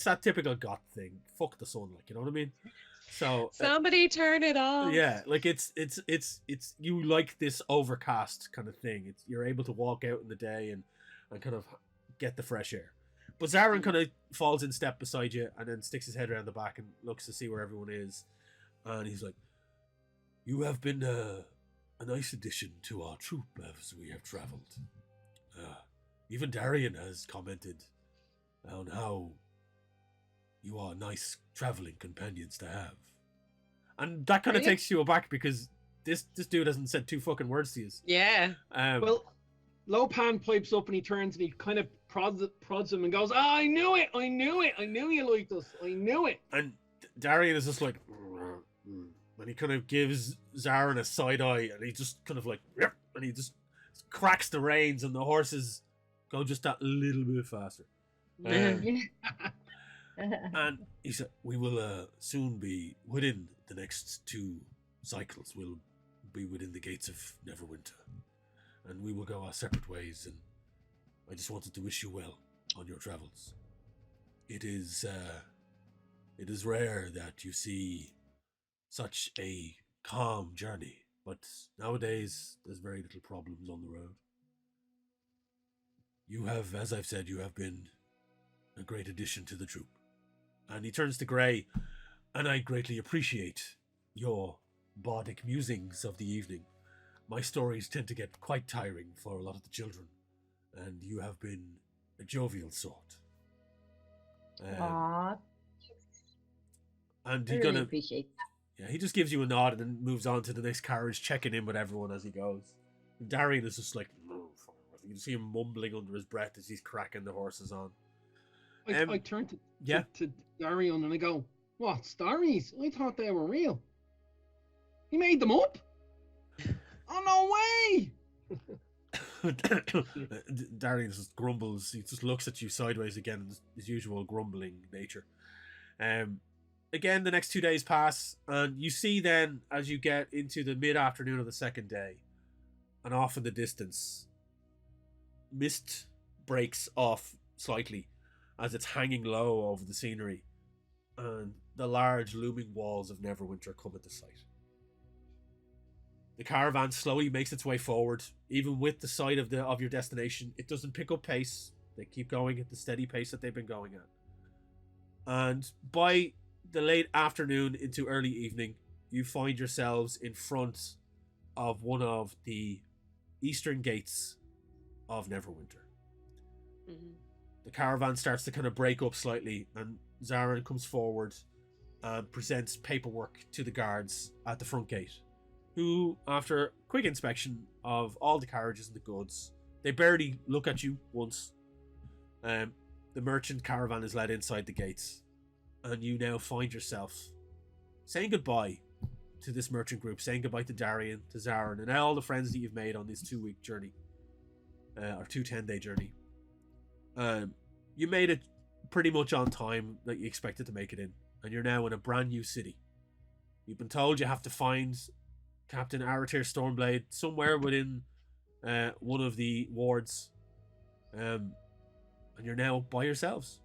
[SPEAKER 1] that typical goth thing. Fuck the sunlight, you know what I mean? So
[SPEAKER 4] somebody turn it off.
[SPEAKER 1] Yeah, like it's you like this overcast kind of thing. You're able to walk out in the day and kind of get the fresh air. But Zarin kind of falls in step beside you and then sticks his head around the back and looks to see where everyone is. And he's like, "You have been a nice addition to our troop as we have travelled. Even Darren has commented on how you are nice travelling companions to have." And that kind of takes you aback because this dude hasn't said two fucking words to you.
[SPEAKER 4] Yeah.
[SPEAKER 2] Well, Lopan pipes up and he turns and he kind of prods him and goes, "I knew it! I knew you liked us! I knew it!"
[SPEAKER 1] And Darren is just like, and he kind of gives Zarin a side eye, and he just kind of like, and he just cracks the reins, and the horses go just that little bit faster. And he said, "We will soon be within the next 2 cycles. We'll be within the gates of Neverwinter, and we will go our separate ways. And I just wanted to wish you well on your travels. It is rare that you see such a calm journey, but nowadays there's very little problems on the road. You have, as I've said, you have been a great addition to the troop." And he turns to Grey, "And I greatly appreciate your bardic musings of the evening. My stories tend to get quite tiring for a lot of the children, and you have been a jovial sort."
[SPEAKER 3] Aww.
[SPEAKER 1] And
[SPEAKER 3] I
[SPEAKER 1] he
[SPEAKER 3] really appreciate that.
[SPEAKER 1] yeah, he just gives you a nod and then moves on to the next carriage, checking in with everyone as he goes. And Darren is just like, "No." You can see him mumbling under his breath as he's cracking the horses on.
[SPEAKER 2] I turn to Darion and I go, "What, stories? I thought they were real. He made them up? Oh, no way!"
[SPEAKER 1] Darian just grumbles. He just looks at you sideways again, his usual grumbling nature. Again, the next 2 days pass, and you see then, as you get into the mid-afternoon of the second day, and off in the distance, mist breaks off slightly as it's hanging low over the scenery, and the large looming walls of Neverwinter come into sight. The caravan slowly makes its way forward. Even with the sight of your destination, it doesn't pick up pace. They keep going at the steady pace that they've been going at. And by the late afternoon into early evening, you find yourselves in front of one of the eastern gates of Neverwinter.
[SPEAKER 4] Mm-hmm.
[SPEAKER 1] The caravan starts to kind of break up slightly, and Zarin comes forward and presents paperwork to the guards at the front gate, who, after quick inspection of all the carriages and the goods, they barely look at you once. The merchant caravan is led inside the gates, and you now find yourself saying goodbye to this merchant group, saying goodbye to Darien, to Zarin, and all the friends that you've made on this 2-week journey, or 2 10-day journey. You made it pretty much on time that you expected to make it in, and you're now in a brand new city. You've been told you have to find Captain Aratir Stormblade somewhere within one of the wards, and you're now by yourselves.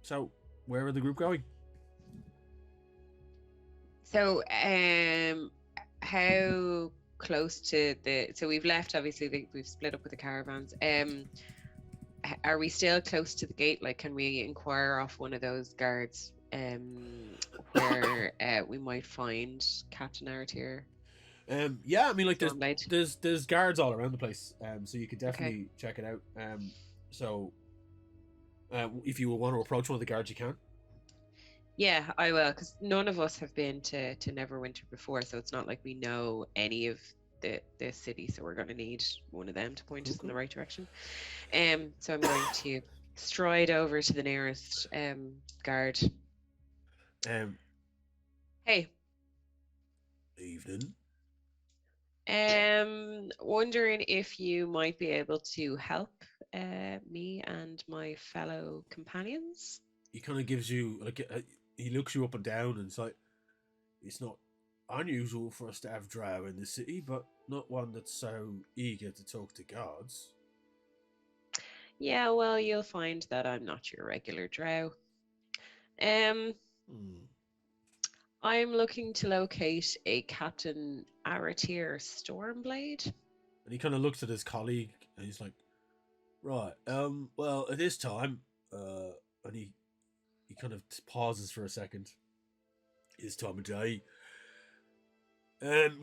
[SPEAKER 1] So, where are the group going?
[SPEAKER 4] So, how close to the? So we've left. Obviously, we've split up with the caravans. Are we still close to the gate? Like, can we inquire off one of those guards? Where we might find Captain Aratir?
[SPEAKER 1] Yeah, I mean, like
[SPEAKER 4] Stormblade.
[SPEAKER 1] there's guards all around the place. So you could
[SPEAKER 4] Okay.
[SPEAKER 1] definitely check it out. So if you want to approach one of the guards, you can.
[SPEAKER 4] Yeah, I will, because none of us have been to Neverwinter before, so it's not like we know any of the city. So we're going to need one of them to point us in the right direction. So I'm going to stride over to the nearest guard. Hey.
[SPEAKER 1] Evening.
[SPEAKER 4] Wondering if you might be able to help me and my fellow companions.
[SPEAKER 1] He kind of gives you like he looks you up and down, and it's like it's not unusual for us to have drow in the city, but not one that's so eager to talk to guards.
[SPEAKER 4] Yeah, well, you'll find that I'm not your regular drow. I'm looking to locate a Captain Aratir Stormblade.
[SPEAKER 1] And he kind of looks at his colleague, and he's like, "Right, well, at this time, and he kind of pauses for a second. This time of day,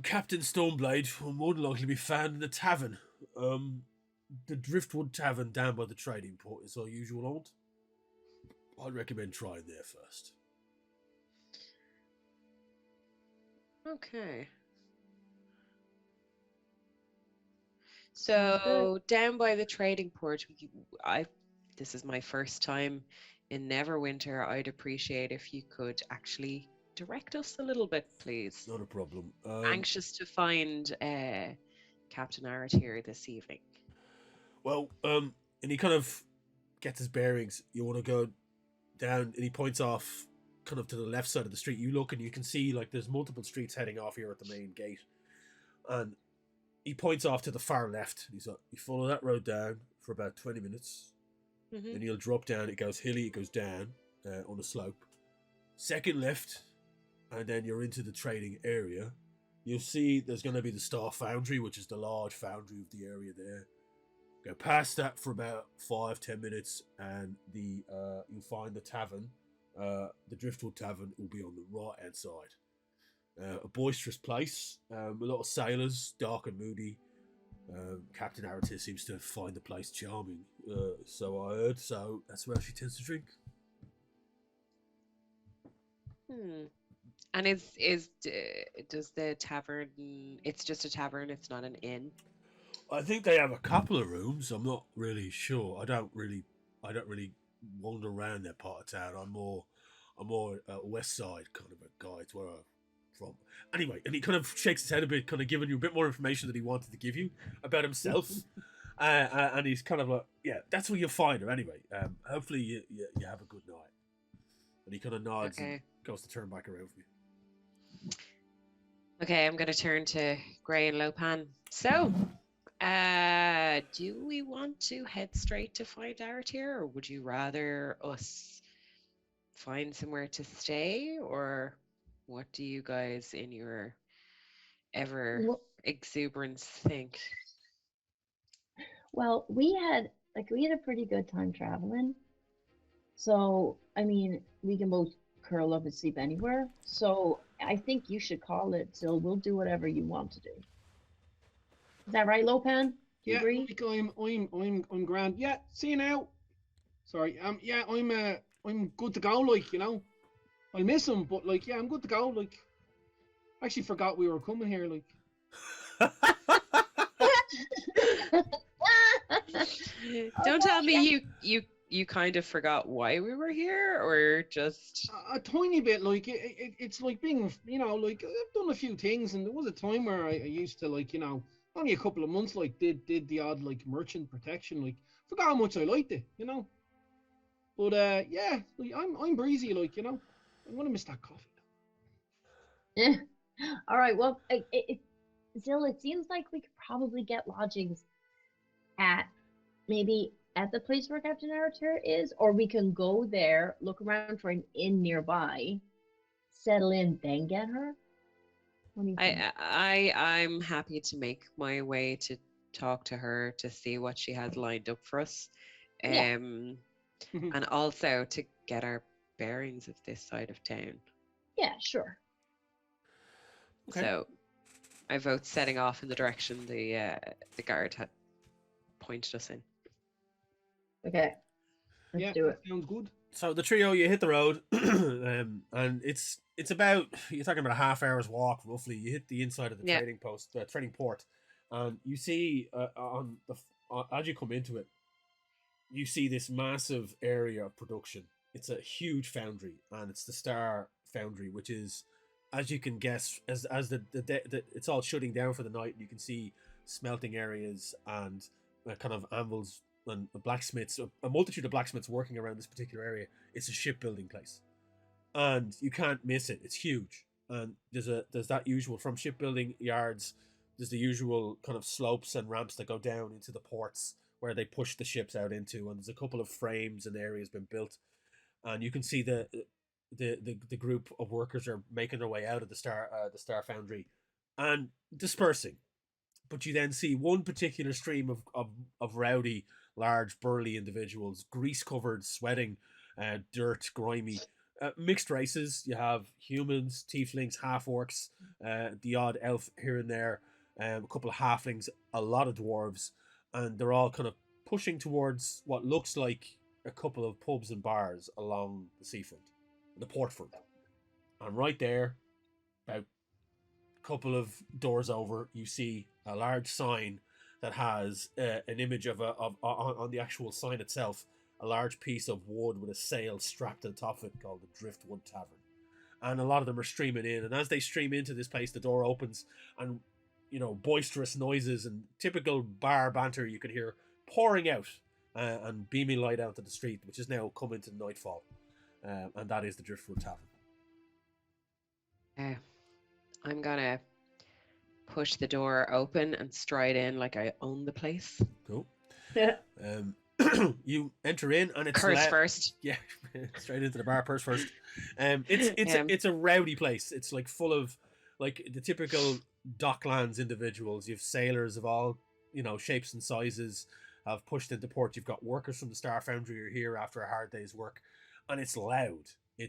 [SPEAKER 1] Captain Stormblade will more than likely be found in the tavern. The Driftwood Tavern down by the trading port is our usual haunt. I'd recommend trying there first."
[SPEAKER 4] Okay. So down by the trading port, this is my first time in Neverwinter. I'd appreciate if you could actually direct us a little bit, please.
[SPEAKER 1] Not a problem.
[SPEAKER 4] Anxious to find Captain Aratir this evening.
[SPEAKER 1] Well, and he kind of gets his bearings. You want to go down, and he points off kind of to the left side of the street. You look and you can see like there's multiple streets heading off here at the main gate, and he points off to the far left. He's like, you follow that road down for about 20 minutes, then you'll drop down. It goes hilly, it goes down on a slope. Second left, and then you're into the trading area. You'll see there's going to be the Star Foundry, which is the large foundry of the area there. Go past that for about 5-10 minutes, and you'll find the tavern. The Driftwood Tavern will be on the right hand side. A boisterous place, a lot of sailors, dark and moody. Captain Aratir seems to find the place charming, so I heard. So that's where she tends to drink.
[SPEAKER 4] And does the tavern? It's just a tavern. It's not an inn.
[SPEAKER 1] I think they have a couple of rooms. I'm not really sure. I don't really wander around that part of town. I'm more west side kind of a guy. It's where I'm from. Anyway, and he kind of shakes his head a bit, kind of giving you a bit more information that he wanted to give you about himself. And he's kind of like, yeah, that's where you'll find her anyway. Hopefully you have a good night. And he kind of nods and goes to turn back around for you.
[SPEAKER 4] Okay, I'm going to turn to Gray and Lopan. So, do we want to head straight to find Aratir, or would you rather us find somewhere to stay, or what do you guys in your ever exuberance think?
[SPEAKER 3] Well, we had a pretty good time traveling. So, I mean, we can both curl up and sleep anywhere. So, I think you should call it. So, we'll do whatever you want to do. Is that right, Lopan? Do you agree?
[SPEAKER 2] I'm grand. Yeah, see you now. Sorry. Yeah, I'm good to go. Like, you know, I'll miss him, but like, yeah, I'm good to go. Like, I actually forgot we were coming here. Like,
[SPEAKER 4] Don't tell me you kind of forgot why we were here, or just
[SPEAKER 2] a tiny bit. Like, it's like being, you know, like I've done a few things, and there was a time where I used to, like, you know, only a couple of months, like did the odd like merchant protection. Like, forgot how much I liked it, you know. But yeah, like, I'm breezy, like, you know. I'm gonna miss that coffee.
[SPEAKER 3] Yeah. All right. Well, Zill, it seems like we could probably get lodgings at maybe at the place where Captain Aratur is, or we can go there, look around for an inn nearby, settle in, then get her. What do you think?
[SPEAKER 4] I'm happy to make my way to talk to her to see what she has lined up for us.
[SPEAKER 3] Yeah.
[SPEAKER 4] Um, and also to get our bearings of this side of town.
[SPEAKER 3] Yeah, sure.
[SPEAKER 1] Okay.
[SPEAKER 4] So I vote setting off in the direction the guard had pointed us in.
[SPEAKER 3] Okay. Let's do it.
[SPEAKER 2] Sounds good.
[SPEAKER 1] So the trio, you hit the road, and it's about, you're talking about a half hour's walk roughly. You hit the inside of the
[SPEAKER 4] Yeah.
[SPEAKER 1] trading post, the trading port, and you see as you come into it, you see this massive area of production. It's a huge foundry, and it's the Star Foundry, which is, as you can guess, as the it's all shutting down for the night. You can see smelting areas and kind of anvils and blacksmiths, a multitude of blacksmiths working around this particular area. It's a shipbuilding place, and you can't miss it. It's huge, and there's that usual from shipbuilding yards. There's the usual kind of slopes and ramps that go down into the ports where they push the ships out into, and there's a couple of frames and areas been built, and you can see the group of workers are making their way out of the Star Foundry and dispersing. But you then see one particular stream of rowdy, large, burly individuals, grease covered, sweating, dirt, grimy, mixed races. You have humans, tieflings, half orcs, the odd elf here and there, a couple of halflings, a lot of dwarves, and they're all kind of pushing towards what looks like a couple of pubs and bars along the seafront, the port front. And right there, about couple of doors over, you see a large sign that has an image of on the actual sign itself, a large piece of wood with a sail strapped to the top of it called the Driftwood Tavern. And a lot of them are streaming in, and as they stream into this place, the door opens, and boisterous noises and typical bar banter you can hear pouring out and beaming light out to the street, which is now coming to nightfall, and that is the Driftwood Tavern.
[SPEAKER 4] I'm gonna push the door open and stride in like I own the place.
[SPEAKER 1] Cool.
[SPEAKER 3] Yeah.
[SPEAKER 1] You enter in, and it's
[SPEAKER 4] Purse first.
[SPEAKER 1] Yeah, straight into the bar. Purse first. It's a rowdy place. It's like full of like the typical Docklands individuals. You have sailors of all shapes and sizes have pushed into port. You've got workers from the Star Foundry who are here after a hard day's work, and it's loud. You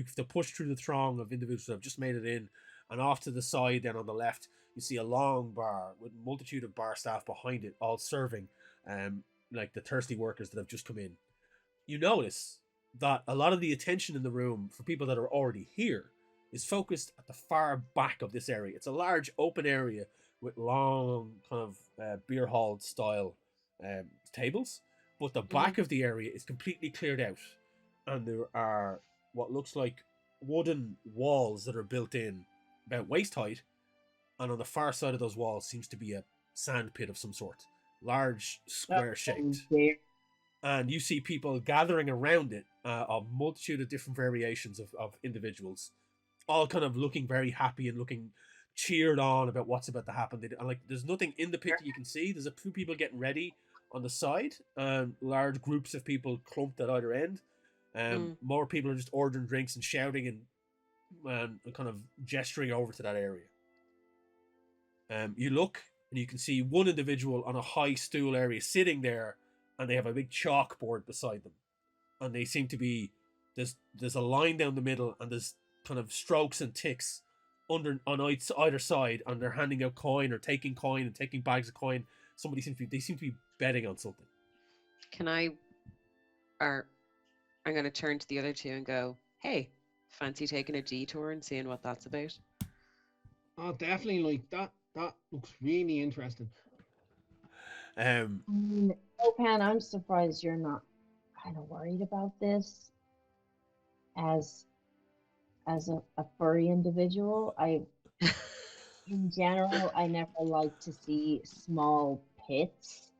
[SPEAKER 1] have to push through the throng of individuals that have just made it in, and off to the side, then on the left, you see a long bar with a multitude of bar staff behind it, all serving, like the thirsty workers that have just come in. You notice that a lot of the attention in the room for people that are already here is focused at the far back of this area. It's a large open area with long kind of beer hall style tables, but the back of the area is completely cleared out, and there are what looks like wooden walls that are built in about waist height, and on the far side of those walls seems to be a sand pit of some sort, large, square shaped. And you see people gathering around it, a multitude of different variations of individuals, all kind of looking very happy and looking cheered on about what's about to happen. And like, there's nothing in the pit that you can see. There's a few people getting ready on the side, and large groups of people clumped at either end. More people are just ordering drinks and shouting and kind of gesturing over to that area. You look, and you can see one individual on a high stool area sitting there, and they have a big chalkboard beside them, and they seem to be there's a line down the middle, and there's kind of strokes and ticks on either side, and they're handing out coin or taking coin and taking bags of coin. They seem to be betting on something.
[SPEAKER 4] I'm going to turn to the other two and go, hey, fancy taking a detour and seeing what that's about?
[SPEAKER 2] Oh, definitely. Like that looks really interesting.
[SPEAKER 3] Lopan, I'm surprised you're not kind of worried about this as a furry individual. In general, I never like to see small pits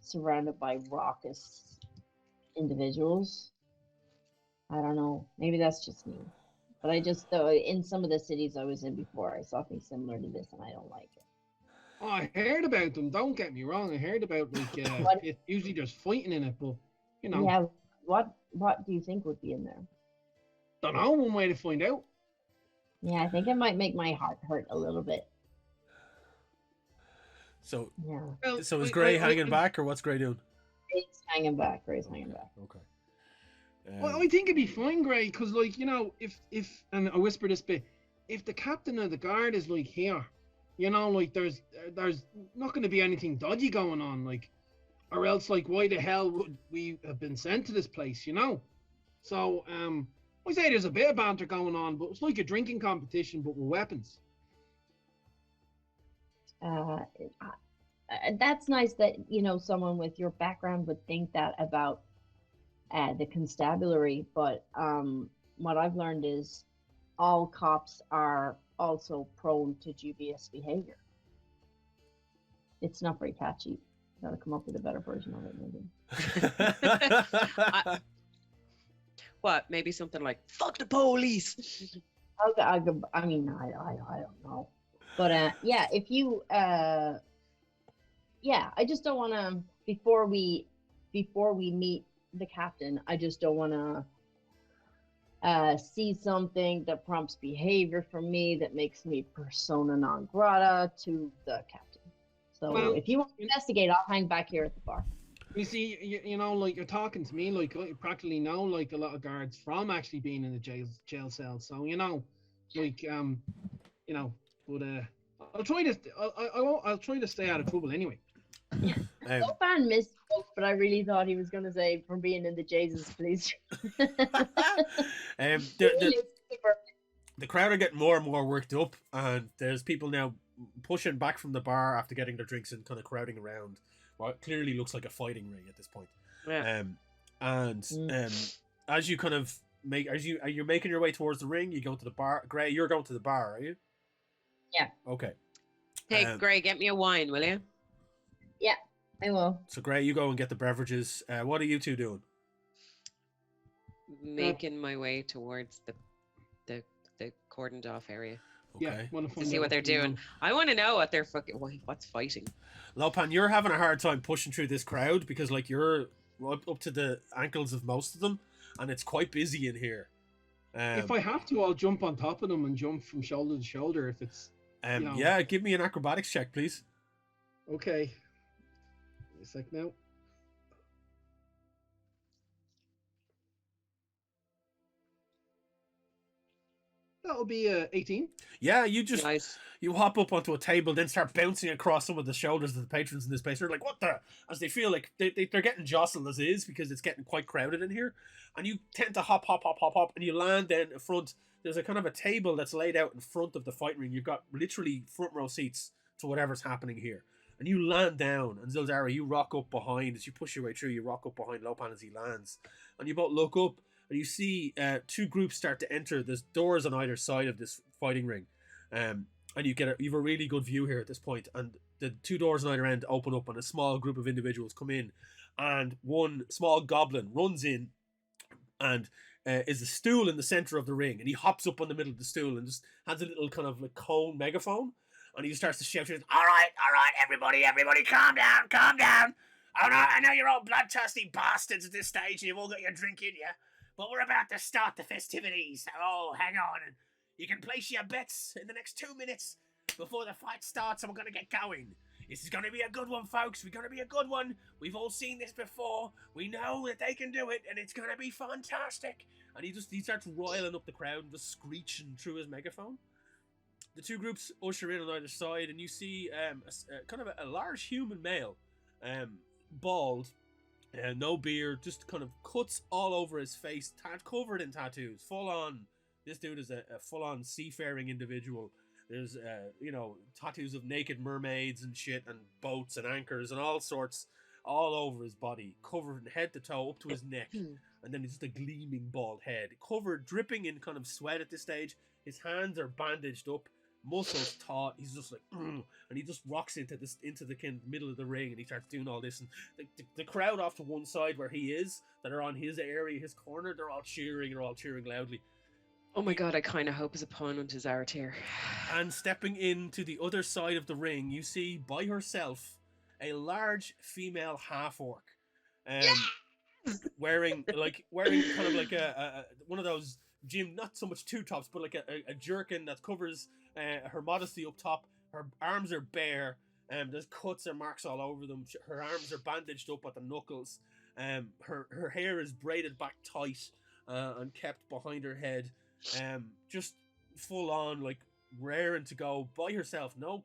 [SPEAKER 3] surrounded by raucous individuals. I don't know. Maybe that's just me. But I just, though, in some of the cities I was in before, I saw things similar to this, and I don't like it.
[SPEAKER 2] Oh, I heard about them. Don't get me wrong. I heard about like
[SPEAKER 3] What?
[SPEAKER 2] it usually there's fighting in it, but you know,
[SPEAKER 3] Yeah, what do you think would be in there?
[SPEAKER 2] don't know. One way to find out.
[SPEAKER 3] Yeah, I think it might make my heart hurt a little bit.
[SPEAKER 1] So,
[SPEAKER 3] Yeah,
[SPEAKER 2] Well,
[SPEAKER 1] so is
[SPEAKER 2] I-
[SPEAKER 1] Gray
[SPEAKER 2] I-
[SPEAKER 1] hanging back, or what's Gray doing?
[SPEAKER 3] Gray's hanging back. Gray's hanging back.
[SPEAKER 1] Okay.
[SPEAKER 2] Well, I think it'd be fine, Gray, because like you know, if and I whisper this bit, if the captain of the guard is like here, you know, like there's not going to be anything dodgy going on, like, or else like why the hell would we have been sent to this place, you know? So I say there's a bit of banter going on, but it's like a drinking competition, but with weapons.
[SPEAKER 3] That's nice that someone with your background would think that about the constabulary, but what I've learned is all cops are also prone to dubious behavior. It's not very catchy. Got to come up with a better version of it, maybe.
[SPEAKER 4] What? Maybe something like "fuck the police."
[SPEAKER 3] I mean, I don't know, but yeah, if you yeah, I just don't want to before we meet the captain. I just don't want to see something that prompts behavior from me that makes me persona non grata to the captain. So
[SPEAKER 2] Well,
[SPEAKER 3] if you want to investigate, I'll hang back here at the bar.
[SPEAKER 2] You see, you know, like you're talking to me, like I practically know like a lot of guards from actually being in the jail cell. So you know, like you know, but I'll try to I'll try to stay out of trouble anyway.
[SPEAKER 3] Lopan misspoke, but I really thought he was going to say from being in the Jesus, please.
[SPEAKER 1] The crowd are getting more and more worked up, and there's people now pushing back from the bar after getting their drinks and kind of crowding around what clearly looks like a fighting ring at this point.
[SPEAKER 4] Yeah.
[SPEAKER 1] As you kind of are you making your way towards the ring, you go to the bar. Gray, you're going to the bar, are you?
[SPEAKER 3] Yeah.
[SPEAKER 1] Okay.
[SPEAKER 4] Hey, Gray, get me a wine, will you?
[SPEAKER 3] Yeah, I will.
[SPEAKER 1] So Gray, you go and get the beverages. What are you two doing?
[SPEAKER 4] Making my way towards the cordoned off area.
[SPEAKER 1] Okay.
[SPEAKER 2] Yeah,
[SPEAKER 4] To see what they're doing. I want to know what they're what's fighting.
[SPEAKER 1] Lopan, you're having a hard time pushing through this crowd because like you're up to the ankles of most of them, and it's quite busy in here.
[SPEAKER 2] If I have to, I'll jump on top of them and jump from shoulder to shoulder if it's. You know.
[SPEAKER 1] Yeah, give me an acrobatics check, please.
[SPEAKER 2] Okay. A sec now. That'll be 18.
[SPEAKER 1] Yeah, you just
[SPEAKER 4] Nice.
[SPEAKER 1] you hop up onto a table, then start bouncing across some of the shoulders of the patrons in this place. They're like, "What the?" As they feel like they're getting jostled as is because it's getting quite crowded in here, and you tend to hop, and you land then in front. There's a kind of a table that's laid out in front of the fight ring. You've got literally front row seats to whatever's happening here, and you land down. And Zildara, you rock up behind as you push your way through. You rock up behind Lopan as he lands, and you both look up. And you see two groups start to enter. There's doors on either side of this fighting ring, and you have a really good view here at this point. And the two doors on either end open up, and a small group of individuals come in, and one small goblin runs in, and is a stool in the center of the ring, and he hops up on the middle of the stool and just has a little kind of like cone megaphone, and he just starts to shout, all right, everybody, calm down. I know you're all bloodthirsty bastards at this stage, and you've all got your drink in you. But we're about to start the festivities, so hang on, and you can place your bets in the next 2 minutes before the fight starts, and we're going to get going. This is going to be a good one, folks. We're going to be a good one. We've all seen this before. We know that they can do it, and it's going to be fantastic. And he starts roiling up the crowd and just screeching through his megaphone. The two groups usher in on either side, and you see kind of a large human male, bald, no beard, just kind of cuts all over his face, covered in tattoos, full on. This dude is a full-on seafaring individual. There's tattoos of naked mermaids and shit, and boats and anchors and all sorts all over his body, covered from head to toe up to his neck, and then just a gleaming bald head, covered, dripping in kind of sweat at this stage. His hands are bandaged up, muscles taut. He's just like, and he just rocks into the kind of middle of the ring, and he starts doing all this. And the crowd off to one side where he is, that are on his area, his corner, they're all cheering loudly.
[SPEAKER 4] Oh my god, I kind of hope his opponent is Aratir.
[SPEAKER 1] And stepping into the other side of the ring, you see by herself a large female half-orc. Wearing kind of like a one of those gym, not so much two tops, but like a jerkin that covers her modesty up top. Her arms are bare, there's cuts and marks all over them. Her arms are bandaged up at the knuckles. Her hair is braided back tight and kept behind her head. Just full on, like raring to go by herself. No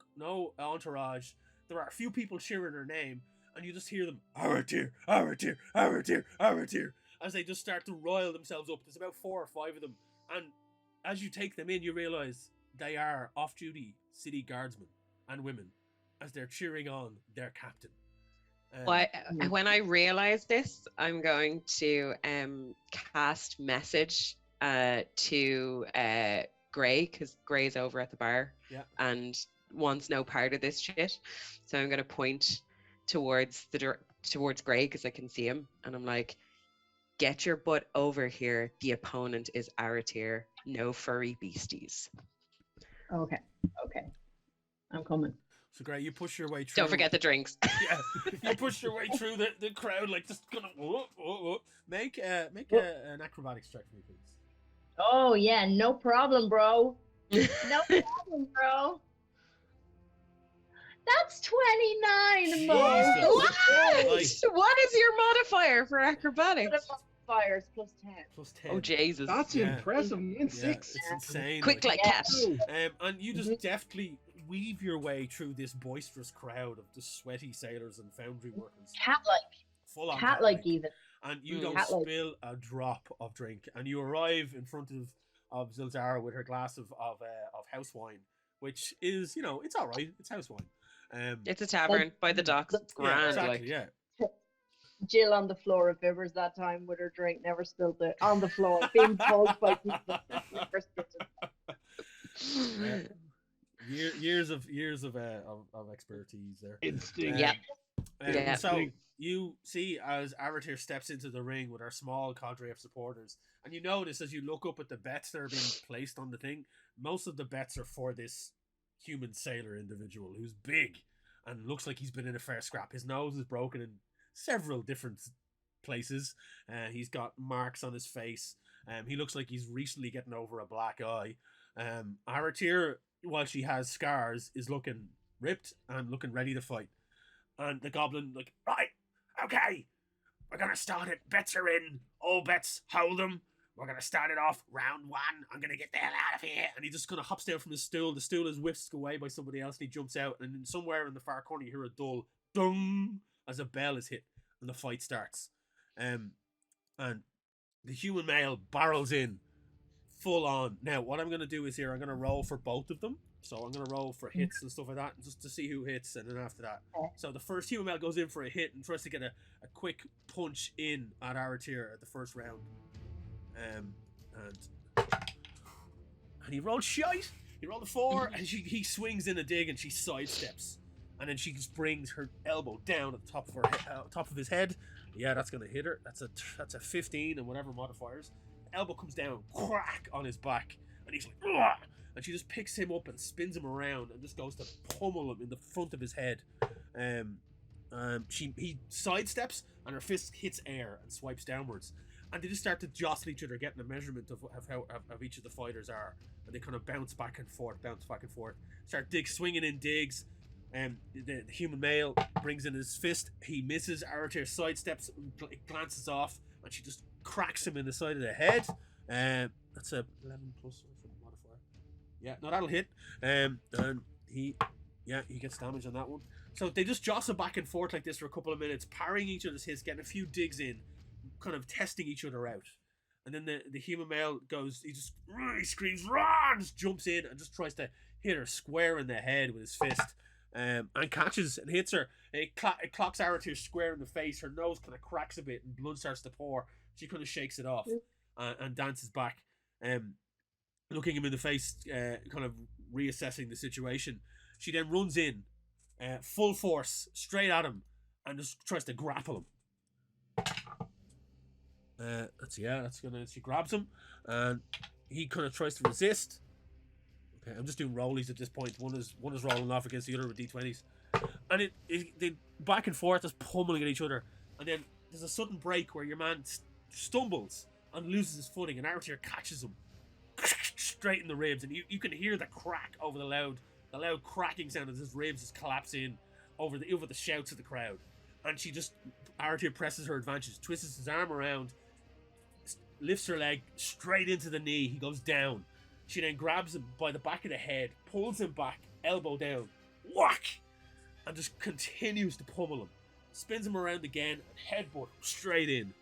[SPEAKER 1] entourage. There are a few people cheering her name, and you just hear them, Aratir, Aratir, Aratir, Aratir, as they just start to rile themselves up. There's about 4 or 5 of them, and as you take them in, you realise they are off-duty city guardsmen and women, as they're cheering on their captain.
[SPEAKER 4] When I realise this, I'm going to cast message to Gray, because Gray's over at the bar and wants no part of this shit. So I'm going to point towards Gray because I can see him, and I'm like, get your butt over here. The opponent is Aratir. No furry beasties.
[SPEAKER 3] Okay. I'm coming.
[SPEAKER 1] So Gray, you push your way through.
[SPEAKER 4] Don't forget the drinks.
[SPEAKER 1] Yeah, you push your way through the crowd, like just gonna make an acrobatics check for me, please.
[SPEAKER 3] Oh yeah, no problem, bro. No problem, bro. That's 29, Mo.
[SPEAKER 4] What? What is your modifier for acrobatics?
[SPEAKER 3] Modifiers plus 10.
[SPEAKER 1] Plus 10.
[SPEAKER 4] Oh Jesus!
[SPEAKER 2] That's impressive. In 6.
[SPEAKER 1] It's insane.
[SPEAKER 4] Quick like cat.
[SPEAKER 1] And you just deftly weave your way through this boisterous crowd of just sweaty sailors and foundry workers.
[SPEAKER 3] Cat-like.
[SPEAKER 1] Full on
[SPEAKER 3] Cat-like even.
[SPEAKER 1] And you don't spill a drop of drink. And you arrive in front of Zilzara with her glass of house wine, which is, it's all right. It's house wine.
[SPEAKER 4] It's a tavern by the docks. It's grand.
[SPEAKER 1] Yeah, exactly, yeah.
[SPEAKER 3] Jill on the floor of Vivers that time with her drink, never spilled it on the floor, being pulled by people. Never spilled it.
[SPEAKER 1] Years of expertise there.
[SPEAKER 2] Instinct.
[SPEAKER 1] So you see as Aratir steps into the ring with our small cadre of supporters, and you notice as you look up at the bets that are being placed on the thing, most of the bets are for this human sailor individual who's big and looks like he's been in a fair scrap. His nose is broken in several different places. He's got marks on his face. He looks like he's recently getting over a black eye. Aratir, while she has scars, is looking ripped and looking ready to fight. And the goblin, like, right, okay, we're gonna start it. Bets are in. All bets, hold them. We're gonna start it off. Round 1. I'm gonna get the hell out of here. And he just kind of hops down from his stool. The stool is whisked away by somebody else, and he jumps out. And then somewhere in the far corner, you hear a dull dung as a bell is hit, and the fight starts. And the human male barrels in, full on. Now, what I'm gonna do is I'm gonna roll for both of them. So I'm going to roll for hits and stuff like that, just to see who hits, and then after that. So the first human male goes in for a hit and tries to get a quick punch in at Aratir at the first round. And he rolled shite. He rolled a 4, and he swings in a dig, and she sidesteps. And then she just brings her elbow down at the top of her top of his head. Yeah, that's going to hit her. That's a 15 and whatever modifiers. The elbow comes down, crack, on his back, and he's like, ugh! And she just picks him up and spins him around and just goes to pummel him in the front of his head. He sidesteps and her fist hits air and swipes downwards. And they just start to jostle each other, getting a measurement of how each of the fighters are. And they kind of bounce back and forth. Start swinging in digs. The human male brings in his fist. He misses. Aratir sidesteps, glances off, and she just cracks him in the side of the head. That's a 11 plus. Yeah, no, that'll hit. And he gets damage on that one. So they just jostle back and forth like this for a couple of minutes, parrying each other's hits, getting a few digs in, kind of testing each other out. And then the human male goes, he screams, run, just jumps in and just tries to hit her square in the head with his fist. And catches and hits her. It clocks Aratir square in the face. Her nose kind of cracks a bit and blood starts to pour. She kind of shakes it off and dances back. Looking him in the face, kind of reassessing the situation. She then runs in, full force, straight at him, and just tries to grapple him. She grabs him, and he kind of tries to resist. Okay, I'm just doing rollies at this point. One is rolling off against the other with d20s, and they back and forth, just pummeling at each other. And then there's a sudden break where your man stumbles and loses his footing, and Artier catches him straight in the ribs, and you can hear the crack over the loud cracking sound as his ribs just collapse in over the shouts of the crowd. And Artier presses her advantage, twists his arm around, lifts her leg straight into the knee. He goes down. She then grabs him by the back of the head, pulls him back, elbow down, whack, and just continues to pummel him. Spins him around again, and headbutt straight in,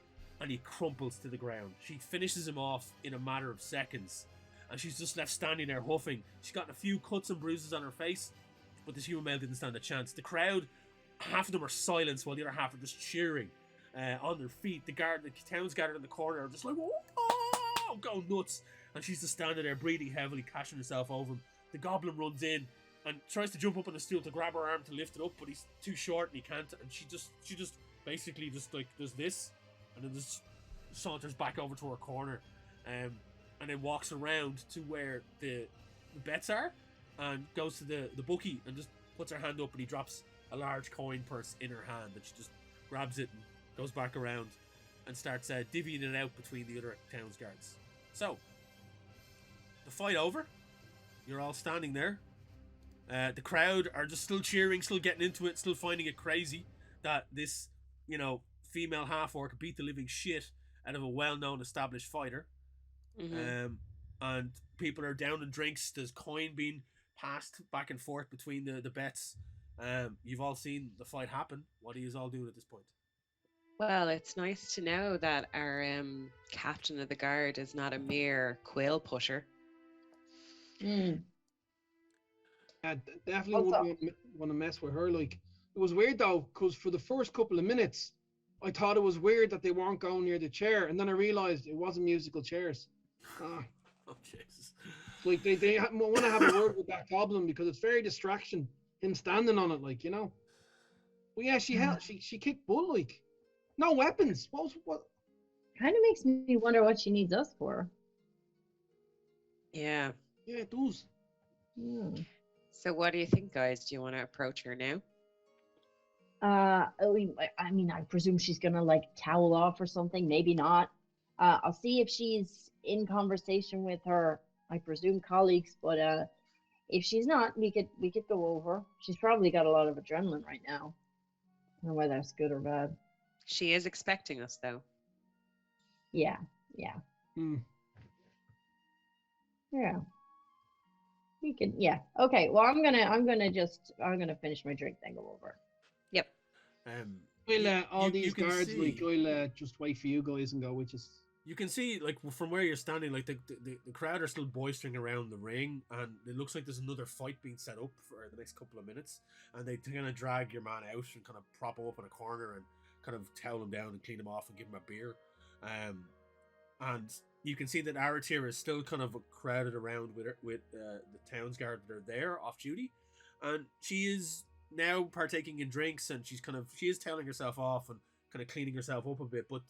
[SPEAKER 1] and he crumples to the ground. She finishes him off in a matter of seconds, and she's just left standing there huffing. She's gotten a few cuts and bruises on her face, but this human male didn't stand a chance. The crowd, half of them are silenced while the other half are just cheering on their feet. The town's gathered in the corner are just like, oh, going nuts. And she's just standing there breathing heavily, cashing herself over him. The goblin runs in and tries to jump up on the stool to grab her arm to lift it up, but he's too short and he can't. And she just basically just like does this, and then just saunters back over to her corner, and then walks around to where the bets are, and goes to the bookie and just puts her hand up, and he drops a large coin purse in her hand, and she just grabs it and goes back around and starts divvying it out between the other town's guards. So, the fight over. You're all standing there. The crowd are just still cheering, still getting into it, still finding it crazy that this, female half-orc beat the living shit out of a well-known established fighter.
[SPEAKER 4] Mm-hmm.
[SPEAKER 1] And people are down in drinks. There's coin being passed back and forth between the bets. You've all seen the fight happen. What are you all doing at this point?
[SPEAKER 4] Well, it's nice to know that our captain of the guard is not a mere quill pusher.
[SPEAKER 2] Definitely wouldn't want to mess with her. Like, it was weird though, because for the first couple of minutes, I thought it was weird that they weren't going near the chair, and then I realized it wasn't musical chairs.
[SPEAKER 1] Oh, Jesus.
[SPEAKER 2] Like they want to have a word with that goblin because it's very distraction. Him standing on it, like, Well, yeah, she kicked butt, like, no weapons. What?
[SPEAKER 3] Kind of makes me wonder what she needs us for.
[SPEAKER 4] Yeah.
[SPEAKER 2] Yeah, it does.
[SPEAKER 4] So what do you think, guys? Do you want to approach her now?
[SPEAKER 3] I mean, I presume she's gonna like towel off or something. Maybe not. I'll see if she's in conversation with her, I presume, colleagues. But if she's not, we could go over. She's probably got a lot of adrenaline right now. I don't know whether that's good or bad.
[SPEAKER 4] She is expecting us, though.
[SPEAKER 3] Yeah.
[SPEAKER 2] Hmm.
[SPEAKER 3] Yeah. We could. Yeah. Okay. Well, I'm gonna finish my drink, then go over.
[SPEAKER 4] Yep.
[SPEAKER 2] Well, all
[SPEAKER 1] you
[SPEAKER 2] these
[SPEAKER 1] can
[SPEAKER 2] guards,
[SPEAKER 1] see-
[SPEAKER 2] like, I'll just wait for you guys and go with us.
[SPEAKER 1] You can see, like, from where you're standing, like, the crowd are still boistering around the ring, and it looks like there's another fight being set up for the next couple of minutes, and they kind of drag your man out and kind of prop him up in a corner and kind of towel him down and clean him off and give him a beer. And you can see that Aratir is still kind of crowded around with the town's guard that are there off duty, and she is now partaking in drinks, and she is tailing herself off and kind of cleaning herself up a bit, but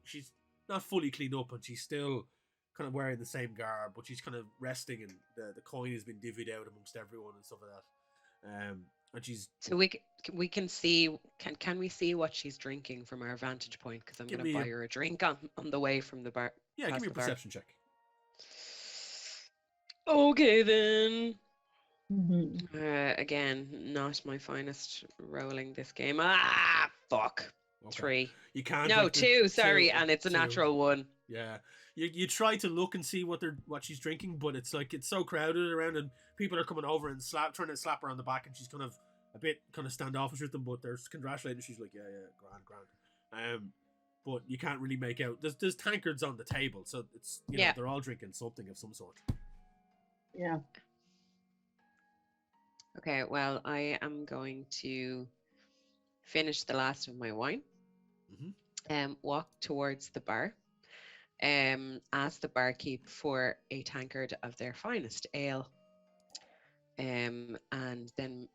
[SPEAKER 1] she's not fully cleaned up, and she's still kind of wearing the same garb, but she's kind of resting, and the coin has been divvied out amongst everyone and stuff like that. And she's
[SPEAKER 4] So we can see. Can we see what she's drinking from our vantage point? Because I'm going to buy her a drink on the way from the bar.
[SPEAKER 1] Yeah, give me a perception check.
[SPEAKER 4] Okay then.
[SPEAKER 3] Mm-hmm.
[SPEAKER 4] Again, not my finest rolling this game. Ah, fuck.
[SPEAKER 1] Okay.
[SPEAKER 4] 3.
[SPEAKER 1] You can't.
[SPEAKER 4] No,
[SPEAKER 1] like,
[SPEAKER 4] 2. Sorry, and it's a
[SPEAKER 1] two.
[SPEAKER 4] natural 1.
[SPEAKER 1] Yeah, you try to look and see what she's drinking, but it's like it's so crowded around, and people are coming over and trying to slap her on the back, and she's kind of a bit standoffish with them, but they're congratulating. She's like, yeah, grand. But you can't really make out. There's tankards on the table, so it's they're all drinking something of some sort.
[SPEAKER 3] Yeah.
[SPEAKER 4] Okay, well, I am going to finish the last of my wine. Walk towards the bar. Ask the barkeep for a tankard of their finest ale. And then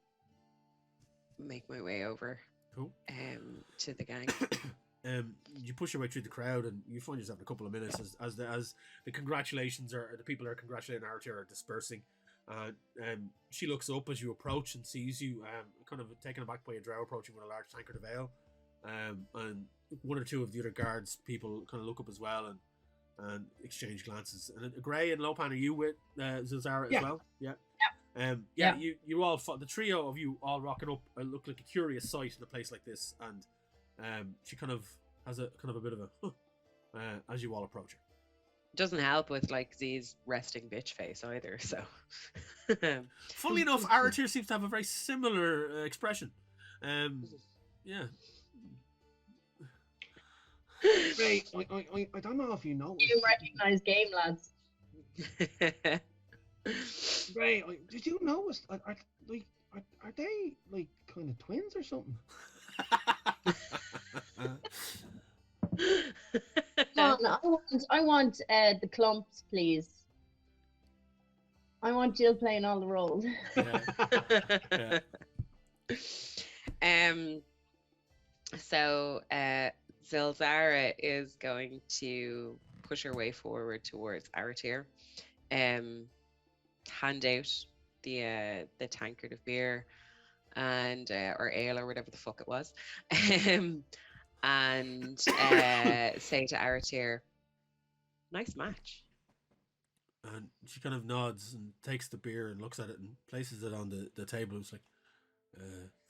[SPEAKER 4] make my way over.
[SPEAKER 1] Cool.
[SPEAKER 4] To the gang.
[SPEAKER 1] you push your way through the crowd, and you find yourself in a couple of minutes as the congratulations or the people that are congratulating Archer are dispersing. She looks up as you approach and sees you, kind of taken aback by a drow approaching with a large tankard of ale. And one or two of the other guards people kind of look up as well and exchange glances. And Gray and Lopan, are you with Zilzara as well? Yeah. You all, the trio of you all rocking up, look like a curious sight in a place like this, and she kind of has a bit of a as you all approach her.
[SPEAKER 4] Doesn't help with like Z's resting bitch face either. So,
[SPEAKER 1] funnily enough, Aratir seems to have a very similar expression. Yeah.
[SPEAKER 2] Ray, I don't know if you know.
[SPEAKER 3] You recognize game, lads.
[SPEAKER 2] Ray, did you notice? Are they like kind of twins or something?
[SPEAKER 3] Come on, I want the clumps, please. I want Jill playing all the roles.
[SPEAKER 4] So Zilzara is going to push her way forward towards Aratir, hand out the tankard of beer and or ale or whatever the fuck it was, and say to Aratir, "Nice match."
[SPEAKER 1] And she kind of nods and takes the beer and looks at it and places it on the table. It's like,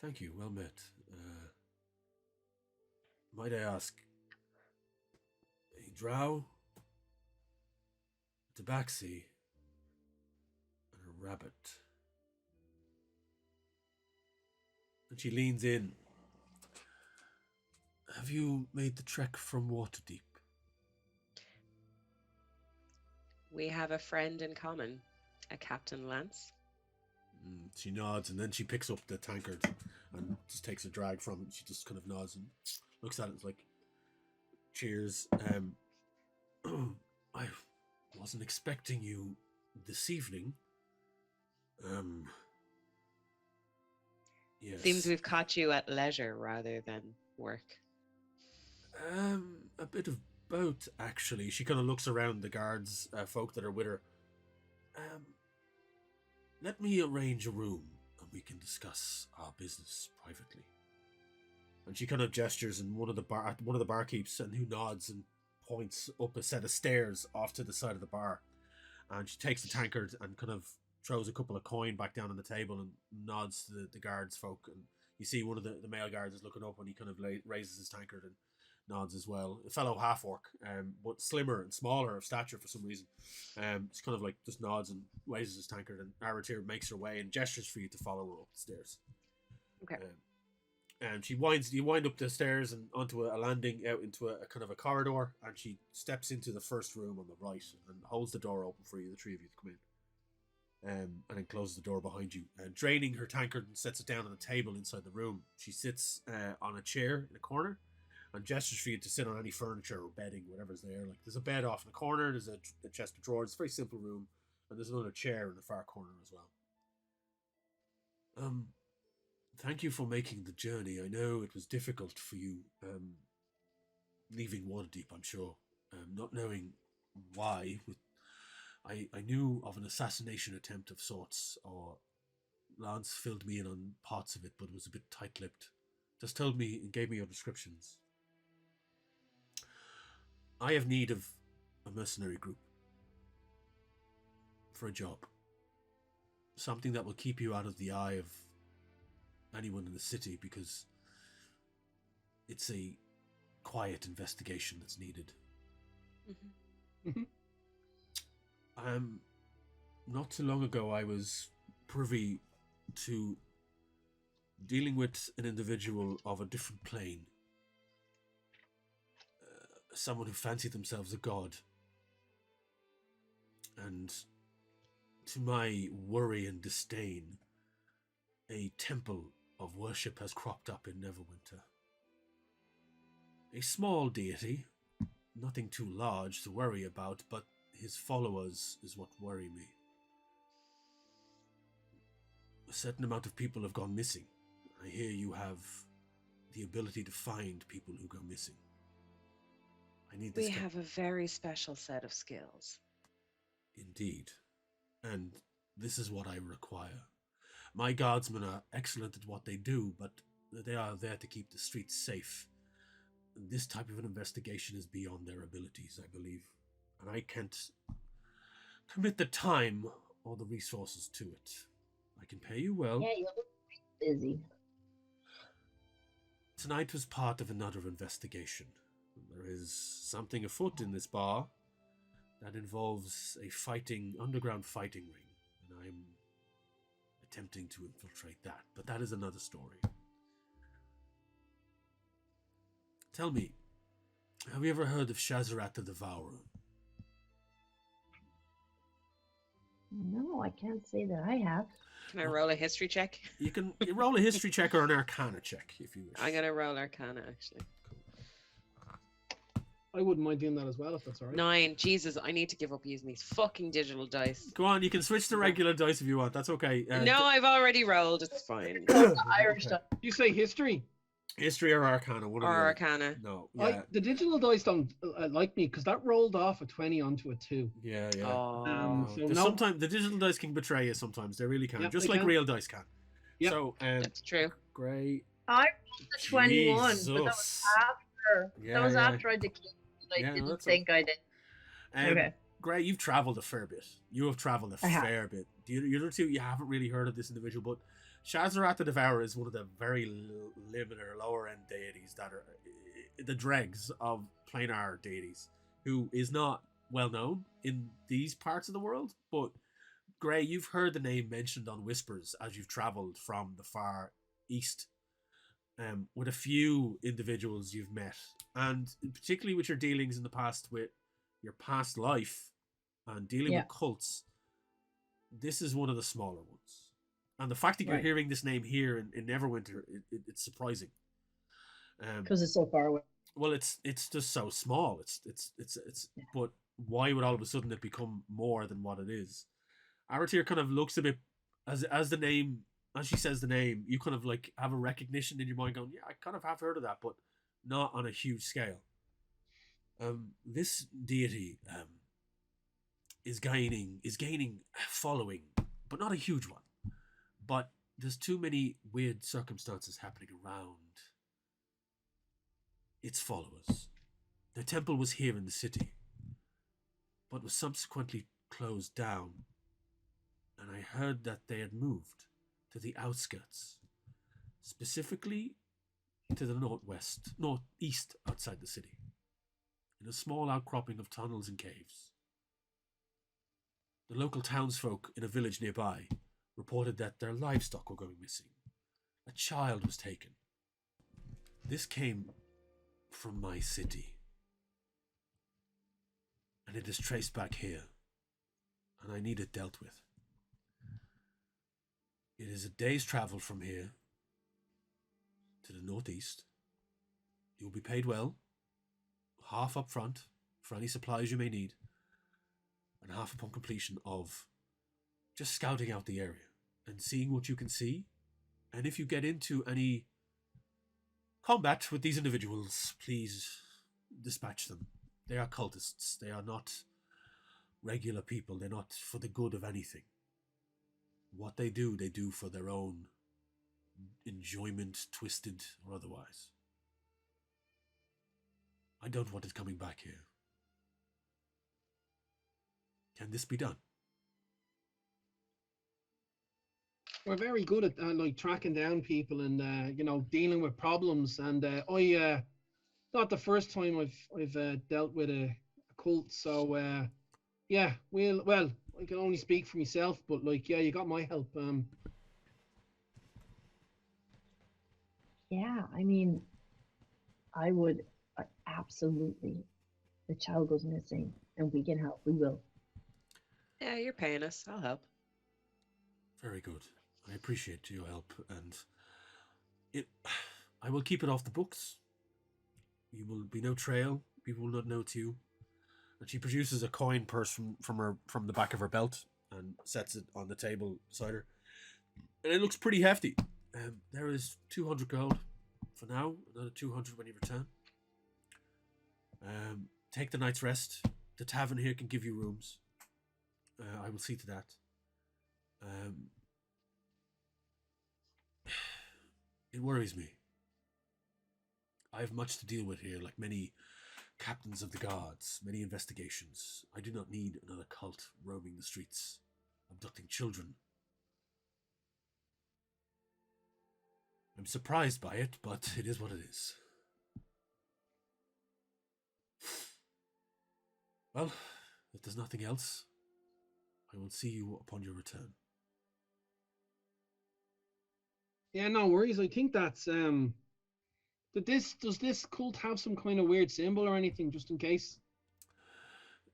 [SPEAKER 1] thank you, well met. Might I ask, a drow, a tabaxi, and a rabbit? And she leans in. Have you made the trek from Waterdeep?
[SPEAKER 4] We have a friend in common, a Captain Lance.
[SPEAKER 1] She nods and then she picks up the tankard and just takes a drag from it. She just kind of nods and looks at it. It's like, cheers. I wasn't expecting you this evening. Yes.
[SPEAKER 4] Seems we've caught you at leisure rather than work.
[SPEAKER 1] A bit of both, actually. She kind of looks around the guards, folk that are with her. Let me arrange a room and we can discuss our business privately. And she kind of gestures, and one of the barkeeps, and who nods and points up a set of stairs off to the side of the bar. And she takes the tankard and kind of throws a couple of coin back down on the table and nods to the guards folk. And you see one of the male guards is looking up and he kind of raises his tankard and nods as well. A fellow half-orc, but slimmer and smaller of stature for some reason. It's kind of like just nods and raises his tankard, and Aratir makes her way and gestures for you to follow her up the stairs.
[SPEAKER 4] Okay.
[SPEAKER 1] And you wind up the stairs and onto a landing out into a kind of a corridor, and she steps into the first room on the right and holds the door open for you, the three of you to come in. And then closes the door behind you, draining her tankard and sets it down on the table inside the room. She sits on a chair in a corner and gestures for you to sit on any furniture or bedding, whatever's there. Like, there's a bed off in the corner, there's a chest of drawers. It's a very simple room, and there's another chair in the far corner as well. Thank you for making the journey. I know it was difficult for you, leaving Waterdeep, I'm sure. Not knowing why. I knew of an assassination attempt of sorts, or Lance filled me in on parts of it, but was a bit tight-lipped. Just told me and gave me your descriptions. I have need of a mercenary group for a job. Something that will keep you out of the eye of anyone in the city, because it's a quiet investigation that's needed. Not too long ago I was privy to dealing with an individual of a different plane. Someone who fancied themselves a god. And to my worry and disdain, a temple of worship has cropped up in Neverwinter. A small deity, nothing too large to worry about, but his followers is what worry me. A certain amount of people have gone missing. I hear you have the ability to find people who go missing. I need
[SPEAKER 4] We
[SPEAKER 1] this.
[SPEAKER 4] have a very special set of skills.
[SPEAKER 1] Indeed. And this is what I require. My guardsmen are excellent at what they do, but they are there to keep the streets safe. And this type of an investigation is beyond their abilities, I believe. And I can't commit the time or the resources to it. I can pay you well.
[SPEAKER 3] Yeah, you look busy.
[SPEAKER 1] Tonight was part of another investigation. There is something afoot in this bar that involves a underground fighting ring, and I'm attempting to infiltrate that, but that is another story. Tell me, have you ever heard of Shazarat the Devourer?
[SPEAKER 3] No, I can't say that I have.
[SPEAKER 4] Can I roll a history check?
[SPEAKER 1] You roll a history check or an arcana check, if you wish.
[SPEAKER 4] I'm going to roll Arcana, actually.
[SPEAKER 2] I wouldn't mind doing that as well if that's all right.
[SPEAKER 4] 9. Jesus, I need to give up using these fucking digital dice.
[SPEAKER 1] Go on, you can switch to regular dice if you want, that's okay.
[SPEAKER 4] No, I've already rolled. It's fine.
[SPEAKER 3] Irish stuff.
[SPEAKER 2] You say history.
[SPEAKER 1] History or arcana, one of
[SPEAKER 4] Or
[SPEAKER 1] the
[SPEAKER 4] Arcana.
[SPEAKER 1] No, yeah.
[SPEAKER 2] The digital dice don't like me because that rolled off a 20 onto a 2.
[SPEAKER 1] Yeah.
[SPEAKER 4] Oh.
[SPEAKER 1] No.
[SPEAKER 2] So
[SPEAKER 1] Sometimes the digital dice can betray you sometimes, they really can.
[SPEAKER 2] Yeah,
[SPEAKER 1] just
[SPEAKER 2] they
[SPEAKER 1] like
[SPEAKER 2] can.
[SPEAKER 1] real dice can.
[SPEAKER 2] Yep.
[SPEAKER 1] So,
[SPEAKER 4] That's true.
[SPEAKER 1] great.
[SPEAKER 3] I rolled a 21, but that was
[SPEAKER 1] Jesus.
[SPEAKER 3] after.
[SPEAKER 1] Yeah,
[SPEAKER 3] that was
[SPEAKER 1] yeah.
[SPEAKER 3] after I declared. I
[SPEAKER 1] Yeah,
[SPEAKER 3] didn't
[SPEAKER 1] that's
[SPEAKER 3] think I did. Okay.
[SPEAKER 1] Gray, you've travelled a fair bit. You have travelled a
[SPEAKER 3] I have.
[SPEAKER 1] fair bit. The other two, you haven't really heard of this individual, but Shazarat the Devourer is one of the very limited or lower end deities that are the dregs of planar deities, who is not well known in these parts of the world. But Gray, you've heard the name mentioned on whispers as you've travelled from the far east. With a few individuals you've met, and particularly with your dealings in the past with your past life and dealing with cults, this is one of the smaller ones. And the fact that you're hearing this name here in Neverwinter, it's surprising.
[SPEAKER 3] Because it's so far away.
[SPEAKER 1] Well, it's just so small. It's But why would all of a sudden it become more than what it is? Aratir kind of looks a bit as the name. As she says the name, you kind of like have a recognition in your mind going, yeah, I kind of have heard of that, but not on a huge scale. This deity is gaining following, but not a huge one. But there's too many weird circumstances happening around its followers. The temple was here in the city, but was subsequently closed down, and I heard that they had moved to the outskirts, specifically to the northeast outside the city, in a small outcropping of tunnels and caves. The local townsfolk in a village nearby reported that their livestock were going missing. A child was taken. This came from my city, and it is traced back here, and I need it dealt with. It is a day's travel from here to the northeast. You will be paid well, half up front for any supplies you may need, and half upon completion of just scouting out the area and seeing what you can see. And if you get into any combat with these individuals, please dispatch them. They are cultists. They are not regular people. They're not for the good of anything. What they do for their own enjoyment, twisted or otherwise. I don't want it coming back here. Can this be done?
[SPEAKER 2] We're very good at like tracking down people and dealing with problems. And I not the first time I've dealt with a cult. So I can only speak for myself, but you got my help.
[SPEAKER 3] Yeah, I mean, I would absolutely. The child goes missing, and we can help. We will.
[SPEAKER 4] Yeah, you're paying us. I'll help.
[SPEAKER 1] Very good. I appreciate your help, and I will keep it off the books. You will be no trail. People will not know it's you. And she produces a coin purse from the back of her belt and sets it on the table beside her. And it looks pretty hefty. There is 200 gold for now, another 200 when you return. take the night's rest. The tavern here can give you rooms. I will see to that. It worries me. I have much to deal with here, like many captains of the guards, many investigations. I do not need another cult roaming the streets, abducting children. I'm surprised by it, but it is what it is. Well, if there's nothing else, I will see you upon your return.
[SPEAKER 2] Yeah, no worries. I think that's does this cult have some kind of weird symbol or anything, just in case?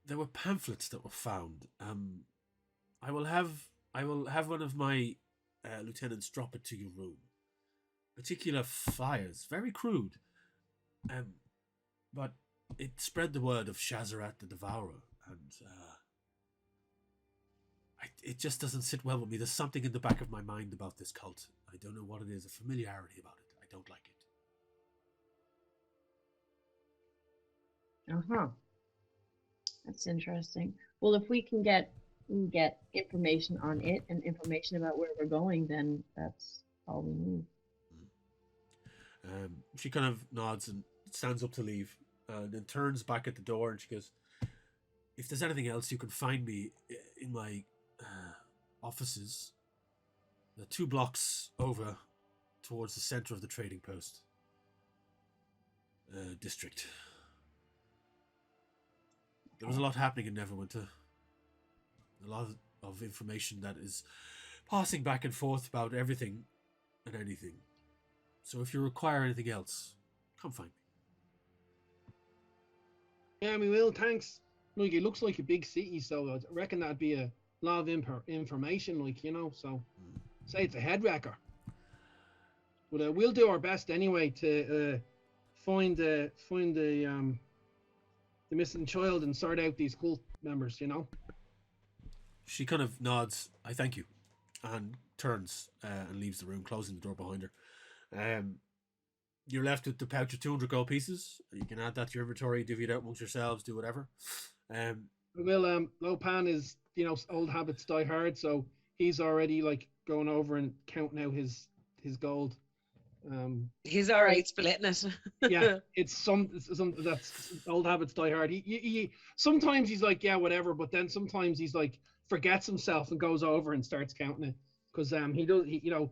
[SPEAKER 1] There were pamphlets that were found. I will have one of my lieutenants drop it to your room. Particular flyers, very crude, but it spread the word of Shazarat the Devourer, and it just doesn't sit well with me. There's something in the back of my mind about this cult. I don't know what it is, a familiarity about it. I don't like it.
[SPEAKER 3] Uh-huh. That's interesting. Well, if we can get information on it and information about where we're going, then that's all we need.
[SPEAKER 1] She kind of nods and stands up to leave, and then turns back at the door and she goes, if there's anything else, you can find me in my offices. The 2 blocks over towards the center of the trading post district. There was a lot happening in Neverwinter. A lot of information that is passing back and forth about everything and anything. So if you require anything else, come find me.
[SPEAKER 2] Yeah, we will. Thanks. Like, it looks like a big city, so I reckon that'd be a lot of information. Like, you know, so say it's a head wrecker. But we'll do our best anyway to find the missing child and sort out these cult members. You know.
[SPEAKER 1] She kind of nods. I thank you, and turns and leaves the room, closing the door behind her. You're left with the pouch of 200 gold pieces. You can add that to your inventory, divvy it out amongst yourselves, do whatever.
[SPEAKER 2] Well, Lopan is, you know, old habits die hard, so he's already like going over and counting out his gold.
[SPEAKER 4] He's already splitting it.
[SPEAKER 2] Yeah, it's some that's old habits die hard. He sometimes he's like, yeah, whatever, but then sometimes he's like forgets himself and goes over and starts counting it because you know.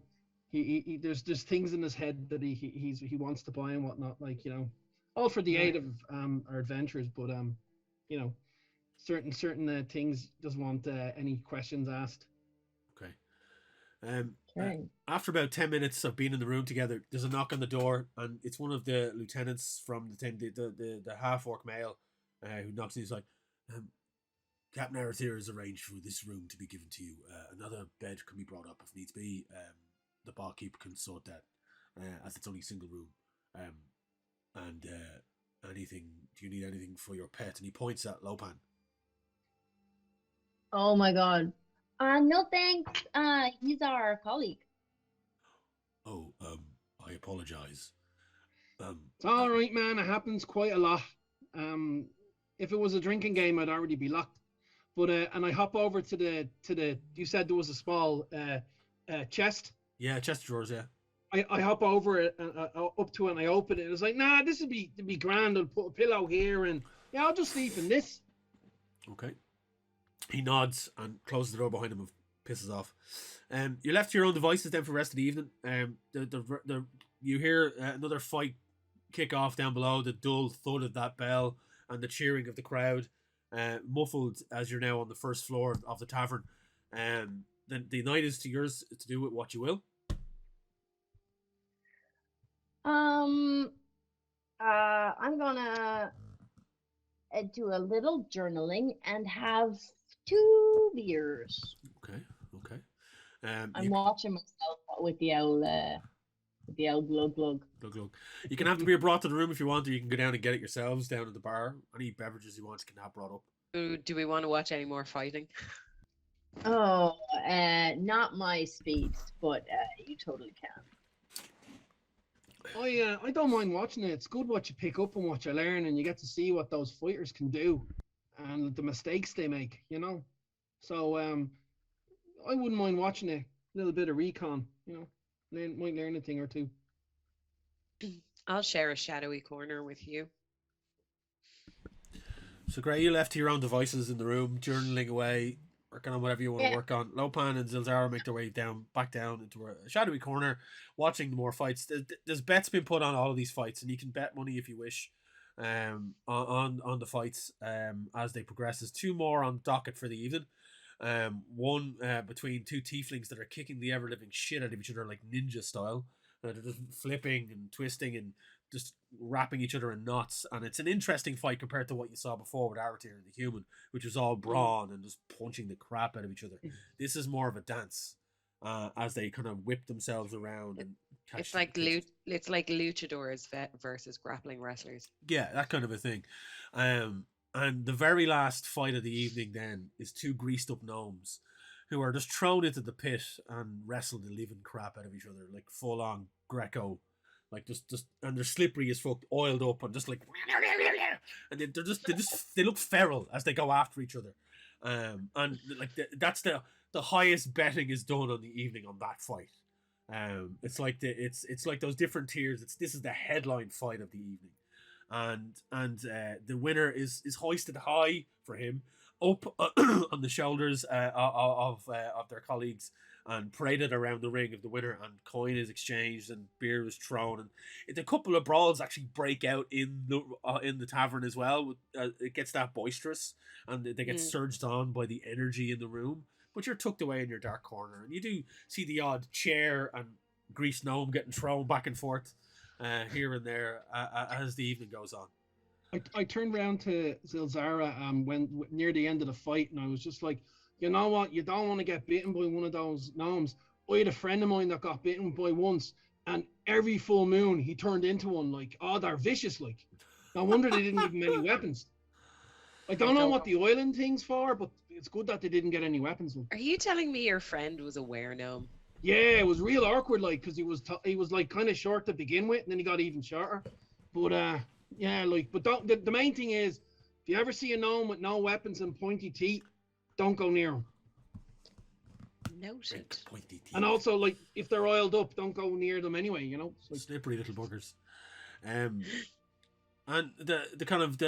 [SPEAKER 2] He there's things in his head that he wants to buy and whatnot, like, you know, all for the aid of our adventures, but you know, certain things doesn't want any questions asked.
[SPEAKER 1] Okay. After about 10 minutes of being in the room together, there's a knock on the door, and it's one of the lieutenants from the half orc male who knocks, and he's like, Captain Arathir has arranged for this room to be given to you. Another bed can be brought up if needs be. The barkeep can sort that, as it's only a single room. And anything, do you need anything for your pet? And he points at Lopan.
[SPEAKER 3] Oh my god. No thanks. He's our colleague.
[SPEAKER 1] Oh, I apologize.
[SPEAKER 2] It's all right, man. It happens quite a lot. If it was a drinking game, I'd already be locked. But and I hop over to the. You said there was a small chest.
[SPEAKER 1] Yeah, chest of drawers, yeah.
[SPEAKER 2] I hop over it up to it and I open it. And it's like, nah, this would be grand. I'll put a pillow here and yeah, I'll just sleep in this.
[SPEAKER 1] Okay. He nods and closes the door behind him and pisses off. You're left to your own devices then for the rest of the evening. You hear another fight kick off down below. The dull thud of that bell and the cheering of the crowd, muffled as you're now on the first floor of the tavern. The night is to yours to do with what you will.
[SPEAKER 3] I'm gonna do a little journaling and have 2 beers.
[SPEAKER 1] Okay.
[SPEAKER 3] I'm watching myself with the owl glug glug.
[SPEAKER 1] Glug. You can have the beer brought to the room if you want, or you can go down and get it yourselves down at the bar. Any beverages you want can have brought up.
[SPEAKER 4] Do we want to watch any more fighting?
[SPEAKER 3] Oh, not my speed, but you totally can.
[SPEAKER 2] I don't mind watching it. It's good what you pick up and what you learn, and you get to see what those fighters can do, and the mistakes they make. So I wouldn't mind watching a little bit of recon. Might learn a thing or two.
[SPEAKER 4] I'll share a shadowy corner with you.
[SPEAKER 1] So, Gray, you left to your own devices in the room, journaling away, working on whatever you want to work on. Lopan and Zilzara make their way back down into a shadowy corner, watching more fights. There's bets been put on all of these fights, and you can bet money if you wish on the fights as they progress. There's two more on docket for the evening. One between two tieflings that are kicking the ever-living shit out of each other like ninja style. They're just flipping and twisting and just wrapping each other in knots, and it's an interesting fight compared to what you saw before with Aratir and the human, which was all brawn and just punching the crap out of each other. This is more of a dance as they kind of whip themselves around and catch.
[SPEAKER 4] It's like luchadors versus grappling wrestlers.
[SPEAKER 1] Yeah, that kind of a thing. And the very last fight of the evening then is two greased up gnomes who are just thrown into the pit and wrestle the living crap out of each other, like full on Greco. Like just and they're slippery as fuck, oiled up, and just like, and they look feral as they go after each other, and like that's the highest betting is done on the evening on that fight. It's like it's like those different tiers. This is the headline fight of the evening, and the winner is hoisted high for him, up on the shoulders of their colleagues, and paraded around the ring of the winner, and coin is exchanged and beer is thrown, and a couple of brawls actually break out in the tavern as well. It gets that boisterous, and they get surged on by the energy in the room. But you're tucked away in your dark corner, and you do see the odd chair and greased gnome getting thrown back and forth here and there as the evening goes on.
[SPEAKER 2] I turned around to Zilzara when near the end of the fight, and I was just like, you know what? You don't want to get bitten by one of those gnomes. I had a friend of mine that got bitten by once, and every full moon he turned into one. Like, oh, they're vicious. Like, no wonder they didn't give him any weapons. I don't know what the oiling thing's for, but it's good that they didn't get any weapons.
[SPEAKER 4] Are you telling me your friend was a were-gnome?
[SPEAKER 2] Yeah, it was real awkward, like, because he was like kind of short to begin with, and then he got even shorter. But yeah, like, but the main thing is, if you ever see a gnome with no weapons and pointy teeth, don't go near them.
[SPEAKER 4] Noted.
[SPEAKER 1] Pointy teeth.
[SPEAKER 2] And also, like, if they're oiled up, don't go near them anyway.
[SPEAKER 1] Like, slippery little buggers. And the kind of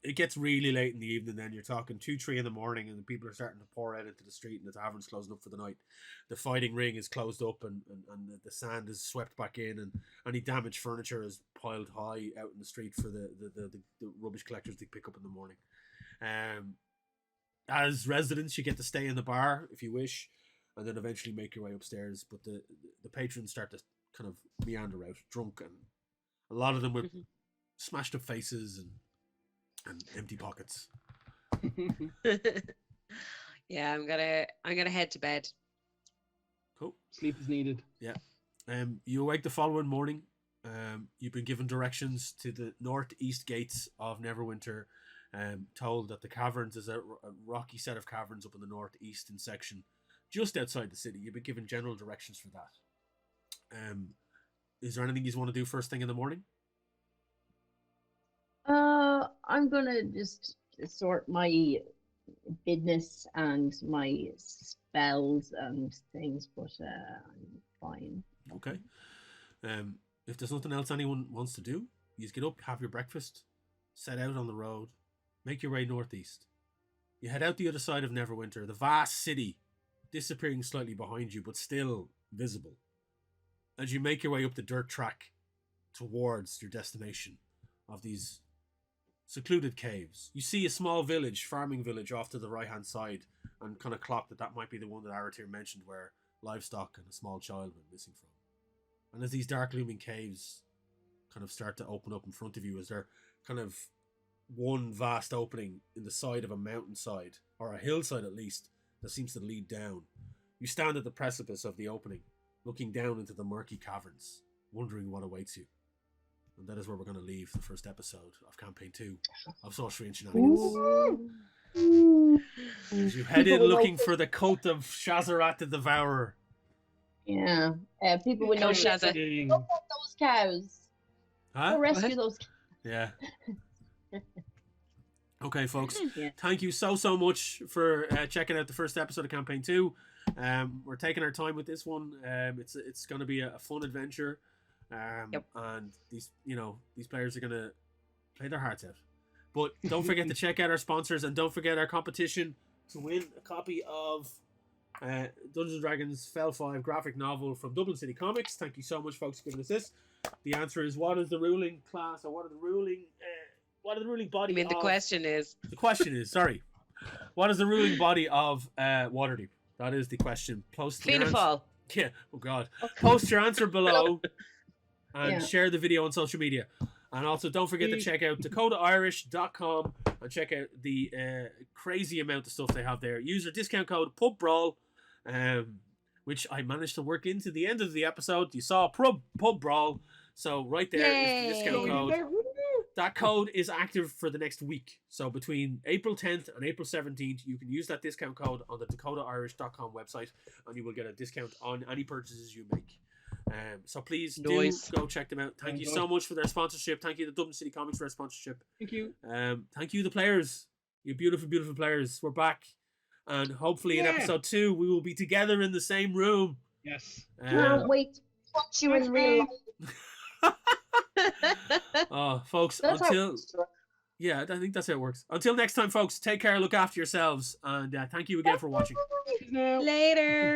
[SPEAKER 1] it gets really late in the evening. Then you're talking 2-3 in the morning, and the people are starting to pour out into the street, and the tavern's closing up for the night. The fighting ring is closed up, and the sand is swept back in, and any damaged furniture is piled high out in the street for the rubbish collectors to pick up in the morning. As residents, you get to stay in the bar if you wish, and then eventually make your way upstairs. But the patrons start to kind of meander out, drunk, and a lot of them with smashed up faces and empty pockets.
[SPEAKER 4] Yeah, I'm gonna head to bed.
[SPEAKER 1] Cool.
[SPEAKER 2] Sleep is needed.
[SPEAKER 1] Yeah. You awake the following morning. You've been given directions to the northeast gates of Neverwinter. Told that the caverns is a rocky set of caverns up in the northeastern section, just outside the city. You've been given general directions for that. Is there anything you want to do first thing in the morning?
[SPEAKER 3] I'm gonna just sort my business and my spells and things, but I'm fine.
[SPEAKER 1] Okay. If there's nothing else anyone wants to do, you just get up, have your breakfast, set out on the road, make your way northeast. You head out the other side of Neverwinter, the vast city, disappearing slightly behind you, but still visible. As you make your way up the dirt track towards your destination of these secluded caves, you see a small village, farming village, off to the right-hand side, and kind of clock that might be the one that Aratir mentioned, where livestock and a small child went missing from. And as these dark looming caves kind of start to open up in front of you, as they're kind of one vast opening in the side of a mountainside, or a hillside at least, that seems to lead down. You stand at the precipice of the opening, looking down into the murky caverns, wondering what awaits you. And that is where we're going to leave the first episode of Campaign 2 of Sorcery and Shenanigans. As you head in looking for the cult of Shazarat the Devourer.
[SPEAKER 3] Yeah, people would know
[SPEAKER 4] Shaza.
[SPEAKER 3] Look at those cows.
[SPEAKER 1] Huh?
[SPEAKER 3] Go rescue those.
[SPEAKER 1] Yeah. Okay, folks.
[SPEAKER 3] Yeah.
[SPEAKER 1] Thank you so much for checking out the first episode of Campaign 2. We're taking our time with this one. It's going to be a fun adventure. And these players are going to play their hearts out. But don't forget to check out our sponsors, and don't forget our competition to win a copy of Dungeons & Dragons Fell 5 graphic novel from Dublin City Comics. Thank you so much, folks, for giving us this. The answer is, what is the ruling class, or what are the ruling body?
[SPEAKER 4] I mean, the question is,
[SPEAKER 1] sorry, what is the ruling body of Waterdeep? That is the question. Post your answer.
[SPEAKER 4] Fall.
[SPEAKER 1] Yeah. Oh God. Post your answer below, and
[SPEAKER 3] Yeah.
[SPEAKER 1] share the video on social media. And also, don't forget to check out dakotairish.com and check out the crazy amount of stuff they have there. Use our discount code PUBBRAWL, which I managed to work into the end of the episode. You saw PUBBRAWL, so right there is the discount code. That code is active for the next week. So between April 10th and April 17th, you can use that discount code on the dakotairish.com website, and you will get a discount on any purchases you make. So please do go check them out. Thank you so much for their sponsorship. Thank you to Dublin City Comics for their sponsorship.
[SPEAKER 2] Thank you.
[SPEAKER 1] Thank you the players. You beautiful, beautiful players. We're back. And hopefully in episode 2 we will be together in the same room.
[SPEAKER 2] Yes.
[SPEAKER 3] Can't wait to watch you in real life.
[SPEAKER 1] Oh, folks,
[SPEAKER 3] That's how
[SPEAKER 1] until
[SPEAKER 3] it works, right?
[SPEAKER 1] yeah, I think that's how it works. Until next time, folks, take care, look after yourselves, and thank you again for watching.
[SPEAKER 2] Now.
[SPEAKER 4] later.